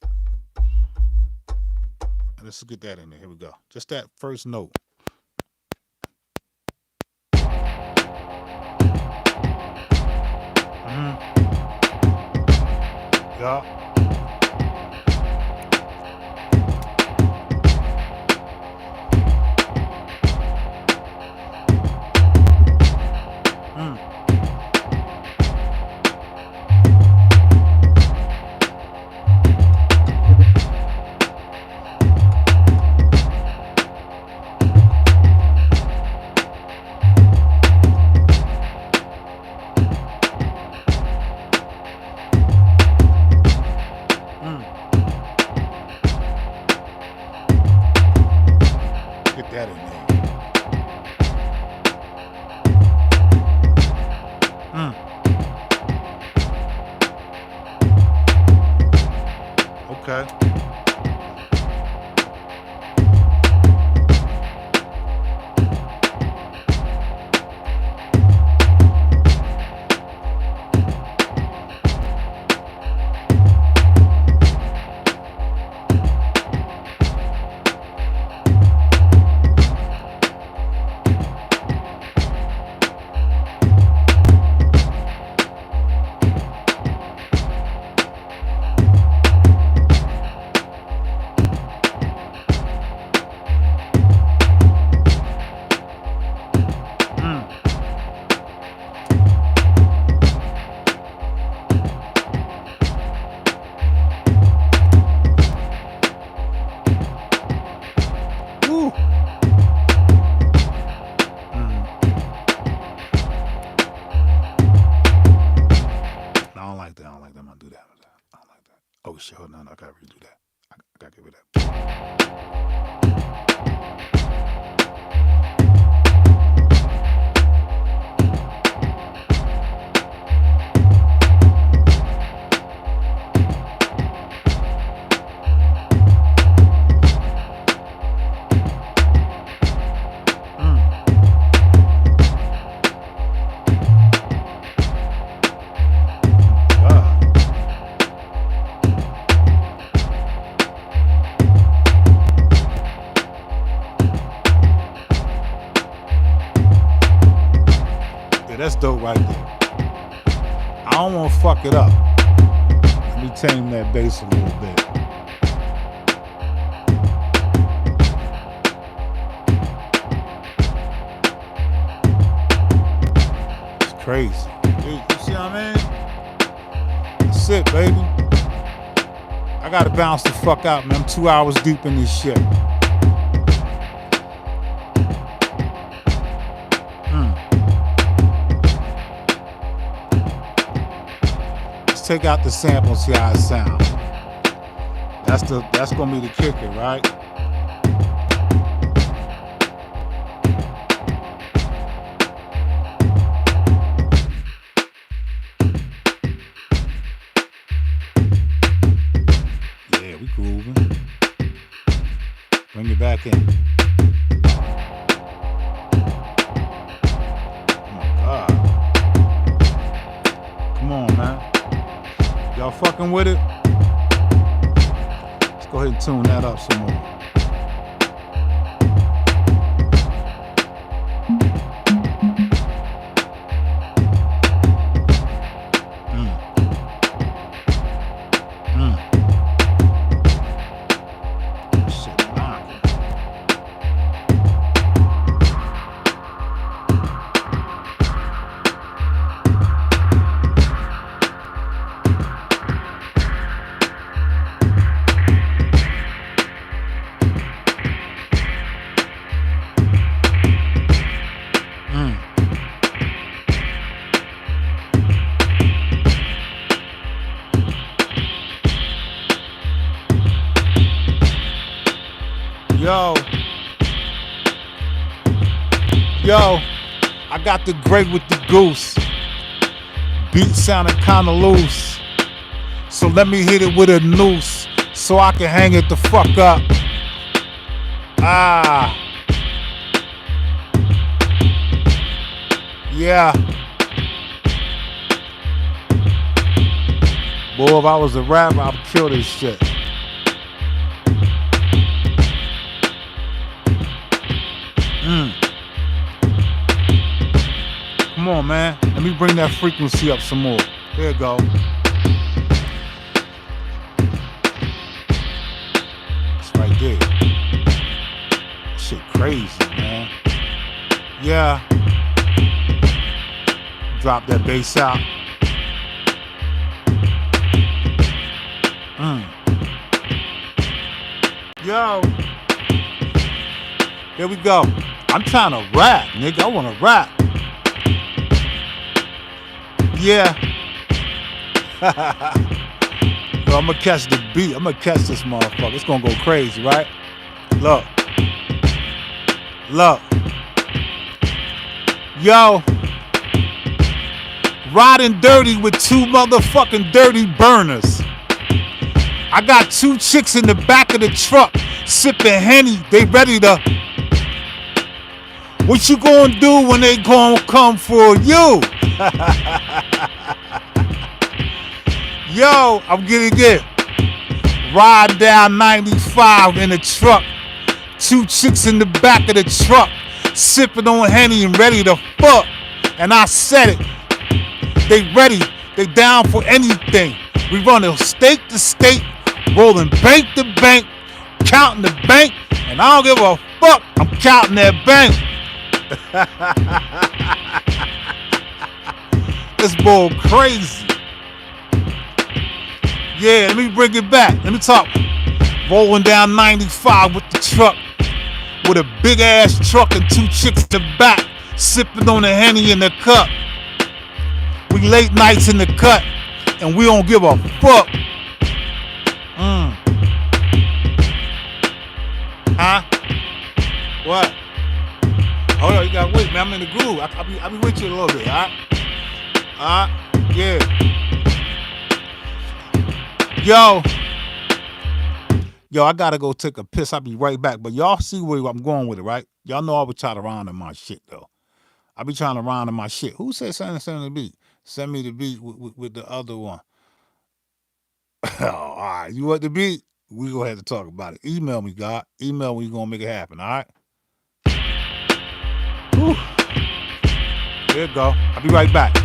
And let's get that in there. Here we go. Just that first note. Yeah. Get that in there. that's dope right there. I don't want to fuck it up. Let me tame that bass a little bit. It's crazy. You see what I mean? That's it, baby. I gotta bounce the fuck out, man. I'm 2 hours deep in this shit. Let's take out the sample and see how it sounds. That's gonna be the kicker, right? Yeah, we grooving. Bring it back in. Oh my God. Come on, man. Y'all fucking with it? Let's go ahead and tune that up some more. Yo, I got the great with the goose. Beat sounded kinda loose. So let me hit it with a noose so I can hang it the fuck up. Yeah. Boy, if I was a rapper, I'd kill this shit. Come on, man. Let me bring that frequency up some more. There you go. It's right there. Shit crazy, man. Yeah. Drop that bass out. Yo. Here we go. I'm trying to rap, nigga. I want to rap. Yeah. Yo, I'm gonna catch the beat. I'm gonna catch this motherfucker. It's gonna go crazy, right? Look. Look. Yo. Riding dirty with two motherfucking dirty burners. I got two chicks in the back of the truck sipping Henny. They ready to. What you gonna do when they gonna come for you? Yo, I'm getting it. Ride down 95 in the truck. Two chicks in the back of the truck sipping on Henny and ready to fuck. And I said it. They ready. They down for anything. We running state to state, rolling bank to bank, counting the bank, and I don't give a fuck. I'm counting that bank. This bull crazy. Yeah, let me bring it back. Let me talk. Rolling down 95 with the truck, with a big ass truck and two chicks in the back, sipping on the Henny in the cup. We late nights in the cut, and we don't give a fuck. Huh? What? Oh, no, you gotta wait, man. I'm in the groove. I'll be with you a little bit, alright? Yeah. Yo, I gotta go take a piss. I'll be right back. But y'all see where I'm going with it, right? Y'all know I would try to rhyme in my shit, though. I be trying to rhyme in my shit. Who said send the beat? Send me the beat with the other one. Oh, all right. You want the beat? We go ahead and talk about it. Email me, God. Email me. You're going to make it happen, all right? Whew. There you go. I'll be right back.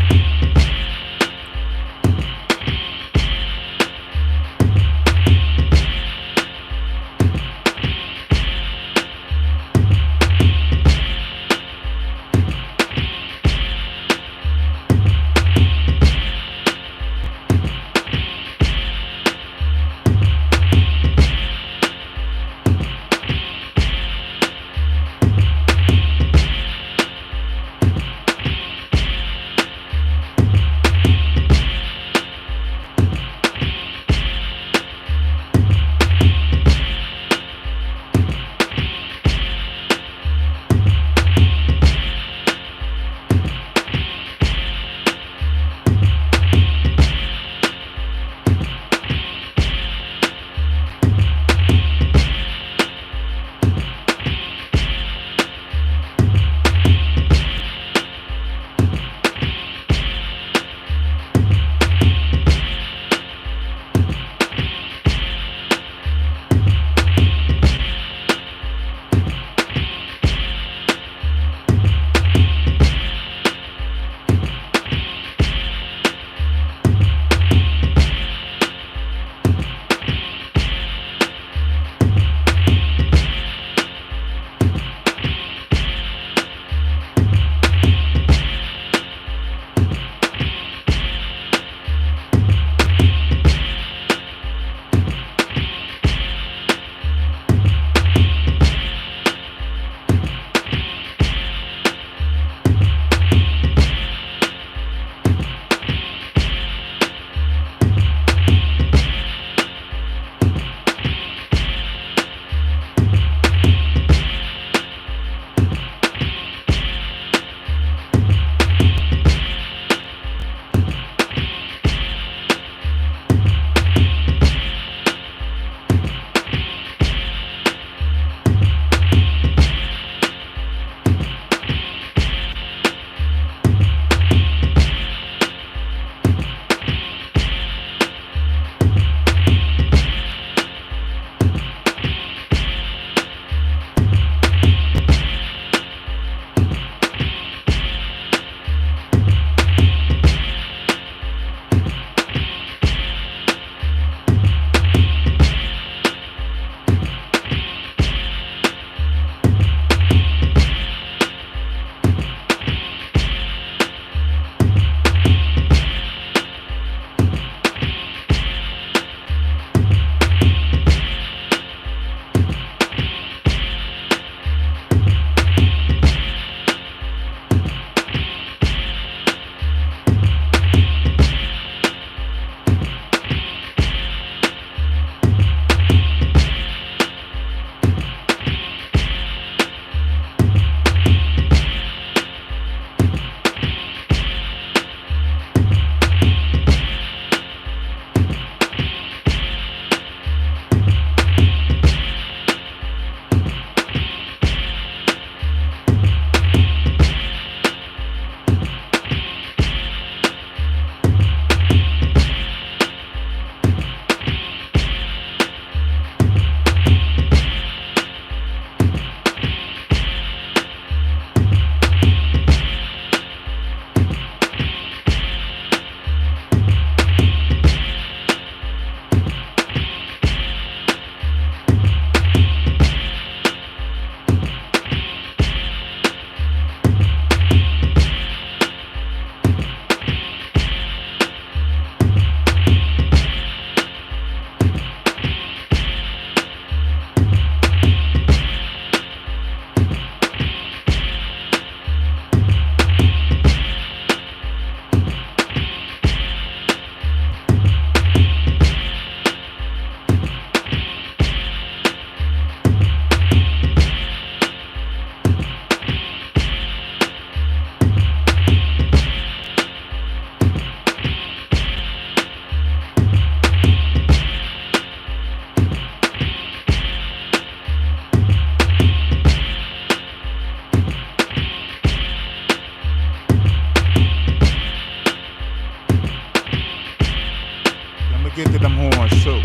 get to them horns too.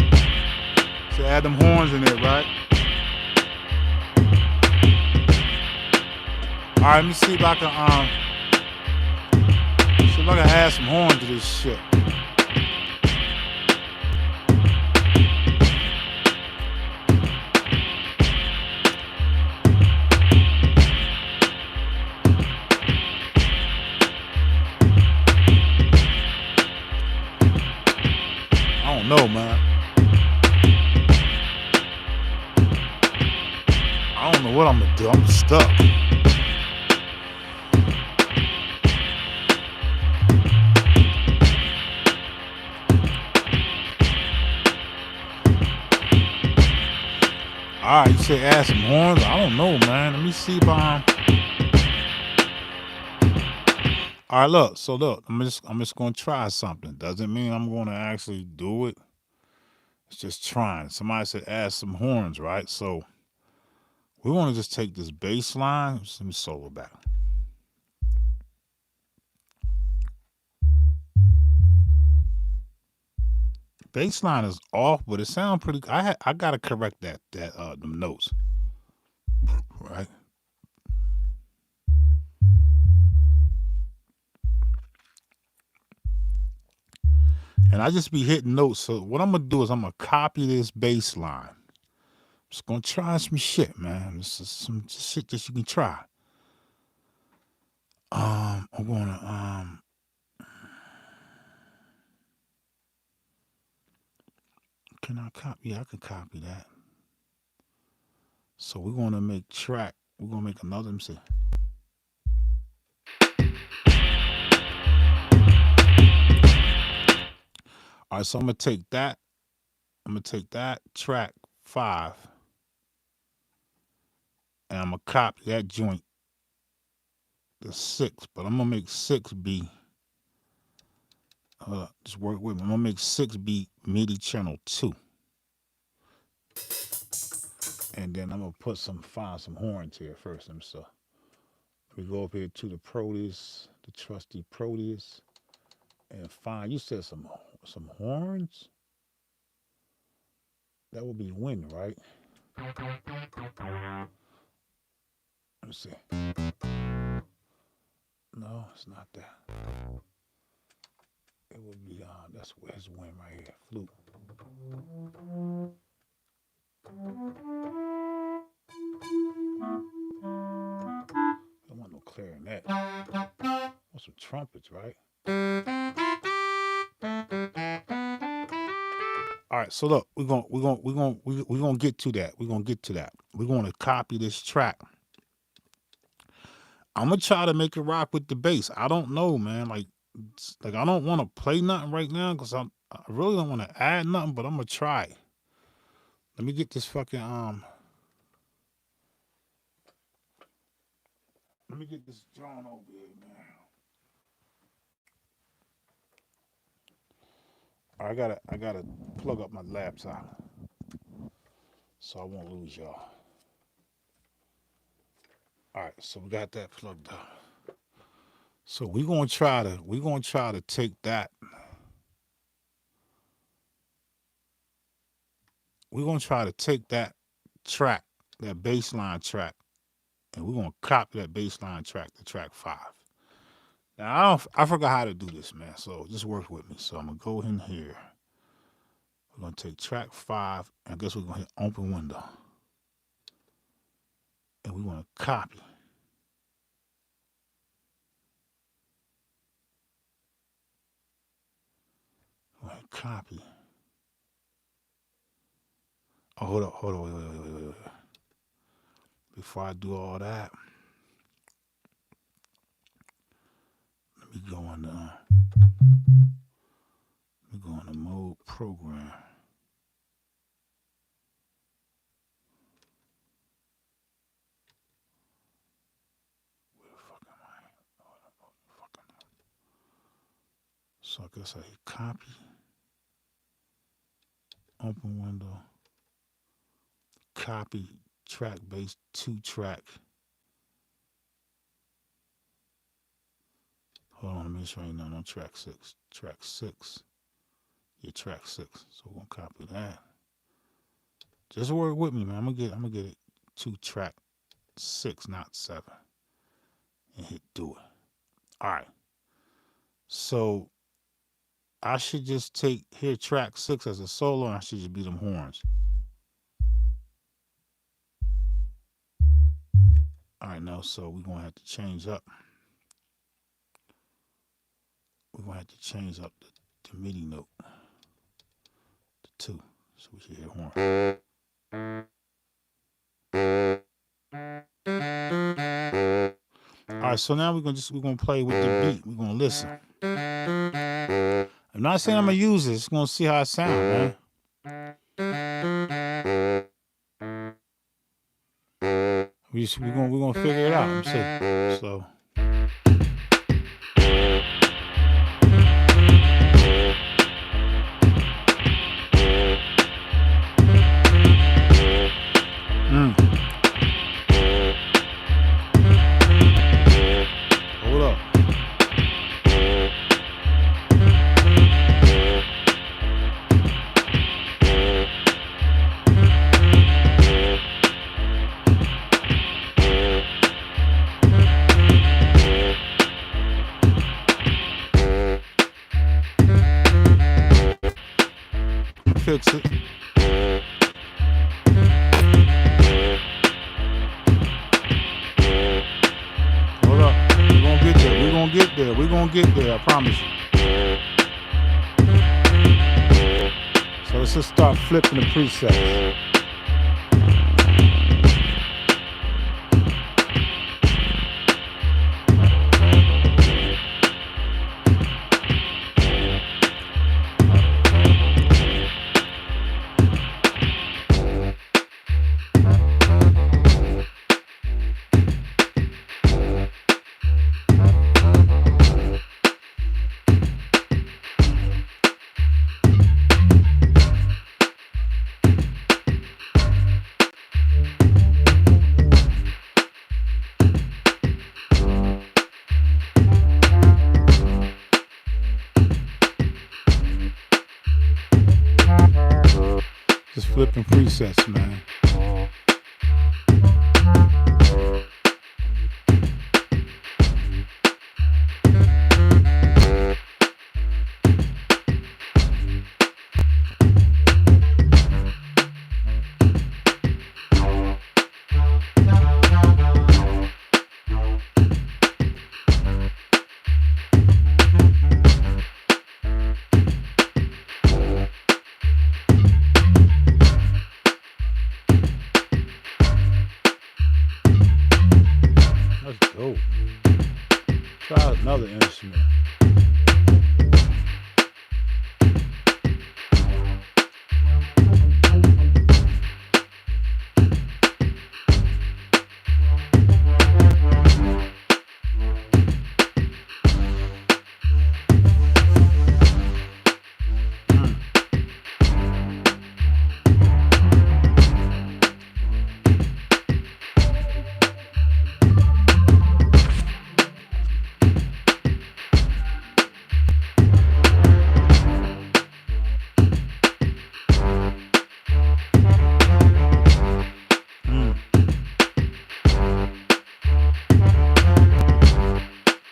So add them horns in there, right? All right, let me see if I can if I can add some horn to this shit. I don't know, man. I don't know what I'm gonna do. I'm stuck. All right, you say add some horns. I don't know, man. Let me see if I'm. All right, look. So look, I'm just gonna try something. Doesn't mean I'm gonna actually do it. It's just trying. Somebody said add some horns, right? So we want to just take this bass line. Just let me solo back. Bass line is off, but it sounds pretty. I gotta correct them notes, right? And I just be hitting notes. So what I'm gonna do is I'm gonna copy this bass line. Just gonna try some shit, man. This is some shit that you can try. I'm gonna can I copy? Yeah, I can copy that. So we're gonna make track. We're gonna make another. Let me see. All right, so I'm gonna take that. I'm gonna take that track 5, and I'm gonna copy that joint, the 6. But I'm gonna make 6 be. Just work with me. I'm gonna make 6 be MIDI channel 2, and then I'm gonna find some horns here first. So we go up here to the Proteus, the trusty Proteus, and find. You said some horns. That would be wind, right? Let me see. No, it's not that. It would be that's where's wind right here. Flute. I don't want no clarinet. I want some trumpets, right? All right, so look, we're gonna get to that. We're gonna get to that. We're gonna copy this track. I'm gonna try to make it rock with the bass. I don't know, man. Like I don't want to play nothing right now because I really don't want to add nothing, but I'm gonna try. Let me get this fucking Let me get this John over here, man. I gotta plug up my laptop so I won't lose y'all. All right, so we got that plugged up. So we're gonna try to take that. We're gonna try to take that track, that bass line track, and we're gonna copy that bass line track to track 5. Now I forgot how to do this, man. So just work with me. So I'm gonna go in here. We're gonna take track 5, and I guess we're gonna hit open window, and we want to copy. We're gonna copy. Oh, hold on, wait. Before I do all that, let me go into mode program. Where the fuck am I? So I guess I hit copy, open window, copy track base 2 track. Hold on, let me just write down on track 6. Track 6. Yeah, track 6. So we're gonna copy that. Just work with me, man. I'm gonna get it 2 track 6, not 7. And hit do it. Alright. So I should just take here track 6 as a solo, and I should just be them horns. All right, now, so we're gonna have to change up. We're gonna have to change up the MIDI note to 2, so we should hear horn. All right, so now we're gonna play with the beat. We're gonna listen. I'm not saying I'm gonna use it. Just gonna see how it sounds, man. We're gonna figure it out. I'm saying so. Hold up. Fix it. Hold up. We're gonna get there. We're gonna get there. We're gonna get there. I promise you. So let's just start flipping the presets. Just flipping presets, man. That's dope. Try another instrument.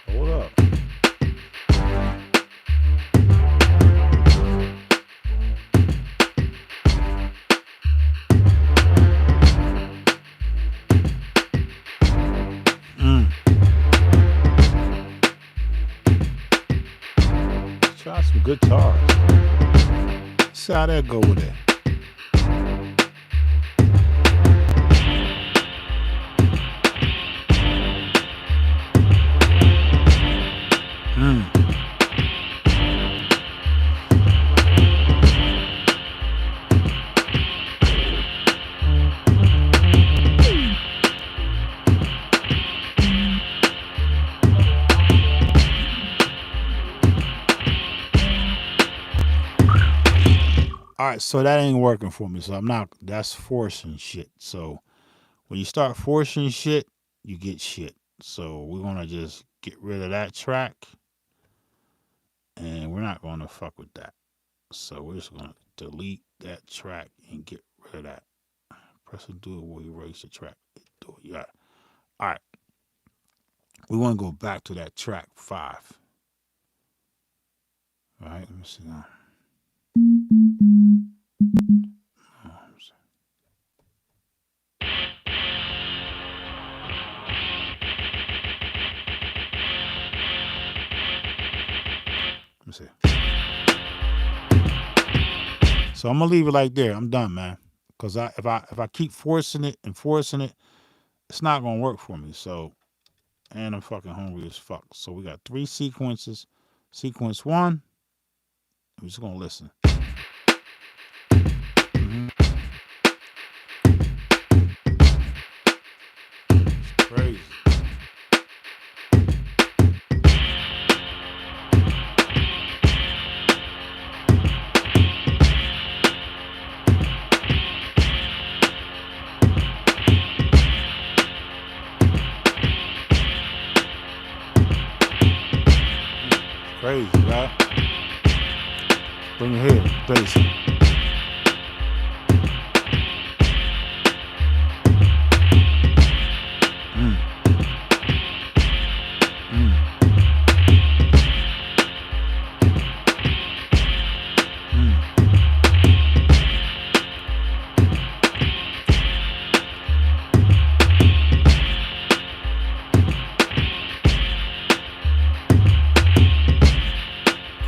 Hold up. Let's try some guitars. See how that go with it. All right, so that ain't working for me. So I'm not. That's forcing shit. So when you start forcing shit, you get shit. So we're gonna just get rid of that track, and we're not gonna fuck with that. So we're just gonna delete that track and get rid of that. Press and do it where you erase the track. Do it. Yeah. All right. We want to go back to that track 5. All right, let me see now. Oh, let me see. Let me see. So I'm gonna leave it like there. I'm done, man. Cause if I keep forcing it and forcing it, it's not gonna work for me. So, and I'm fucking hungry as fuck. So we got 3 sequences. Sequence 1. I'm just gonna listen. Mm-hmm. Crazy. Crazy, right? Bring it here, bass. Mm, mm, mm.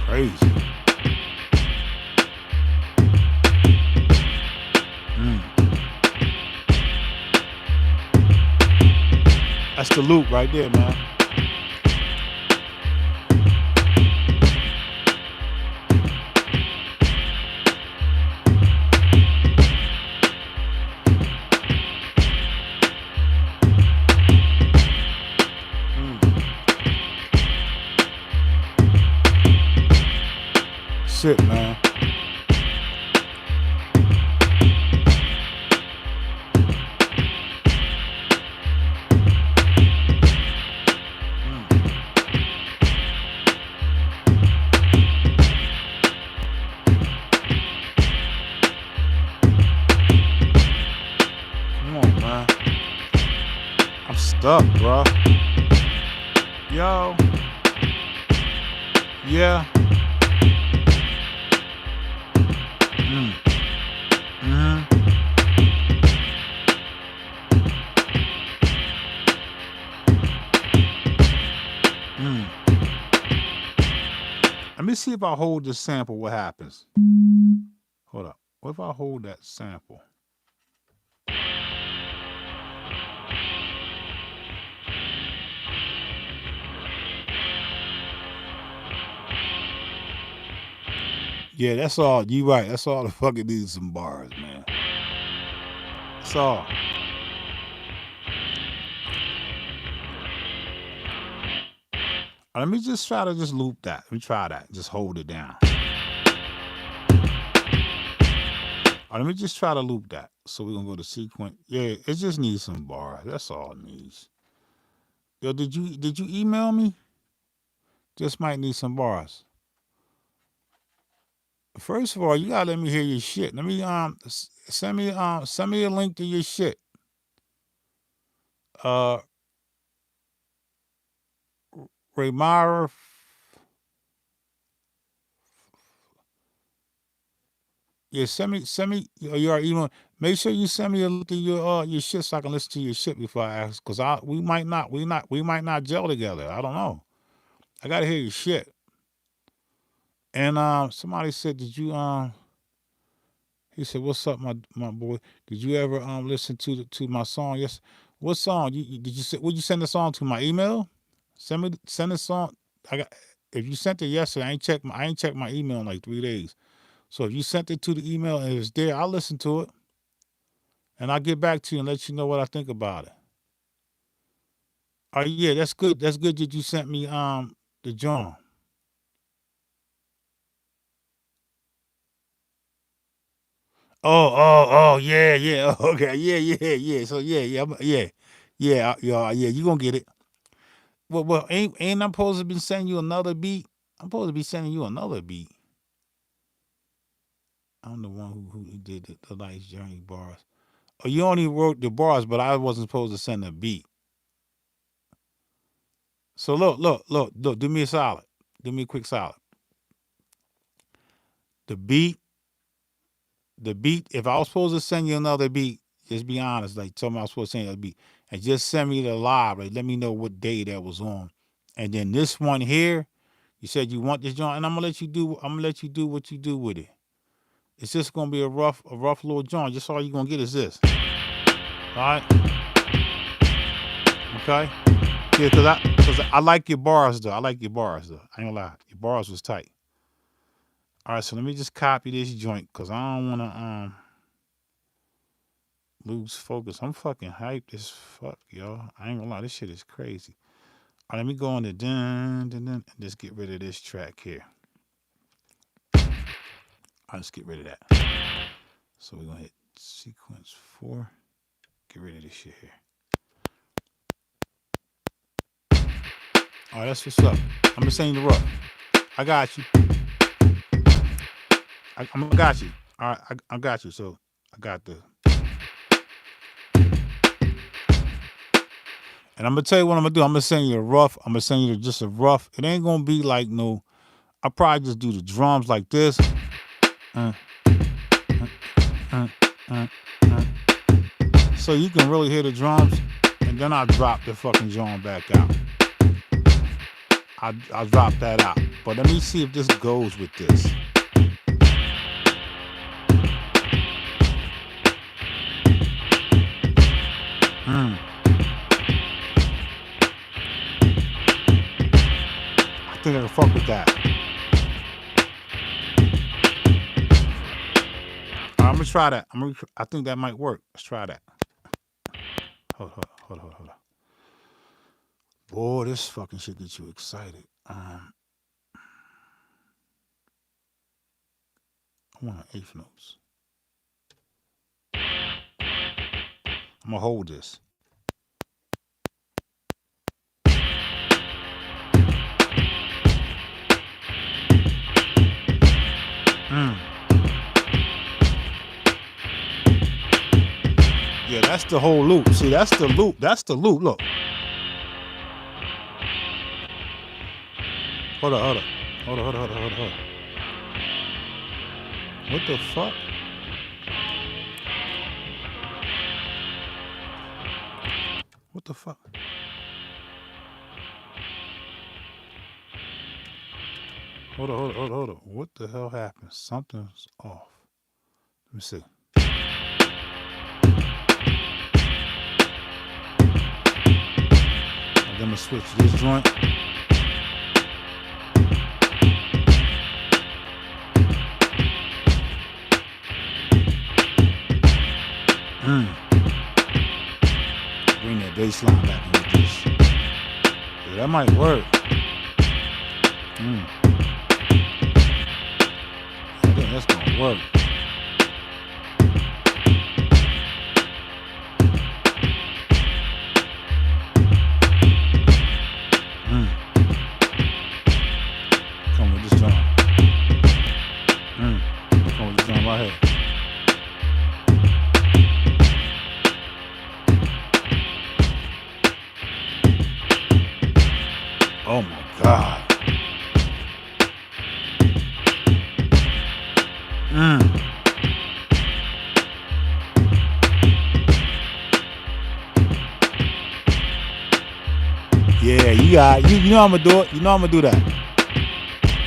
Crazy. Mm. That's the loop right there, man. Mm. Shit, man. Mm. Come on, man. I'm stuck, bro. Yo. Yeah. Mm. Mm-hmm. Mm. Let me see if I hold this sample, what happens. Hold up. What if I hold that sample? Yeah, that's all. You right. That's all the fucking needs some bars, man. That's all. Let me just try to just loop that. Let me try that. Just hold it down. Let me just try to loop that. So we're gonna go to sequence. Yeah, it just needs some bars. That's all it needs. Yo, did you email me? Just might need some bars. First of all, you gotta let me hear your shit. Let me send me a link to your shit. Uh Raymara. Yeah, send me your email. Make sure you send me a link to your shit so I can listen to your shit before I ask. Cause we might not gel together. I don't know. I gotta hear your shit. And somebody said, did you he said, "What's up, my boy? Did you ever listen to my song? Yes. What song? Did you would you send the song to my email? Send the song. I got if you sent it yesterday, I ain't checked my email in like 3 days. So if you sent it to the email and it's there, I'll listen to it and I'll get back to you and let you know what I think about it. Oh yeah, that's good. That's good that you sent me the joint. Yeah, yeah. Okay, yeah. So yeah. You gonna get it. Well, ain't I supposed to be sending you another beat? I'm supposed to be sending you another beat. I'm the one who did the Life's Journey bars. Oh, you only wrote the bars, but I wasn't supposed to send a beat. So look. Do me a solid. Do me a quick solid. The beat, if I was supposed to send you another beat, just be honest, like tell me I was supposed to send you a beat. And just send me the live, like let me know what day that was on. And then this one here, you said you want this joint, and I'm gonna let you do what you do with it. It's just gonna be a rough little joint. Just all you're gonna get is this. Alright? Okay? Yeah, cause I like your bars though. I ain't gonna lie. Your bars was tight. Alright, so let me just copy this joint because I don't wanna lose focus. I'm fucking hyped as fuck, y'all. I ain't gonna lie, this shit is crazy. All right, let me go on to dun and just get rid of this track here. I'll just get rid of that. So we're gonna hit sequence 4. Get rid of this shit here. All right, that's what's up. I'm gonna send you the rough. I got you. I got you. All right, I got you. So I got the. And I'm gonna tell you what I'm gonna do. I'm gonna send you a rough. I'm gonna send you just a rough. It ain't gonna be like no. I'll probably just do the drums like this. So you can really hear the drums, and then I'll drop the fucking drum back out. I'll drop that out. But let me see if this goes with this. I think I can fuck with that. I'm gonna try that. I think that might work. Let's try that. Hold on. Boy, this fucking shit gets you excited. I want eighth notes. I'm gonna hold this. Yeah, that's the whole loop. See, that's the loop. Look. Hold on. What the fuck? What the fuck? Hold on. What the hell happened? Something's off. Let me see. I'm gonna switch this joint. Bring that bass line back into this. Yeah, that might work. I think that's gonna work. Come with this drum. Come with this drum right here. Oh my God. Yeah, you know I'm gonna do it. You know I'm gonna do that.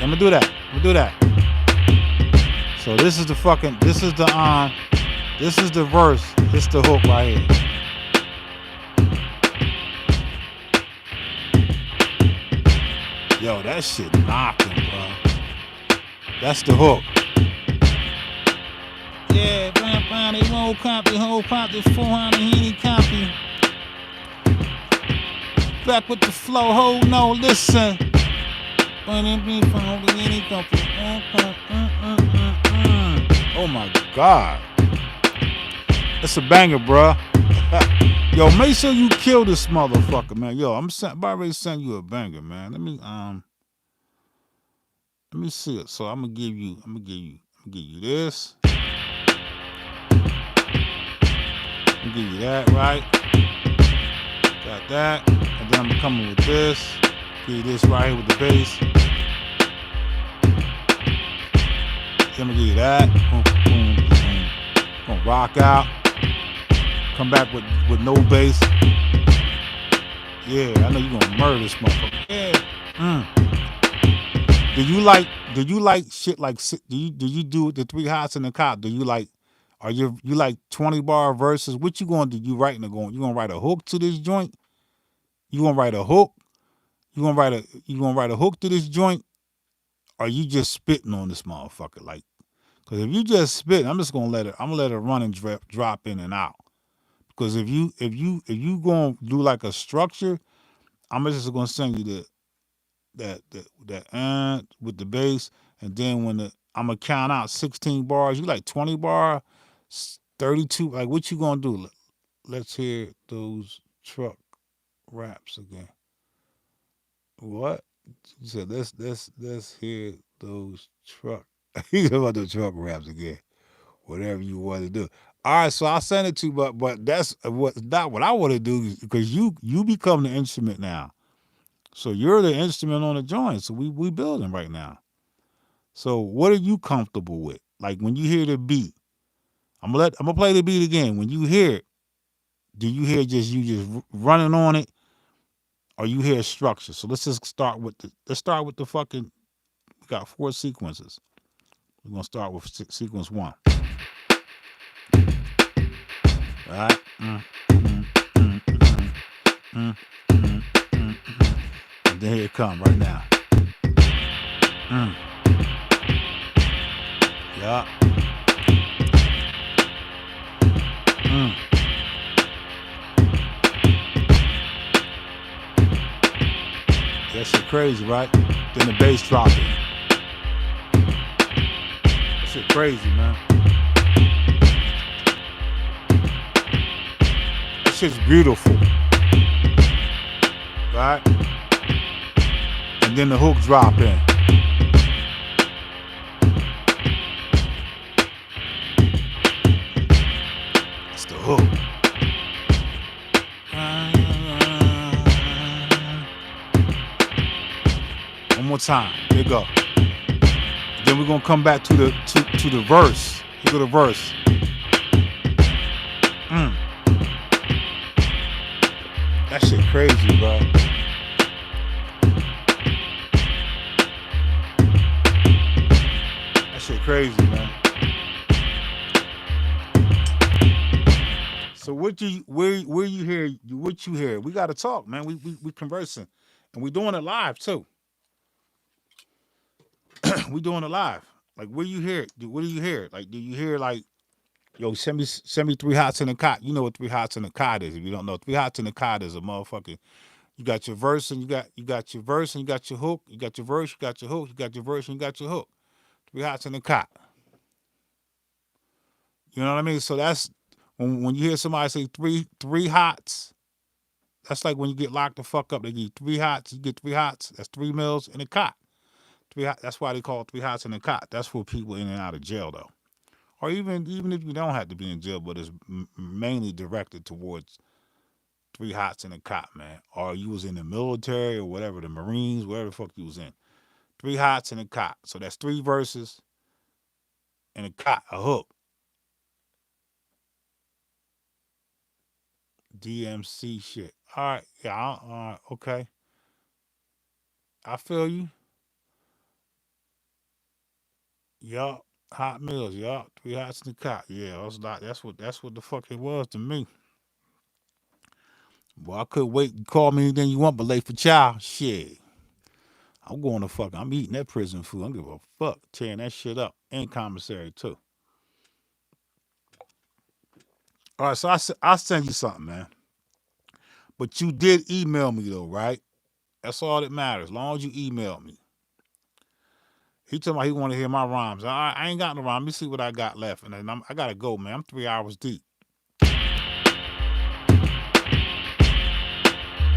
I'm gonna do that. So this is the verse. This is the hook right here. Yo, that shit knocking, bro. That's the hook. Yeah, they whole copy, 400 Henny copy. Back with the flow, hold no, listen. Oh my God. That's a banger, bro. Yo, make sure you kill this motherfucker, man. Yo, I'm about ready to send you a banger, man. Let me see it. So I'm gonna give you this. I'm gonna give you that, right? Got that. And then I'm coming with this. Give you this right here with the bass. Let me give you that. Boom, boom, boom. Gonna rock out. Come back with no bass. Yeah, I know you're gonna murder this motherfucker. Yeah. Do you like shit like do you do the three hots in the cop? Do you like you like 20 bar verses? What you gonna do? You gonna write a hook to this joint? You gonna write a hook? You gonna write a hook to this joint? Or you just spitting on this motherfucker? Like, cause if you just spit, I'm gonna let it run and drop in and out. Because if you gonna do like a structure, I'm just gonna send you that with the bass, and then I'm gonna count out 16 bars. You like 20 bar, 32. Like, what you gonna do? Let's hear those truck raps again. What? You said let's hear those truck. You about the truck raps again. Whatever you want to do. All right, so I'll send it to you, but that's not what I want to do, because you become the instrument now. So you're the instrument on the joint. So we building right now. So what are you comfortable with? Like, when you hear the beat, I'm gonna play the beat again. When you hear it, do you hear just running on it, or you hear structure? So let's start with the fucking. We got 4 sequences. We're gonna start with sequence 1. All right. And then here it come right now. Yeah. That shit crazy, right? Then the bass dropping. That shit crazy, man. That shit's beautiful. Right? And then the hook drop in. It's the hook. One more time. Here we go. Then we're gonna come back to the verse. Here go the verse. That shit crazy, bro. That shit crazy, man. So where you hear? We gotta talk, man. We conversing, and we doing it live too. We doing it live. Like, where you hear? What do you hear? Like, do you hear like, yo, send me 3 hots in a cot? You know what 3 hots in a cot is? If you don't know, 3 hots in a cot is a motherfucking. You got your verse and you got your verse and you got your hook. You got your verse, you got your hook, you got your verse and you got your hook. 3 hots in a cot. You know what I mean? So that's when you hear somebody say three hots. That's like when you get locked the fuck up. They give you 3 hots. You get 3 hots. That's 3 mils in a cot. That's why they call it 3 hots in a cot. That's for people in and out of jail, though. Or even if you don't have to be in jail, but it's mainly directed towards 3 hots in a cot, man. Or you was in the military or whatever, the Marines, whatever the fuck you was in. 3 hots in a cot. So that's 3 verses in a cot, a hook. DMC shit. All right, yeah, okay. I feel you. Yup. Hot meals, yup. 3 hots in the cot. Yeah, that's what the fuck it was to me. Well, I could wait and call me anything you want, but late for child. Shit. I'm going to fuck. I'm eating that prison food. I don't give a fuck. Tearing that shit up. And commissary, too. All right, so I'll send you something, man. But you did email me, though, right? That's all that matters. As long as you email me. He told me he want to hear my rhymes. I ain't got no rhyme. Let me see what I got left. And then I got to go, man. I'm 3 hours deep. Let's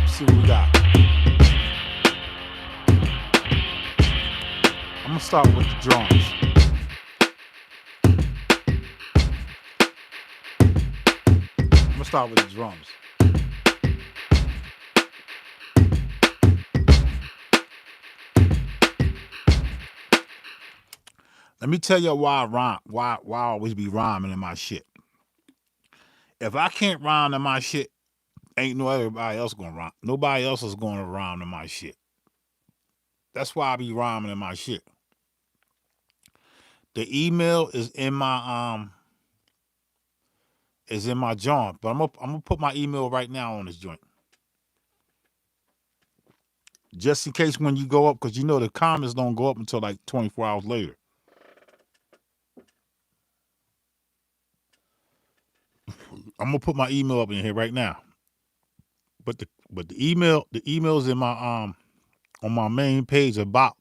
see what we got. I'm going to start with the drums. I'm going to start with the drums. Let me tell you why I rhyme. Why I always be rhyming in my shit. If I can't rhyme in my shit, ain't no everybody else gonna rhyme. Nobody else is gonna rhyme in my shit. That's why I be rhyming in my shit. The email is in my joint, but I'm gonna put my email right now on this joint. Just in case when you go up, because you know the comments don't go up until like 24 hours later. I'm gonna put my email up in here right now. But the email's in my on my main page about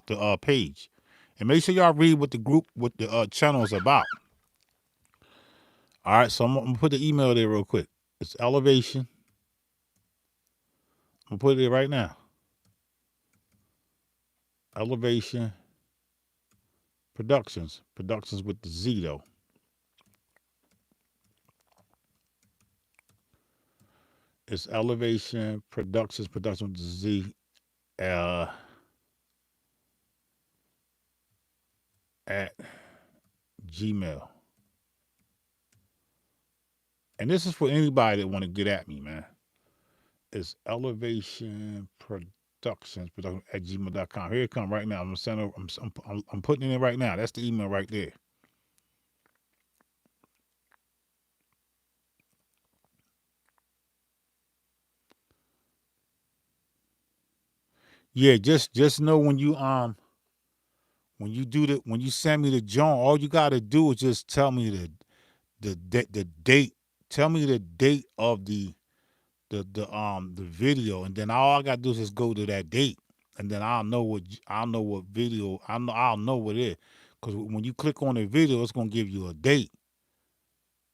the page. And make sure y'all read what the group what the channel is about. All right, so I'm gonna put the email there real quick. It's Elevation. I'm gonna put it there right now. Elevation Productions. Productions with the Z though. It's Elevation Productions with the Z. At Gmail. And this is for anybody that want to get at me, man. It's Elevation Productions at gmail.com. Here it come right now. I'm gonna send over. I'm putting it in right now. That's the email right there. Yeah, just know when you when you send me the joint, all you gotta do is just tell me the date. Tell me the date of the video, and then all I gotta do is just go to that date, and then I'll know what video I'll know what it is. Cause when you click on the video, it's gonna give you a date.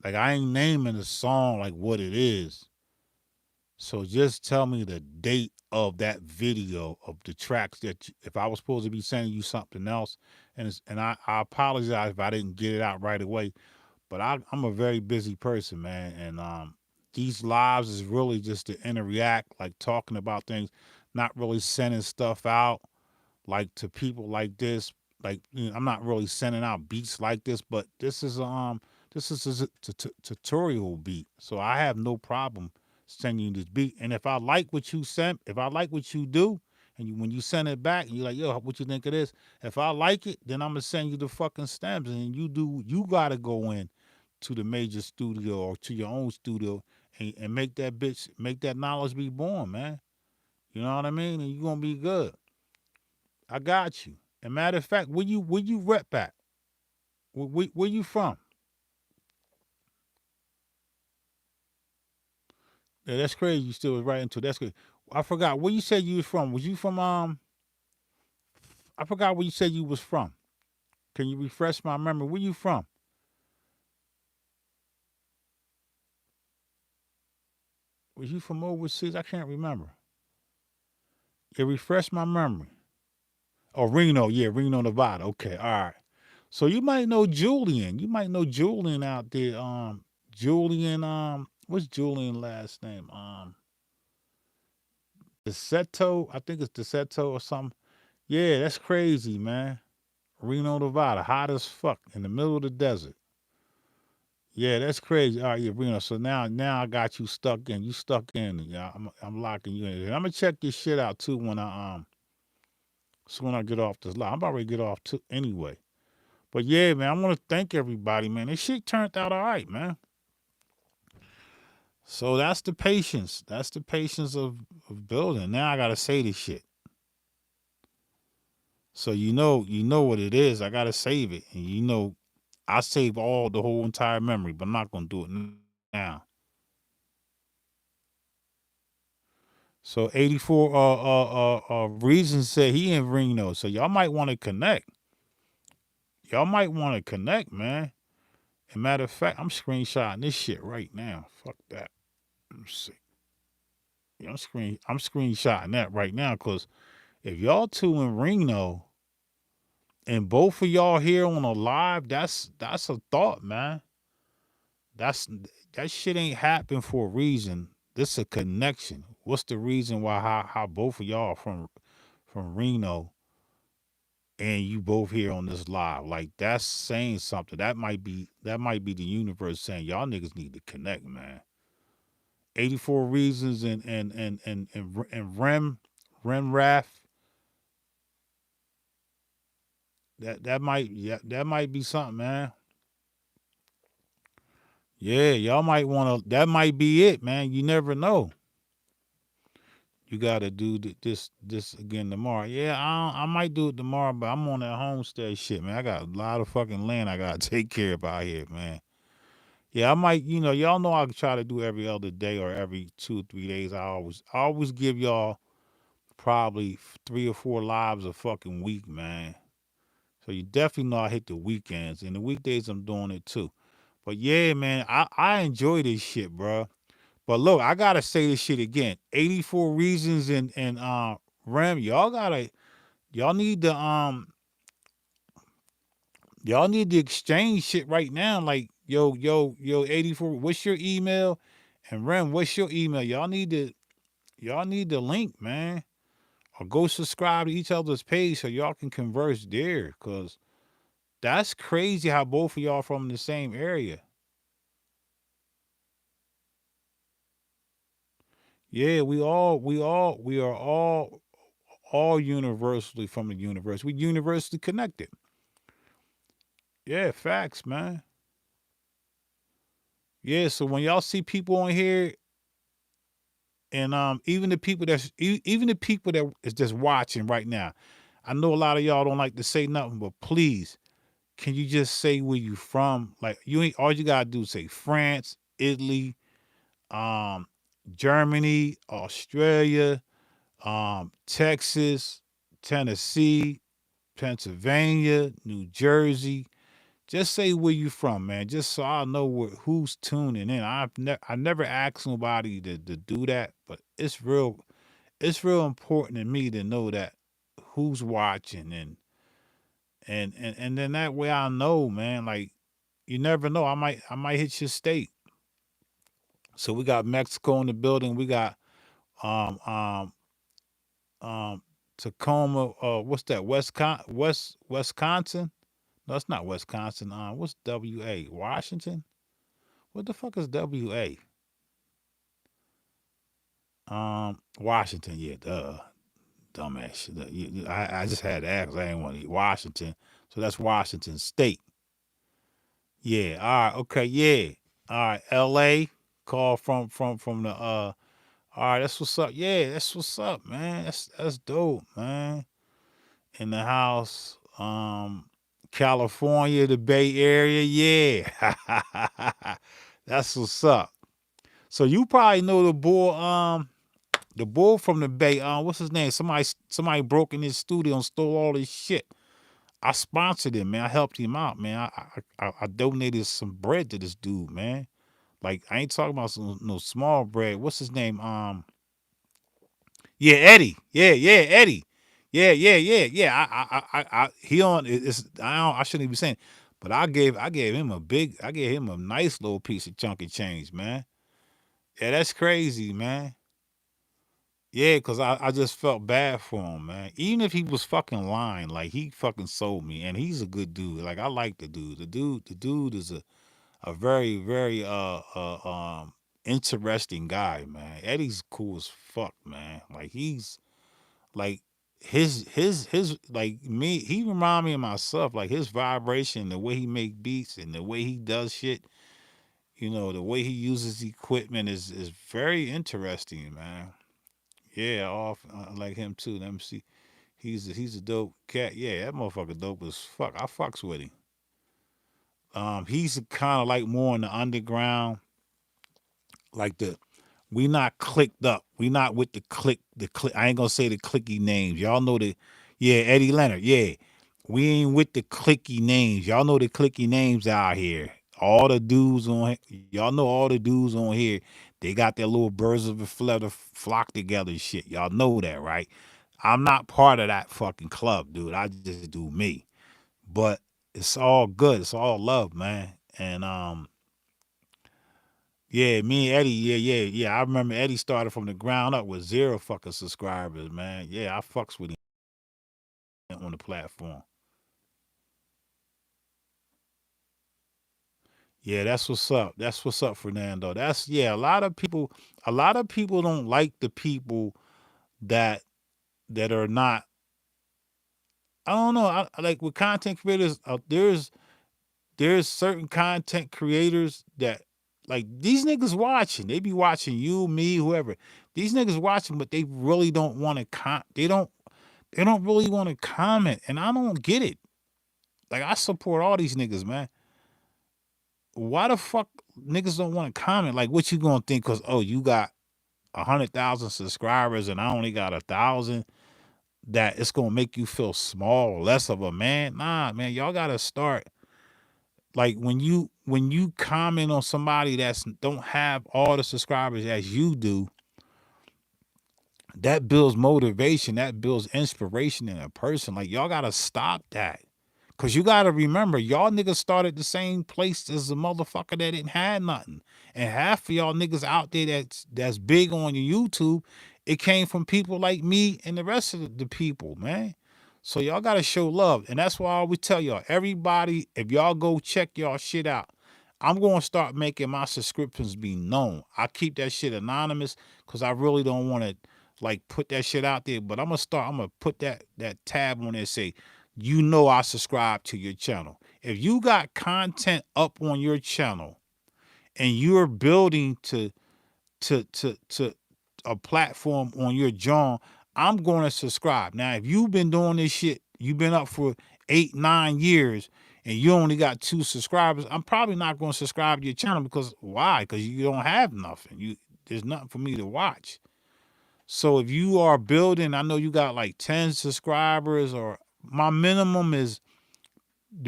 Like I ain't naming the song like what it is. So just tell me the date of that video of the tracks that if I was supposed to be sending you something else, and I apologize if I didn't get it out right away, but I'm a very busy person, man, and these lives is really just to interact, like talking about things, not really sending stuff out like to people like this. Like I'm not really sending out beats like this, but this is a tutorial beat, so I have no problem sending you this beat. And if I like what you sent, if I like what you do, and when you send it back, and you're like, yo, what you think of this? If I like it, then I'm gonna send you the fucking stems, and you gotta go in to the major studio or to your own studio and make that knowledge be born, man. You know what I mean? And you're gonna be good. I got you. And matter of fact, where you rep at? Where you from? Yeah, that's crazy. You still was right into it. That's good. I forgot where you said you was from. Was you from I forgot where you said you was from. Can you refresh my memory? Where you from? Was you from overseas? I can't remember. Yeah, refresh my memory. Oh, Reno. Yeah, Reno, Nevada. Okay, all right. So you might know Julian. You might know Julian out there. Julian. What's Julian last name? DeSeto. I think it's DeSeto or something. Yeah, that's crazy, man. Reno, Nevada, hot as fuck in the middle of the desert. Yeah, that's crazy. All right, yeah, Reno. So now I got you stuck in. You stuck in. Yeah, I'm locking you in. I'm gonna check this shit out too when I soon I get off this line. I'm about ready to get off too anyway. But yeah, man, I want to thank everybody, man. This shit turned out all right, man. So that's the patience. That's the patience of building. Now I gotta say this shit. So you know what it is. I gotta save it, and I save all the whole entire memory, but I'm not gonna do it now. So 84 Reason said he in Reno. So y'all might want to connect. Y'all might want to connect, man. And matter of fact, I'm screenshotting this shit right now. Fuck that. Let me see. Yeah, I'm screenshotting that right now because if y'all two in Reno and both of y'all here on a live, that's a thought, man. That's that shit ain't happen for a reason. This a connection. What's the reason why how both of y'all from Reno and you both here on this live. Like that's saying something. That might be the universe saying y'all niggas need to connect, man. 84 reasons and Rem Raff. That might be something, man. Yeah, y'all might want to. That might be it, man. You never know. You got to do this again tomorrow. Yeah, I might do it tomorrow, but I'm on that homestead shit, man. I got a lot of fucking land I gotta take care of out here, man. Yeah, I might. Y'all know I try to do every other day or every 2 or 3 days. I always give y'all probably 3 or 4 lives a fucking week, man. So you definitely know I hit the weekends and the weekdays. I'm doing it too. But yeah, man, I enjoy this shit, bro. But look, I gotta say this shit again. 84 reasons and Rem, y'all need to y'all need to exchange shit right now. Like yo 84, what's your email? And Rem, what's your email? Y'all need to link, man. Or go subscribe to each other's page so y'all can converse there. Cause that's crazy how both of y'all from the same area. Yeah, we are all universally from the universe. We universally connected. Yeah, facts, man. Yeah, so when y'all see people on here, and even the people that is just watching right now, I know a lot of y'all don't like to say nothing, but please, can you just say where you from? Like you ain't all you gotta do is say France, Italy, um, Germany, Australia, Texas, Tennessee, Pennsylvania, New Jersey. Just say where you from, man. Just so I know who's tuning in. I never asked nobody to do that, but it's real important to me to know that who's watching and then that way I know, man. Like you never know. I might hit your state. So we got Mexico in the building. We got um um um Tacoma. What's that? Wisconsin. No, it's not Wisconsin. What's WA? Washington. What the fuck is WA? Washington. Yeah, duh, dumbass. Shit. I just had to ask. I ain't want to eat Washington. So that's Washington State. Yeah. All right. Okay. Yeah. All right. L.A. Call from the. All right. That's what's up. Yeah. That's what's up, man. That's dope, man. In the house. California, the Bay Area. Yeah. That's what's up. So you probably know the bull from the Bay. What's his name? Somebody broke in his studio and stole all his shit. I sponsored him, man. I helped him out, man. I donated some bread to this dude, man. Like I ain't talking about no small bread. What's his name? Yeah, Eddie. Yeah, Eddie. Yeah. He on it's. I shouldn't even be saying, but I gave him a nice little piece of chunky change, man. Yeah, that's crazy, man. Yeah, cause I just felt bad for him, man. Even if he was fucking lying, like he fucking sold me, and he's a good dude. Like I like the dude. The dude is a very very interesting guy, man. Eddie's cool as fuck, man. Like he's like his like me. He remind me of myself. Like his vibration, the way he make beats, and the way he does shit. The way he uses equipment is very interesting, man. Yeah, off like him too. Let me see. He's a dope cat. Yeah, that motherfucker dope as fuck. I fucks with him. He's kind of like more in the underground, like we not clicked up. We not with the click. I ain't gonna say the clicky names. Y'all know the yeah, Eddie Leonard. Yeah. We ain't with the clicky names. Y'all know the clicky names out here. All the dudes on y'all know all the dudes on here. They got their little birds of a feather flock together and shit. Y'all know that, right? I'm not part of that fucking club, dude. I just do me. But it's all good. It's all love, man. And yeah, me and Eddie, yeah. I remember Eddie started from the ground up with zero fucking subscribers, man. Yeah, I fucks with him on the platform. Yeah, that's what's up. That's what's up, Fernando. That's yeah. A lot of people don't like the people that are not. I don't know. Like with content creators, there's certain content creators that like these niggas watching. They be watching you, me, whoever. These niggas watching, but they really don't want to they don't really want to comment, and I don't get it. Like I support all these niggas, man. Why the fuck niggas don't want to comment? Like what you gonna think? Cause oh you got 100,000 subscribers and I only got 1,000. That it's gonna make you feel small, less of a man. Nah, man, y'all gotta start like when you comment on somebody that's don't have all the subscribers as you do, that builds motivation, that builds inspiration in a person. Like y'all gotta stop that. Cause you gotta remember, y'all niggas started the same place as the motherfucker that didn't have nothing. And half of y'all niggas out there that's big on your YouTube, it came from people like me and the rest of the people, man. So y'all gotta show love. And that's why I always tell y'all, everybody, if y'all go check y'all shit out, I'm gonna start making my subscriptions be known. I keep that shit anonymous because I really don't want to like put that shit out there. But I'm gonna put that tab on there and say, you know I subscribe to your channel. If you got content up on your channel and you're building to a platform on your John, I'm going to subscribe. Now, if you've been doing this shit, you've been up for 8-9 years and you only got 2 subscribers, I'm probably not going to subscribe to your channel because why? Because you don't have nothing. There's nothing for me to watch. So if you are building, I know you got like 10 subscribers, or my minimum is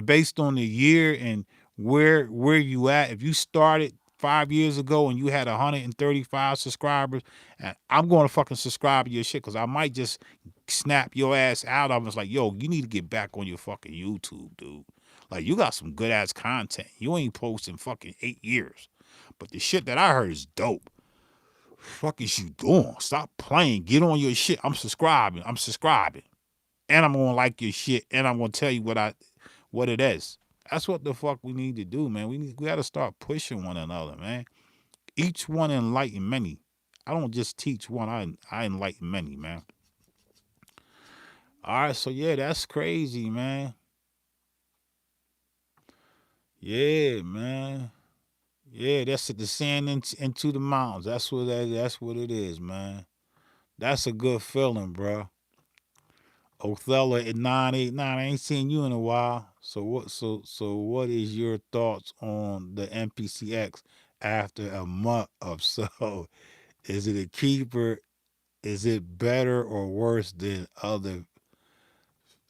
based on the year and where you at. If you started 5 years ago and you had 135 subscribers, and I'm going to fucking subscribe to your shit because I might just snap your ass out of it. It's like, yo, you need to get back on your fucking YouTube, dude. Like, you got some good ass content. You ain't posting fucking 8 years. But the shit that I heard is dope. Fuck is you doing? Stop playing. Get on your shit. I'm subscribing. And I'm gonna like your shit. And I'm gonna tell you what it is. That's what the fuck we need to do, man. We gotta start pushing one another, man. Each one enlighten many. I don't just teach one, I enlighten many, man. All right, so yeah, that's crazy, man. Yeah, man. Yeah, that's the sand into the mountains. That's what it is, man. That's a good feeling, bro. Othello at 989. I ain't seen you in a while. So what is your thoughts on the MPCX after a month or so? Is it a keeper? Is it better or worse than other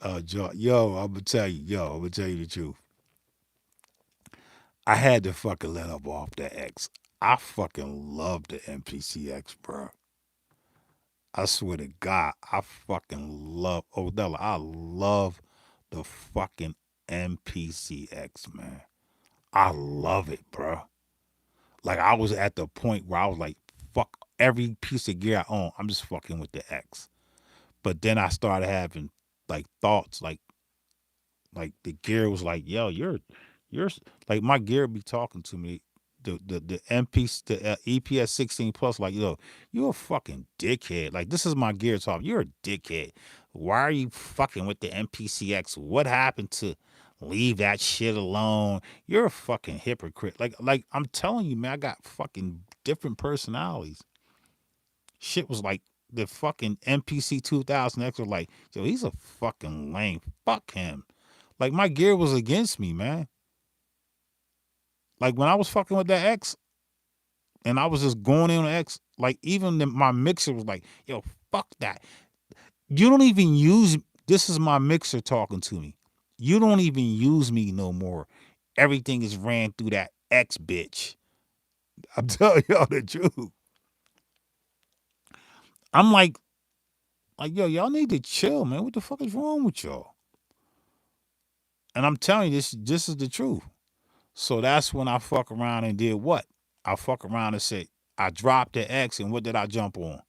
I'm gonna tell you the truth. I had to fucking let up off the X. I fucking love the MPCX, bro. I swear to God, I fucking love Odella. I love the fucking MPCX, man. I love it, bro. Like I was at the point where I was like, fuck every piece of gear I own. I'm just fucking with the X. But then I started having like thoughts, like the gear was like, yo, you're like my gear be talking to me. The MP the EPS16 Plus, like, yo, you're a fucking dickhead. Like this is my gear talk. You're a dickhead. Why are you fucking with the MPCX? What happened to leave that shit alone? You're a fucking hypocrite. Like I'm telling you, man, I got fucking different personalities. Shit was like the fucking MPC2000XL. Like, yo, he's a fucking lame. Fuck him. Like my gear was against me, man. Like when I was fucking with that X and I was just going in on X, like even my mixer was like, yo, fuck that. You don't even use, this is my mixer talking to me. You don't even use me no more. Everything is ran through that X bitch. I'm telling y'all the truth. I'm like, yo, y'all need to chill, man. What the fuck is wrong with y'all? And I'm telling you, this is the truth. So that's when I fuck around and did what? I fuck around and said, I dropped the X, and what did I jump on?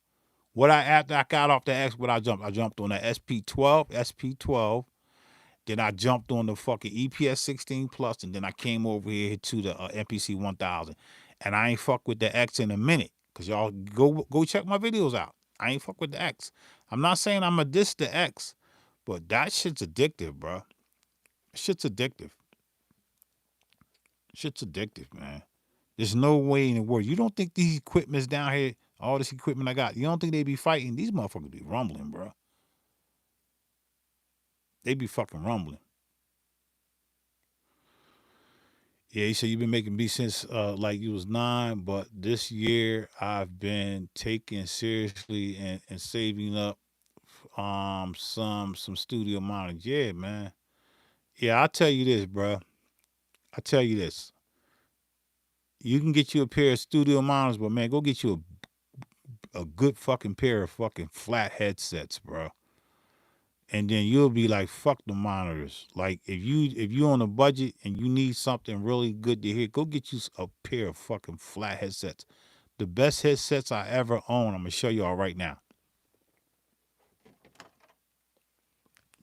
What after I got off the X, what I jumped? I jumped on the SP12. Then I jumped on the fucking EPS16Plus, and then I came over here to the MPC1000. And I ain't fuck with the X in a minute, cause y'all go check my videos out. I ain't fuck with the X. I'm not saying I'm a diss the X, but that shit's addictive, bro. Shit's addictive. Shit's addictive, man. There's no way in the world. You don't think these equipments down here, all this equipment I got, you don't think they be fighting? These motherfuckers be rumbling, bro. They be fucking rumbling. Yeah, he said you've been making beats since like you was 9, but this year I've been taking seriously and saving up some studio monitors. Yeah, man. Yeah, I'll tell you this, bro. I tell you this. You can get you a pair of studio monitors, but man, go get you a good fucking pair of fucking flat headsets, bro. And then you'll be like, fuck the monitors. Like if you on a budget and you need something really good to hear, go get you a pair of fucking flat headsets. The best headsets I ever owned. I'm gonna show y'all right now.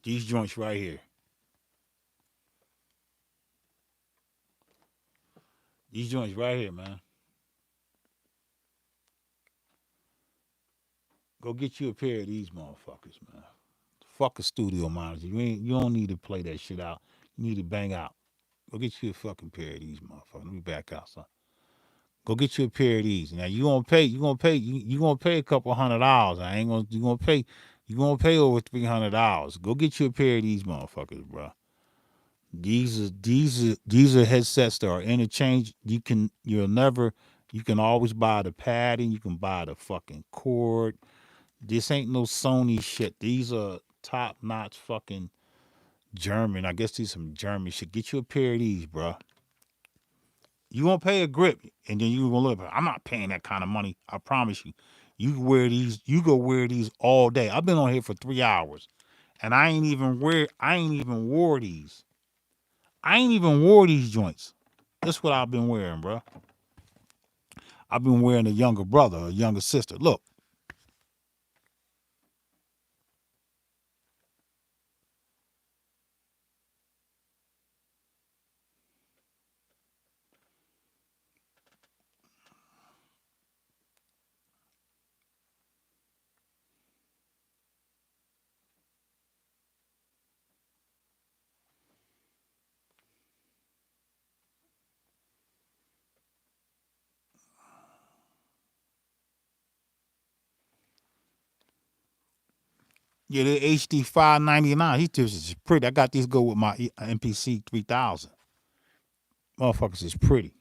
These joints right here. These joints right here, man. Go get you a pair of these motherfuckers, man. Fuck a studio monitor. You don't need to play that shit out. You need to bang out. Go get you a fucking pair of these motherfuckers. Let me back out, son. Go get you a pair of these. Now you gonna pay a couple $100. I ain't gonna you gonna pay over $300. Go get you a pair of these motherfuckers, bro. These are headsets that are interchange. You can always buy the padding. You can buy the fucking cord. This ain't no Sony shit. These are top notch fucking German. I guess these some German shit. Get you a pair of these, bro. You gonna pay a grip, and then you gonna look. I'm not paying that kind of money. I promise you. You wear these. You go wear these all day. I've been on here for 3 hours, and I ain't even wore these. I ain't even wore these joints. That's what I've been wearing, bro. I've been wearing a younger brother, a younger sister. Look. Yeah, the HD 599. These is pretty. I got these go with my MPC 3000. Motherfuckers is pretty.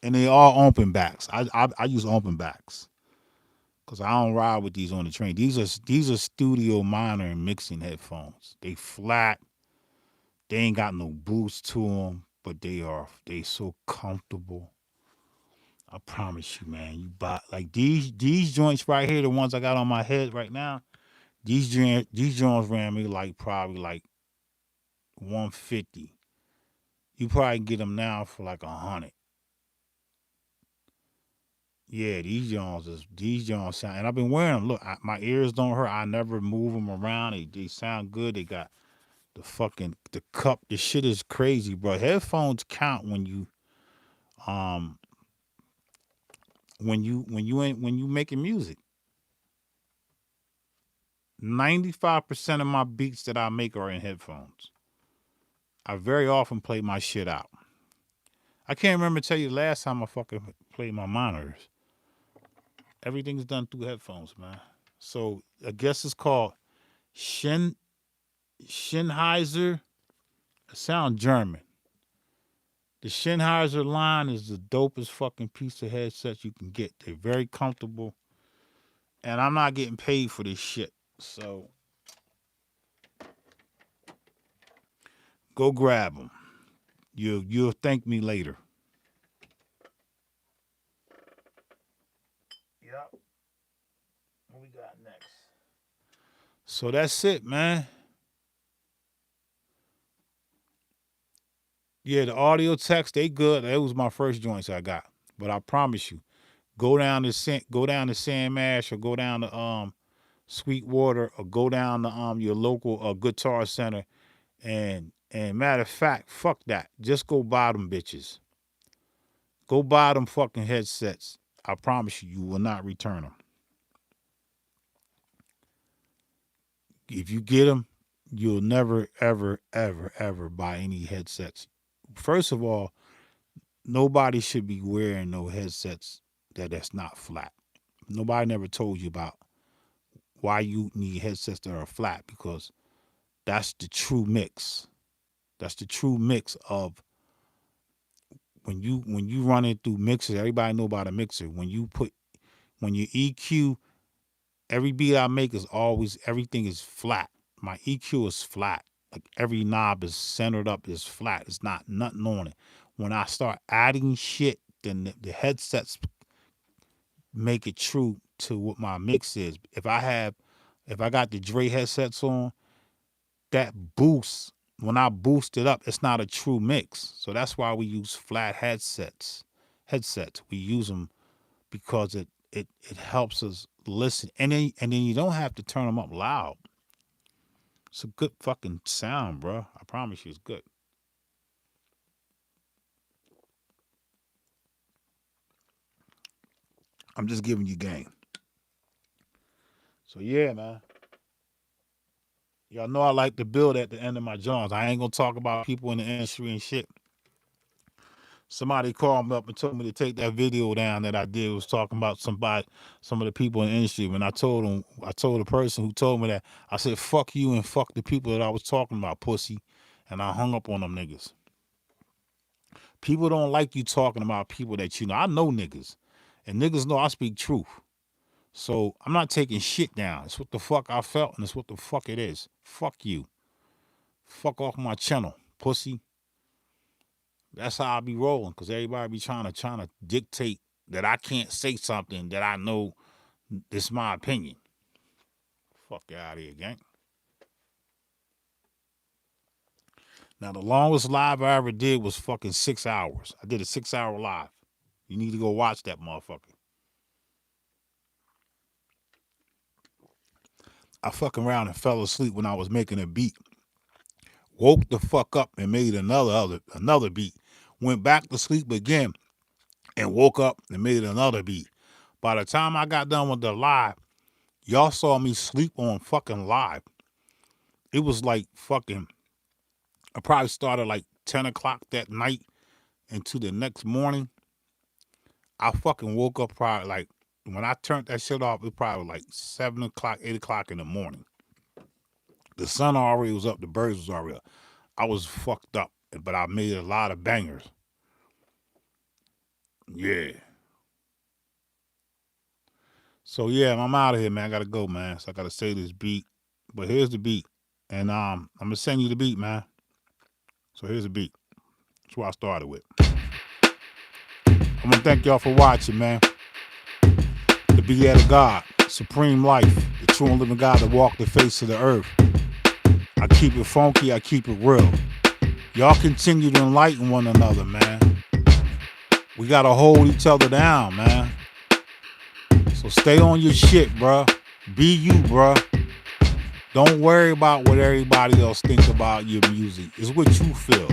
And they all open backs. I use open backs because I don't ride with these on the train. These are studio monitor and mixing headphones. They flat. They ain't got no boost to them, but they so comfortable. I promise you, man. You buy like these joints right here, the ones I got on my head right now. These joints ran me like probably like 150. You probably get them now for like 100. Yeah, these Jones sound, and I've been wearing them. Look, my ears don't hurt. I never move them around. They sound good. They got the cup. The shit is crazy, bro. Headphones count um when you making music. 95% of my beats that I make are in headphones. I very often play my shit out. I can't remember tell you the last time I fucking played my monitors. Everything's done through headphones, man. So I guess it's called Sennheiser. It sound German. The Sennheiser line is the dopest fucking piece of headset you can get. They're very comfortable, and I'm not getting paid for this shit. So go grab them. You'll thank me later. Yep. What we got next? So that's it, man. Yeah, the audio text, they good. That was my first joints I got. But I promise you, go down to San Mash or go down to Sweetwater or go down to your local guitar center and matter of fact, fuck that. Just go buy them bitches. Go buy them fucking headsets. I promise you, you will not return them. If you get them, you'll never, ever, ever, ever buy any headsets. First of all, nobody should be wearing no headsets that's not flat. Nobody never told you about why you need headsets that are flat because that's the true mix. That's the true mix of when you run it through mixers. Everybody know about a mixer. When you EQ, every beat I make is always everything is flat. My EQ is flat. Like every knob is centered up, is flat. It's not nothing on it. When I start adding shit, then the headsets make it true to what my mix is. If I got the Dre headsets on, that boost, when I boost it up, it's not a true mix. So that's why we use flat headsets. We use them because it helps us listen. And then you don't have to turn them up loud. It's a good fucking sound, bro. I promise you it's good. I'm just giving you game. So yeah, man. Y'all know I like to build at the end of my joints. I ain't gonna talk about people in the industry and shit. Somebody called me up and told me to take that video down that I did. It was talking about some of the people in the industry. When I told the person who told me that, I said, fuck you and fuck the people that I was talking about, pussy. And I hung up on them niggas. People don't like you talking about people that you know. I know niggas. And niggas know I speak truth. So I'm not taking shit down. It's what the fuck I felt and it's what the fuck it is. Fuck you. Fuck off my channel, pussy. That's how I be rolling, because everybody be trying to dictate that I can't say something that I know it's my opinion. Fuck out of here, gang. Now, the longest live I ever did was fucking 6 hours. I did a 6-hour live. You need to go watch that motherfucker. I fucking around and fell asleep when I was making a beat. Woke the fuck up and made another beat. Went back to sleep again and woke up and made another beat. By the time I got done with the live, y'all saw me sleep on fucking live. It was like fucking, I probably started like 10 o'clock that night into the next morning. I fucking woke up probably like, when I turned that shit off, it probably was like 7 o'clock, 8 o'clock in the morning. The sun already was up, the birds was already up. I was fucked up, but I made a lot of bangers. Yeah. So yeah, I'm out of here, man. I gotta go, man. So I gotta say this beat. But here's the beat. And I'm gonna send you the beat, man. So here's the beat. That's what I started with. I want to thank y'all for watching, man. The Beat of God, Supreme Life, the true and living God that walked the face of the earth. I keep it funky, I keep it real. Y'all continue to enlighten one another, man. We gotta hold each other down, man. So stay on your shit, bruh. Be you, bruh. Don't worry about what everybody else thinks about your music. It's what you feel.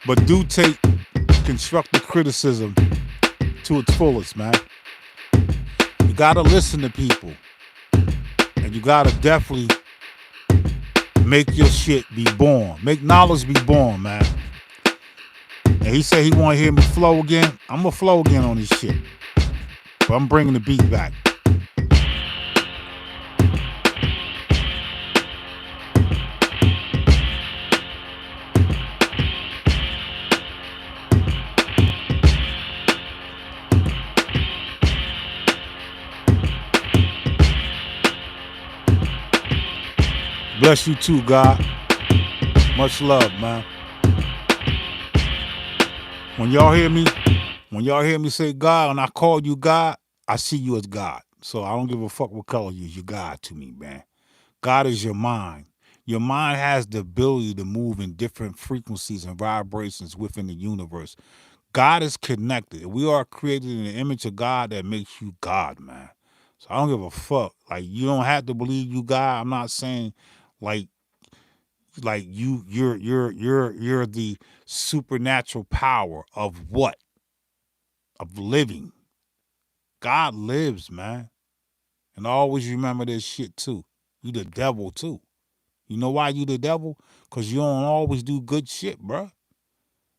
But do take constructive criticism to its fullest, man. You gotta listen to people. And you gotta definitely make your shit be born. Make knowledge be born, man. And he said he wanna hear me flow again. I'm gonna flow again on this shit. But I'm bringing the beat back. Bless you too, God. Much love, man. When y'all hear me say God, and I call you God, I see you as God. So I don't give a fuck what color you is. You're God to me, man. God is your mind. Your mind has the ability to move in different frequencies and vibrations within the universe. God is connected. We are created in the image of God that makes you God, man. So I don't give a fuck. Like, you don't have to believe you God. I'm not saying like you're the supernatural power of what? Of living. God lives, man. And always remember this shit too. You the devil too. You know why you the devil? Because you don't always do good shit, bruh.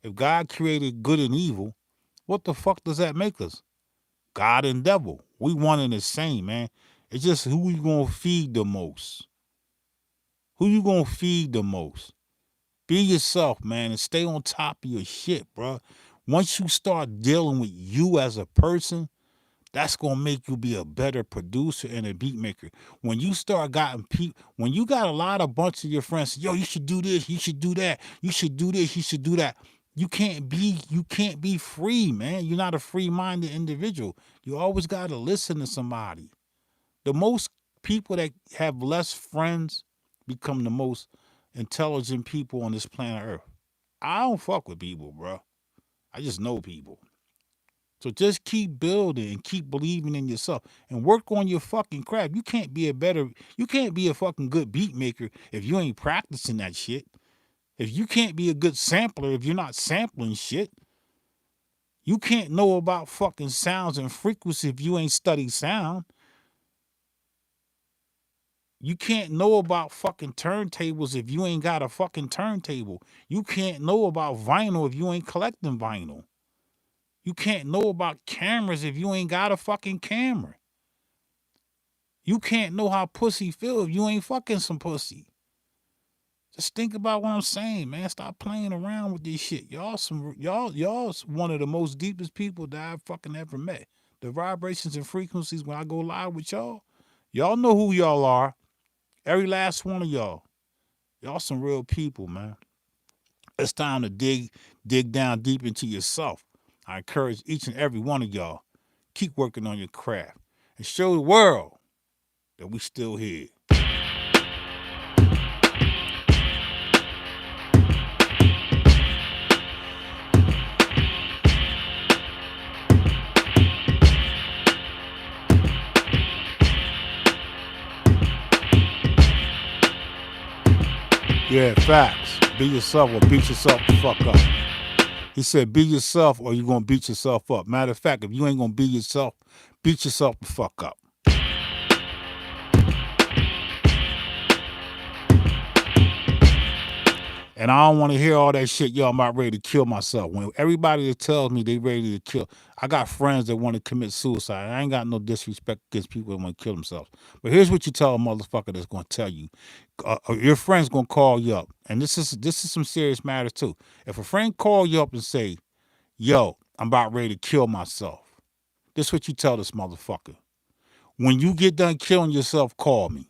If God created good and evil, what the fuck does that make us? God and devil. We one and the same, man. It's just who you gonna feed the most. Who you gonna feed the most? Be yourself, man, and stay on top of your shit, bruh. Once you start dealing with you as a person, that's gonna make you be a better producer and a beat maker. When you start when you got a lot of bunch of your friends, yo, you should do this, you should do that, you should do this, you should do that. You can't be free, man. You're not a free-minded individual. You always gotta listen to somebody. The most people that have less friends become the most intelligent people on this planet Earth. I don't fuck with people, bro. I just know people. So just keep building and keep believing in yourself and work on your fucking craft. You can't be a fucking good beat maker if you ain't practicing that shit. If you can't be a good sampler if you're not sampling shit. You can't know about fucking sounds and frequency if you ain't studied sound. You can't know about fucking turntables if you ain't got a fucking turntable. You can't know about vinyl if you ain't collecting vinyl. You can't know about cameras if you ain't got a fucking camera. You can't know how pussy feel if you ain't fucking some pussy. Just think about what I'm saying, man. Stop playing around with this shit. Y'all's one of the most deepest people that I've fucking ever met. The vibrations and frequencies when I go live with y'all know who y'all are. Every last one of y'all. Y'all some real people, man. It's time to dig down deep into yourself. I encourage each and every one of y'all, keep working on your craft and show the world that we still here. Yeah, facts. Be yourself or beat yourself the fuck up. He said, be yourself or you're going to beat yourself up. Matter of fact, if you ain't going to be yourself, beat yourself the fuck up. And I don't want to hear all that shit, yo, I'm about ready to kill myself. When everybody that tells me they ready to kill, I got friends that want to commit suicide. I ain't got no disrespect against people that want to kill themselves. But here's what you tell a motherfucker that's going to tell you. Your friend's going to call you up. And this is some serious matter too. If a friend call you up and say, yo, I'm about ready to kill myself. This is what you tell this motherfucker. When you get done killing yourself, call me.